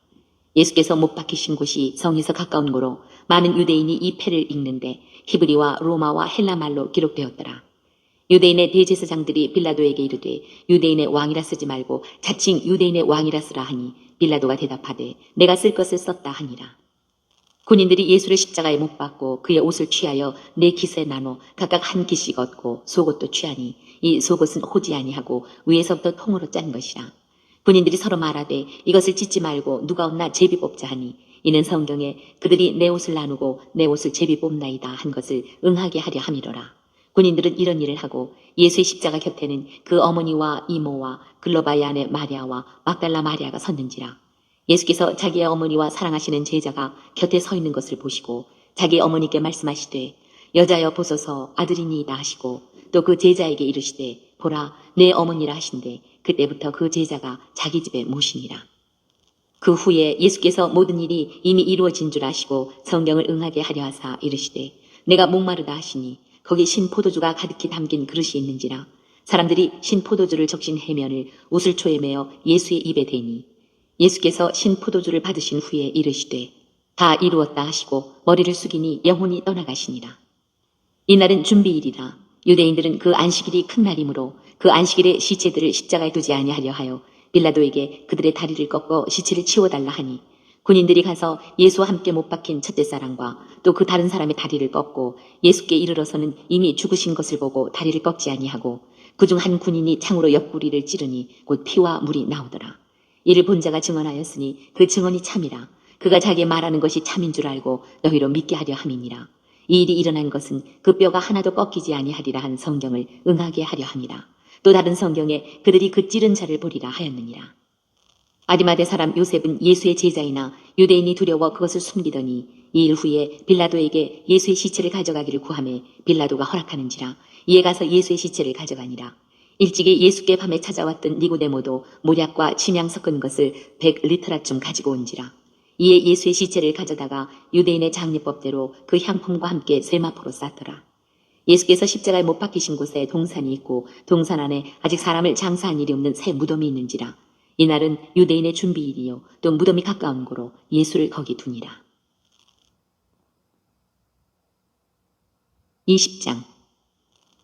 예수께서 못 박히신 곳이 성에서 가까운 고로 많은 유대인이 이 패를 읽는데 히브리와 로마와 헬라 말로 기록되었더라. 유대인의 대제사장들이 빌라도에게 이르되 유대인의 왕이라 쓰지 말고 자칭 유대인의 왕이라 쓰라 하니 빌라도가 대답하되 내가 쓸 것을 썼다 하니라. 군인들이 예수를 십자가에 못 박고 그의 옷을 취하여 네 깃에 나눠 각각 한 깃씩 얻고 속옷도 취하니 이 속옷은 호지 아니하고 위에서부터 통으로 짠 것이라. 군인들이 서로 말하되 이것을 찢지 말고 누가 없나 제비 뽑자 하니 이는 성경에 그들이 내 옷을 나누고 내 옷을 제비 뽑나이다 한 것을 응하게 하려 함이로라. 군인들은 이런 일을 하고 예수의 십자가 곁에는 그 어머니와 이모와 글로바의 아내 마리아와 막달라 마리아가 섰는지라. 예수께서 자기의 어머니와 사랑하시는 제자가 곁에 서 있는 것을 보시고 자기 어머니께 말씀하시되 여자여 보소서 아들이니이다 하시고 또 그 제자에게 이르시되 보라 내 어머니라 하신대 그때부터 그 제자가 자기 집에 모시니라. 그 후에 예수께서 모든 일이 이미 이루어진 줄 아시고 성경을 응하게 하려 하사 이르시되 내가 목마르다 하시니 거기 신포도주가 가득히 담긴 그릇이 있는지라. 사람들이 신포도주를 적신 해면을 우슬초에 매어 예수의 입에 대니 예수께서 신포도주를 받으신 후에 이르시되 다 이루었다 하시고 머리를 숙이니 영혼이 떠나가시니라. 이날은 준비일이라. 유대인들은 그 안식일이 큰 날이므로 그 안식일에 시체들을 십자가에 두지 아니하려 하여 빌라도에게 그들의 다리를 꺾어 시체를 치워달라 하니 군인들이 가서 예수와 함께 못 박힌 첫째 사람과 또 그 다른 사람의 다리를 꺾고 예수께 이르러서는 이미 죽으신 것을 보고 다리를 꺾지 아니하고 그중 한 군인이 창으로 옆구리를 찌르니 곧 피와 물이 나오더라. 이를 본 자가 증언하였으니 그 증언이 참이라. 그가 자기 말하는 것이 참인 줄 알고 너희로 믿게 하려 함이니라. 이 일이 일어난 것은 그 뼈가 하나도 꺾이지 아니하리라 한 성경을 응하게 하려 함이라. 또 다른 성경에 그들이 그 찌른 자를 보리라 하였느니라. 아리마대 사람 요셉은 예수의 제자이나 유대인이 두려워 그것을 숨기더니 이 일 후에 빌라도에게 예수의 시체를 가져가기를 구하매 빌라도가 허락하는지라. 이에 가서 예수의 시체를 가져가니라. 일찍이 예수께 밤에 찾아왔던 니고데모도 모략과 침향 섞은 것을 100리터라쯤 가지고 온지라. 이에 예수의 시체를 가져다가 유대인의 장례법대로 그 향품과 함께 세마포로 쌌더라. 예수께서 십자가에 못 박히신 곳에 동산이 있고 동산 안에 아직 사람을 장사한 일이 없는 새 무덤이 있는지라. 이날은 유대인의 준비일이요 또 무덤이 가까운 고로 예수를 거기 두니라. 20장.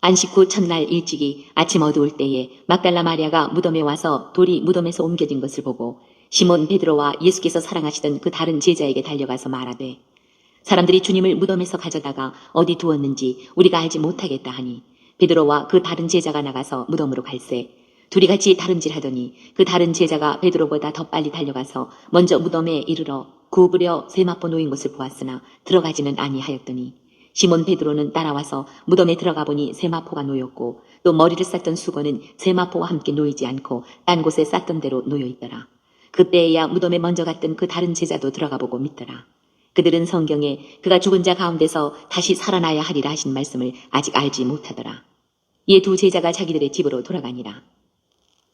안식 후 첫날 일찍이 아침 어두울 때에 막달라 마리아가 무덤에 와서 돌이 무덤에서 옮겨진 것을 보고 시몬 베드로와 예수께서 사랑하시던 그 다른 제자에게 달려가서 말하되 사람들이 주님을 무덤에서 가져다가 어디 두었는지 우리가 알지 못하겠다 하니 베드로와 그 다른 제자가 나가서 무덤으로 갈새 둘이 같이 다름질하더니 그 다른 제자가 베드로보다 더 빨리 달려가서 먼저 무덤에 이르러 구부려 세마포 놓인 것을 보았으나 들어가지는 아니하였더니 시몬 베드로는 따라와서 무덤에 들어가 보니 세마포가 놓였고 또 머리를 쌌던 수건은 세마포와 함께 놓이지 않고 딴 곳에 쌌던 대로 놓여 있더라. 그때에야 무덤에 먼저 갔던 그 다른 제자도 들어가 보고 믿더라. 그들은 성경에 그가 죽은 자 가운데서 다시 살아나야 하리라 하신 말씀을 아직 알지 못하더라. 이에 두 제자가 자기들의 집으로 돌아가니라.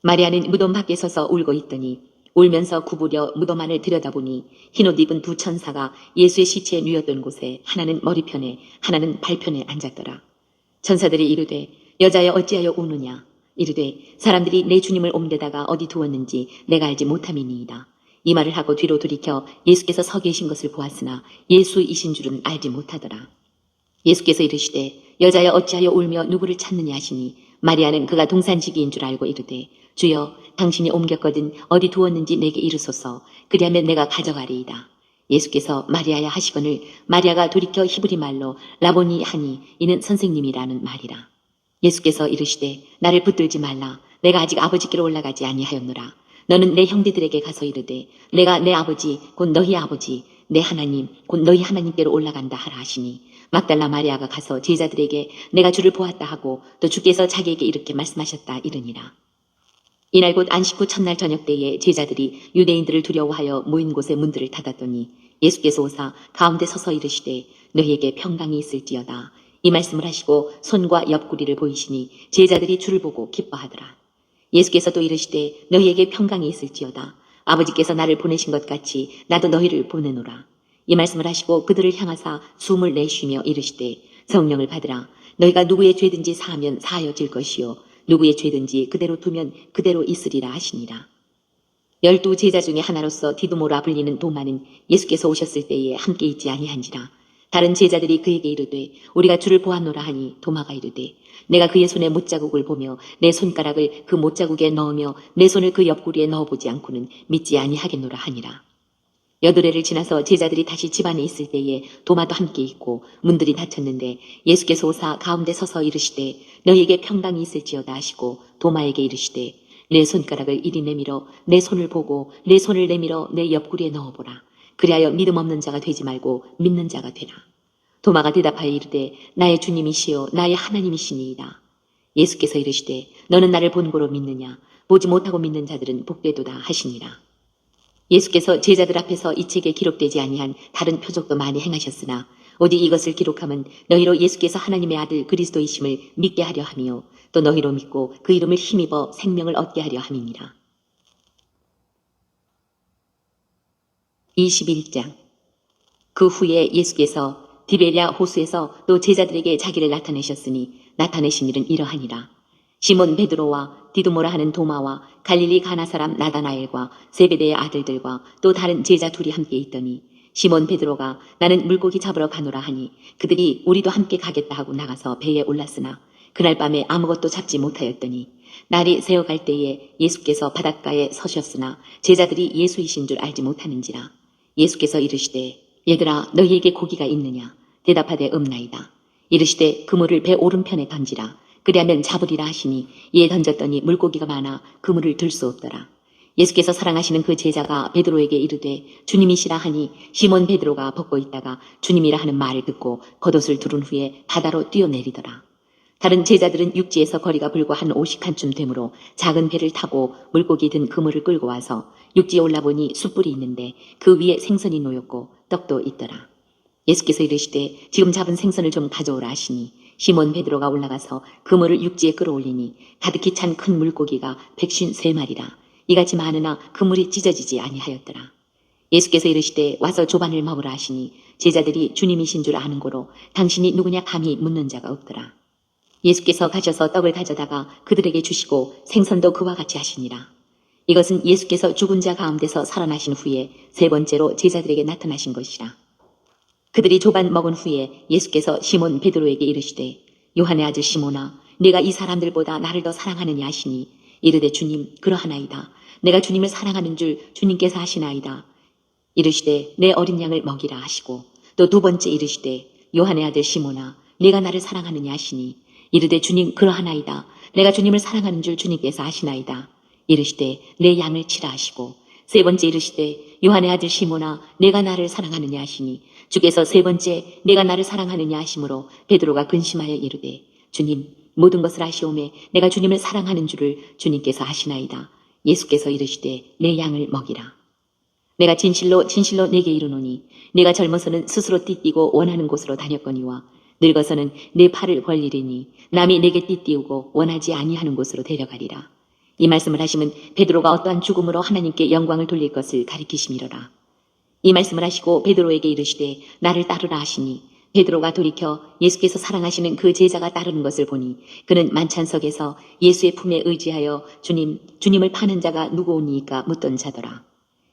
마리아는 무덤 밖에 서서 울고 있더니 울면서 구부려 무덤 안을 들여다보니 흰옷 입은 두 천사가 예수의 시체에 누였던 곳에 하나는 머리편에 하나는 발편에 앉았더라. 천사들이 이르되 여자여 어찌하여 우느냐. 이르되 사람들이 내 주님을 옮겨다가 어디 두었는지 내가 알지 못함이니이다. 이 말을 하고 뒤로 돌이켜 예수께서 서 계신 것을 보았으나 예수이신 줄은 알지 못하더라. 예수께서 이르시되 여자여 어찌하여 울며 누구를 찾느냐 하시니 마리아는 그가 동산지기인 줄 알고 이르되 주여 당신이 옮겼거든 어디 두었는지 내게 이르소서. 그리하면 내가 가져가리이다. 예수께서 마리아야 하시거늘 마리아가 돌이켜 히브리 말로 라보니 하니 이는 선생님이라는 말이라. 예수께서 이르시되 나를 붙들지 말라. 내가 아직 아버지께로 올라가지 아니하였노라. 너는 내 형제들에게 가서 이르되 내가 내 아버지 곧 너희 아버지 내 하나님 곧 너희 하나님께로 올라간다 하라 하시니 막달라 마리아가 가서 제자들에게 내가 주를 보았다 하고 또 주께서 자기에게 이렇게 말씀하셨다 이르니라. 이날 곧 안식 후 첫날 저녁 때에 제자들이 유대인들을 두려워하여 모인 곳에 문들을 닫았더니 예수께서 오사 가운데 서서 이르시되 너희에게 평강이 있을지어다. 이 말씀을 하시고 손과 옆구리를 보이시니 제자들이 주를 보고 기뻐하더라. 예수께서 또 이르시되 너희에게 평강이 있을지어다. 아버지께서 나를 보내신 것 같이 나도 너희를 보내노라. 이 말씀을 하시고 그들을 향하사 숨을 내쉬며 이르시되 성령을 받으라. 너희가 누구의 죄든지 사하면 사하여질 것이요 누구의 죄든지 그대로 두면 그대로 있으리라 하시니라. 12 제자 중에 하나로서 디두모라 불리는 도마는 예수께서 오셨을 때에 함께 있지 아니한지라. 다른 제자들이 그에게 이르되 우리가 주를 보았노라 하니 도마가 이르되 내가 그의 손에 못자국을 보며 내 손가락을 그 못자국에 넣으며 내 손을 그 옆구리에 넣어보지 않고는 믿지 아니하겠노라 하니라. 8회를 지나서 제자들이 다시 집안에 있을 때에 도마도 함께 있고 문들이 닫혔는데 예수께서 오사 가운데 서서 이르시되 너희에게 평강이 있을지어다 하시고 도마에게 이르시되 내 손가락을 이리 내밀어 내 손을 보고 내 손을 내밀어 내 옆구리에 넣어보라. 그리하여 믿음 없는 자가 되지 말고 믿는 자가 되라. 도마가 대답하여 이르되 나의 주님이시요 나의 하나님이시니이다. 예수께서 이르시되 너는 나를 본고로 믿느냐. 보지 못하고 믿는 자들은 복되도다 하시니라. 예수께서 제자들 앞에서 이 책에 기록되지 아니한 다른 표적도 많이 행하셨으나 오직 이것을 기록함은 너희로 예수께서 하나님의 아들 그리스도이심을 믿게 하려 함이요 또 너희로 믿고 그 이름을 힘입어 생명을 얻게 하려 함이니라. 21장. 그 후에 예수께서 디베랴 호수에서 또 제자들에게 자기를 나타내셨으니 나타내신 일은 이러하니라. 시몬 베드로와 디두모라 하는 도마와 갈릴리 가나 사람 나다나엘과 세베대의 아들들과 또 다른 제자 둘이 함께 있더니 시몬 베드로가 나는 물고기 잡으러 가노라 하니 그들이 우리도 함께 가겠다 하고 나가서 배에 올랐으나 그날 밤에 아무것도 잡지 못하였더니 날이 새어갈 때에 예수께서 바닷가에 서셨으나 제자들이 예수이신 줄 알지 못하는지라. 예수께서 이르시되 얘들아 너희에게 고기가 있느냐. 대답하되 없나이다. 이르시되 그물을 배 오른편에 던지라. 그리하면 잡으리라 하시니 이에 던졌더니 물고기가 많아 그물을 들 수 없더라. 예수께서 사랑하시는 그 제자가 베드로에게 이르되 주님이시라 하니 시몬 베드로가 벗고 있다가 주님이라 하는 말을 듣고 겉옷을 두른 후에 바다로 뛰어내리더라. 다른 제자들은 육지에서 거리가 불과 한 50칸쯤 되므로 작은 배를 타고 물고기 든 그물을 끌고 와서 육지에 올라보니 숯불이 있는데 그 위에 생선이 놓였고 떡도 있더라. 예수께서 이르시되 지금 잡은 생선을 좀 가져오라 하시니 시몬 베드로가 올라가서 그물을 육지에 끌어올리니 가득히 찬 큰 물고기가 153마리라. 이같이 많으나 그물이 찢어지지 아니하였더라. 예수께서 이르시되 와서 조반을 먹으라 하시니 제자들이 주님이신 줄 아는 고로 당신이 누구냐 감히 묻는 자가 없더라. 예수께서 가셔서 떡을 다져다가 그들에게 주시고 생선도 그와 같이 하시니라. 이것은 예수께서 죽은 자 가운데서 살아나신 후에 세 번째로 제자들에게 나타나신 것이라. 그들이 조반 먹은 후에 예수께서 시몬 베드로에게 이르시되 요한의 아들 시몬아 네가 이 사람들보다 나를 더 사랑하느냐 하시니 이르되 주님 그러하나이다. 내가 주님을 사랑하는 줄 주님께서 아시나이다. 이르시되 내 어린 양을 먹이라 하시고 또 두 번째 이르시되 요한의 아들 시몬아 네가 나를 사랑하느냐 하시니 이르되 주님 그러하나이다. 내가 주님을 사랑하는 줄 주님께서 아시나이다. 이르시되 내 양을 치라 하시고 세 번째 이르시되 요한의 아들 시몬아 내가 나를 사랑하느냐 하시니 주께서 세 번째 내가 나를 사랑하느냐 하심으로 베드로가 근심하여 이르되 주님 모든 것을 아시오매 내가 주님을 사랑하는 줄을 주님께서 아시나이다. 예수께서 이르시되 내 양을 먹이라. 내가 진실로 진실로 내게 이르노니 내가 젊어서는 스스로 띠띠고 원하는 곳으로 다녔거니와 늙어서는 내 팔을 벌리리니 남이 내게 띠띠우고 원하지 아니하는 곳으로 데려가리라. 이 말씀을 하시면 베드로가 어떠한 죽음으로 하나님께 영광을 돌릴 것을 가리키심이로라. 이 말씀을 하시고 베드로에게 이르시되 나를 따르라 하시니 베드로가 돌이켜 예수께서 사랑하시는 그 제자가 따르는 것을 보니 그는 만찬석에서 예수의 품에 의지하여 주님을 파는 자가 누구오니이까 묻던 자더라.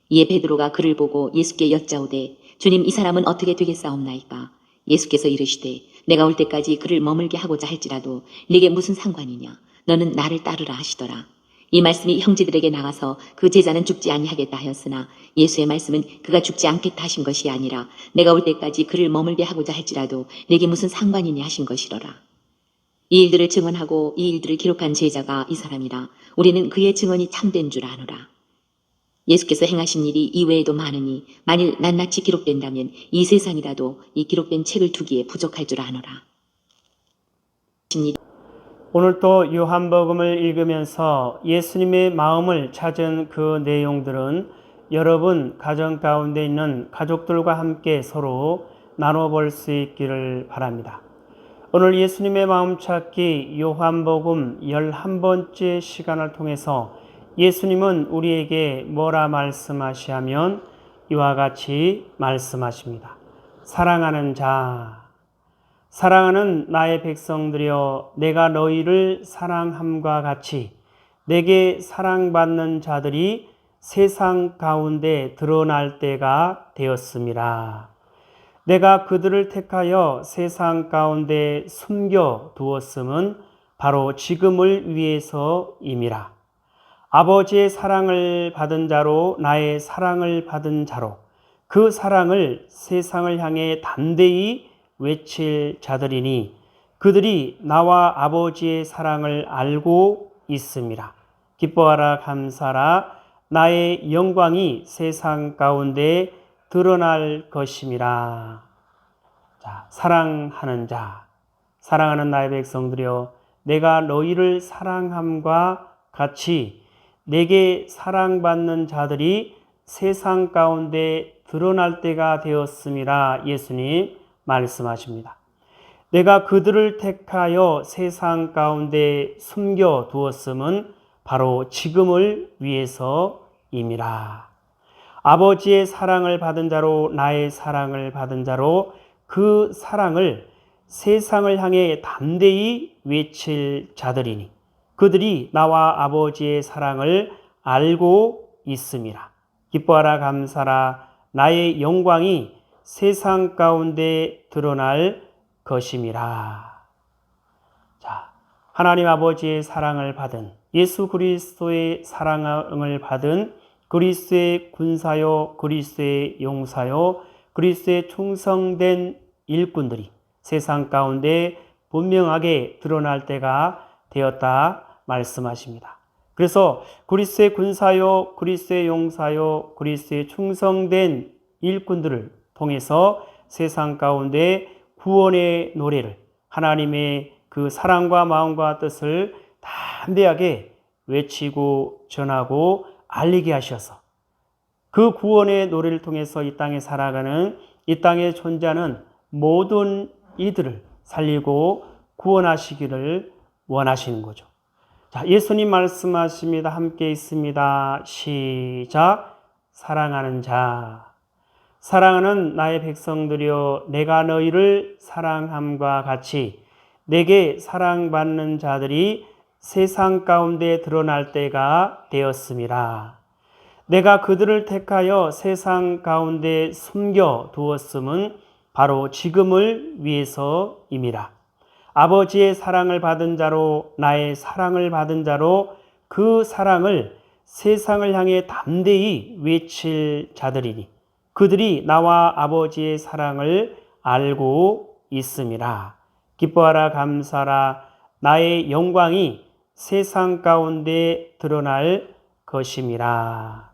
이에 베드로가 그를 보고 예수께 여짜오되 주님 이 사람은 어떻게 되겠사옵나이까? 예수께서 이르시되 내가 올 때까지 그를 머물게 하고자 할지라도 네게 무슨 상관이냐? 너는 나를 따르라 하시더라. 이 말씀이 형제들에게 나가서 그 제자는 죽지 아니하겠다 하였으나 예수의 말씀은 그가 죽지 않겠다 하신 것이 아니라 내가 올 때까지 그를 머물게 하고자 할지라도 내게 무슨 상관이냐 하신 것이로라. 이 일들을 증언하고 이 일들을 기록한 제자가 이 사람이라. 우리는 그의 증언이 참된 줄 아노라. 예수께서 행하신 일이 이외에도 많으니 만일 낱낱이 기록된다면 이 세상이라도 이 기록된 책을 두기에 부족할 줄 아노라. 오늘 또 요한복음을 읽으면서 예수님의 마음을 찾은 그 내용들은 여러분 가정 가운데 있는 가족들과 함께 서로 나눠볼 수 있기를 바랍니다. 오늘 예수님의 마음 찾기 요한복음 11번째 시간을 통해서 예수님은 우리에게 뭐라 말씀하시하면 이와 같이 말씀하십니다. 사랑하는 자, 사랑하는 나의 백성들이여 내가 너희를 사랑함과 같이 내게 사랑받는 자들이 세상 가운데 드러날 때가 되었습니다. 내가 그들을 택하여 세상 가운데 숨겨 두었음은 바로 지금을 위해서임이라. 아버지의 사랑을 받은 자로 나의 사랑을 받은 자로 그 사랑을 세상을 향해 담대히 외칠 자들이니 그들이 나와 아버지의 사랑을 알고 있습니다. 기뻐하라 감사하라 나의 영광이 세상 가운데 드러날 것임이라. 자, 사랑하는 자, 사랑하는 나의 백성들이여 내가 너희를 사랑함과 같이 내게 사랑받는 자들이 세상 가운데 드러날 때가 되었음이라 예수님 말씀하십니다. 내가 그들을 택하여 세상 가운데 숨겨 두었음은 바로 지금을 위해서임이라. 아버지의 사랑을 받은 자로 나의 사랑을 받은 자로 그 사랑을 세상을 향해 담대히 외칠 자들이니 그들이 나와 아버지의 사랑을 알고 있음이라. 기뻐하라 감사하라 나의 영광이 세상 가운데 드러날 것임이라. 자, 하나님 아버지의 사랑을 받은 예수 그리스도의 사랑을 받은 그리스도의 군사요, 그리스도의 용사요, 그리스도의 충성된 일꾼들이 세상 가운데 분명하게 드러날 때가 되었다 말씀하십니다. 그래서 그리스도의 군사요, 그리스도의 용사요, 그리스도의 충성된 일꾼들을 통해서 세상 가운데 구원의 노래를 하나님의 그 사랑과 마음과 뜻을 담대하게 외치고 전하고 알리게 하셔서 그 구원의 노래를 통해서 이 땅에 살아가는 이 땅에 존재하는 모든 이들을 살리고 구원하시기를 원하시는 거죠. 자, 예수님 말씀하십니다. 함께 있습니다. 시작. 사랑하는 자. 사랑하는 나의 백성들이여, 내가 너희를 사랑함과 같이 내게 사랑받는 자들이 세상 가운데 드러날 때가 되었음이라. 내가 그들을 택하여 세상 가운데 숨겨 두었음은 바로 지금을 위해서임이라. 아버지의 사랑을 받은 자로, 나의 사랑을 받은 자로 그 사랑을 세상을 향해 담대히 외칠 자들이니 그들이 나와 아버지의 사랑을 알고 있음이라. 기뻐하라 감사하라. 나의 영광이 세상 가운데 드러날 것임이라.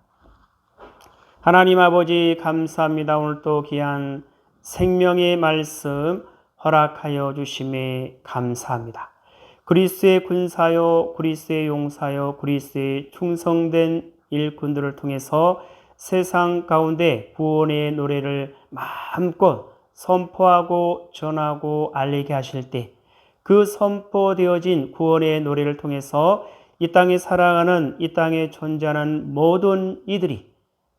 하나님 아버지 감사합니다. 오늘 또 귀한 생명의 말씀 허락하여 주심에 감사합니다. 그리스도의 군사요, 그리스도의 용사요, 그리스도의 충성된 일꾼들을 통해서 세상 가운데 구원의 노래를 마음껏 선포하고 전하고 알리게 하실 때 그 선포되어진 구원의 노래를 통해서 이 땅에 살아가는, 이 땅에 존재하는 모든 이들이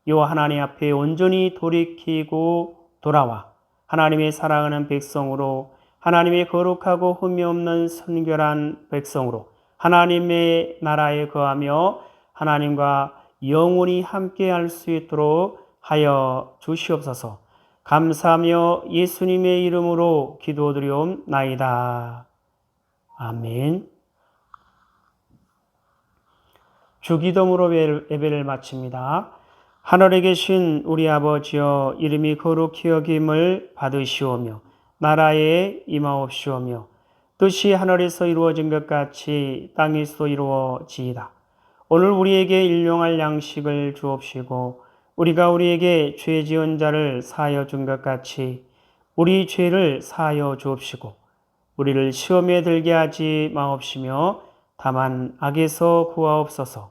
요 하나님 앞에 온전히 돌이키고 돌아와 하나님의 사랑하는 백성으로, 하나님의 거룩하고 흠이 없는 순결한 백성으로 하나님의 나라에 거하며 하나님과 영원히 함께 할 수 있도록 하여 주시옵소서. 감사하며 예수님의 이름으로 기도드리옵나이다. 아멘. 주기도문으로 예배를 마칩니다. 하늘에 계신 우리 아버지여, 이름이 거룩히 여김을 받으시오며 나라에 임하옵시오며 뜻이 하늘에서 이루어진 것 같이 땅에서도 이루어지이다. 오늘 우리에게 일용할 양식을 주옵시고 우리가 우리에게 죄 지은 자를 사하여 준 것 같이 우리 죄를 사하여 주옵시고 우리를 시험에 들게 하지 마옵시며 다만 악에서 구하옵소서.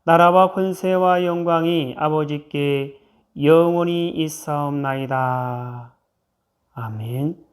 나라와 권세와 영광이 아버지께 영원히 있사옵나이다. 아멘.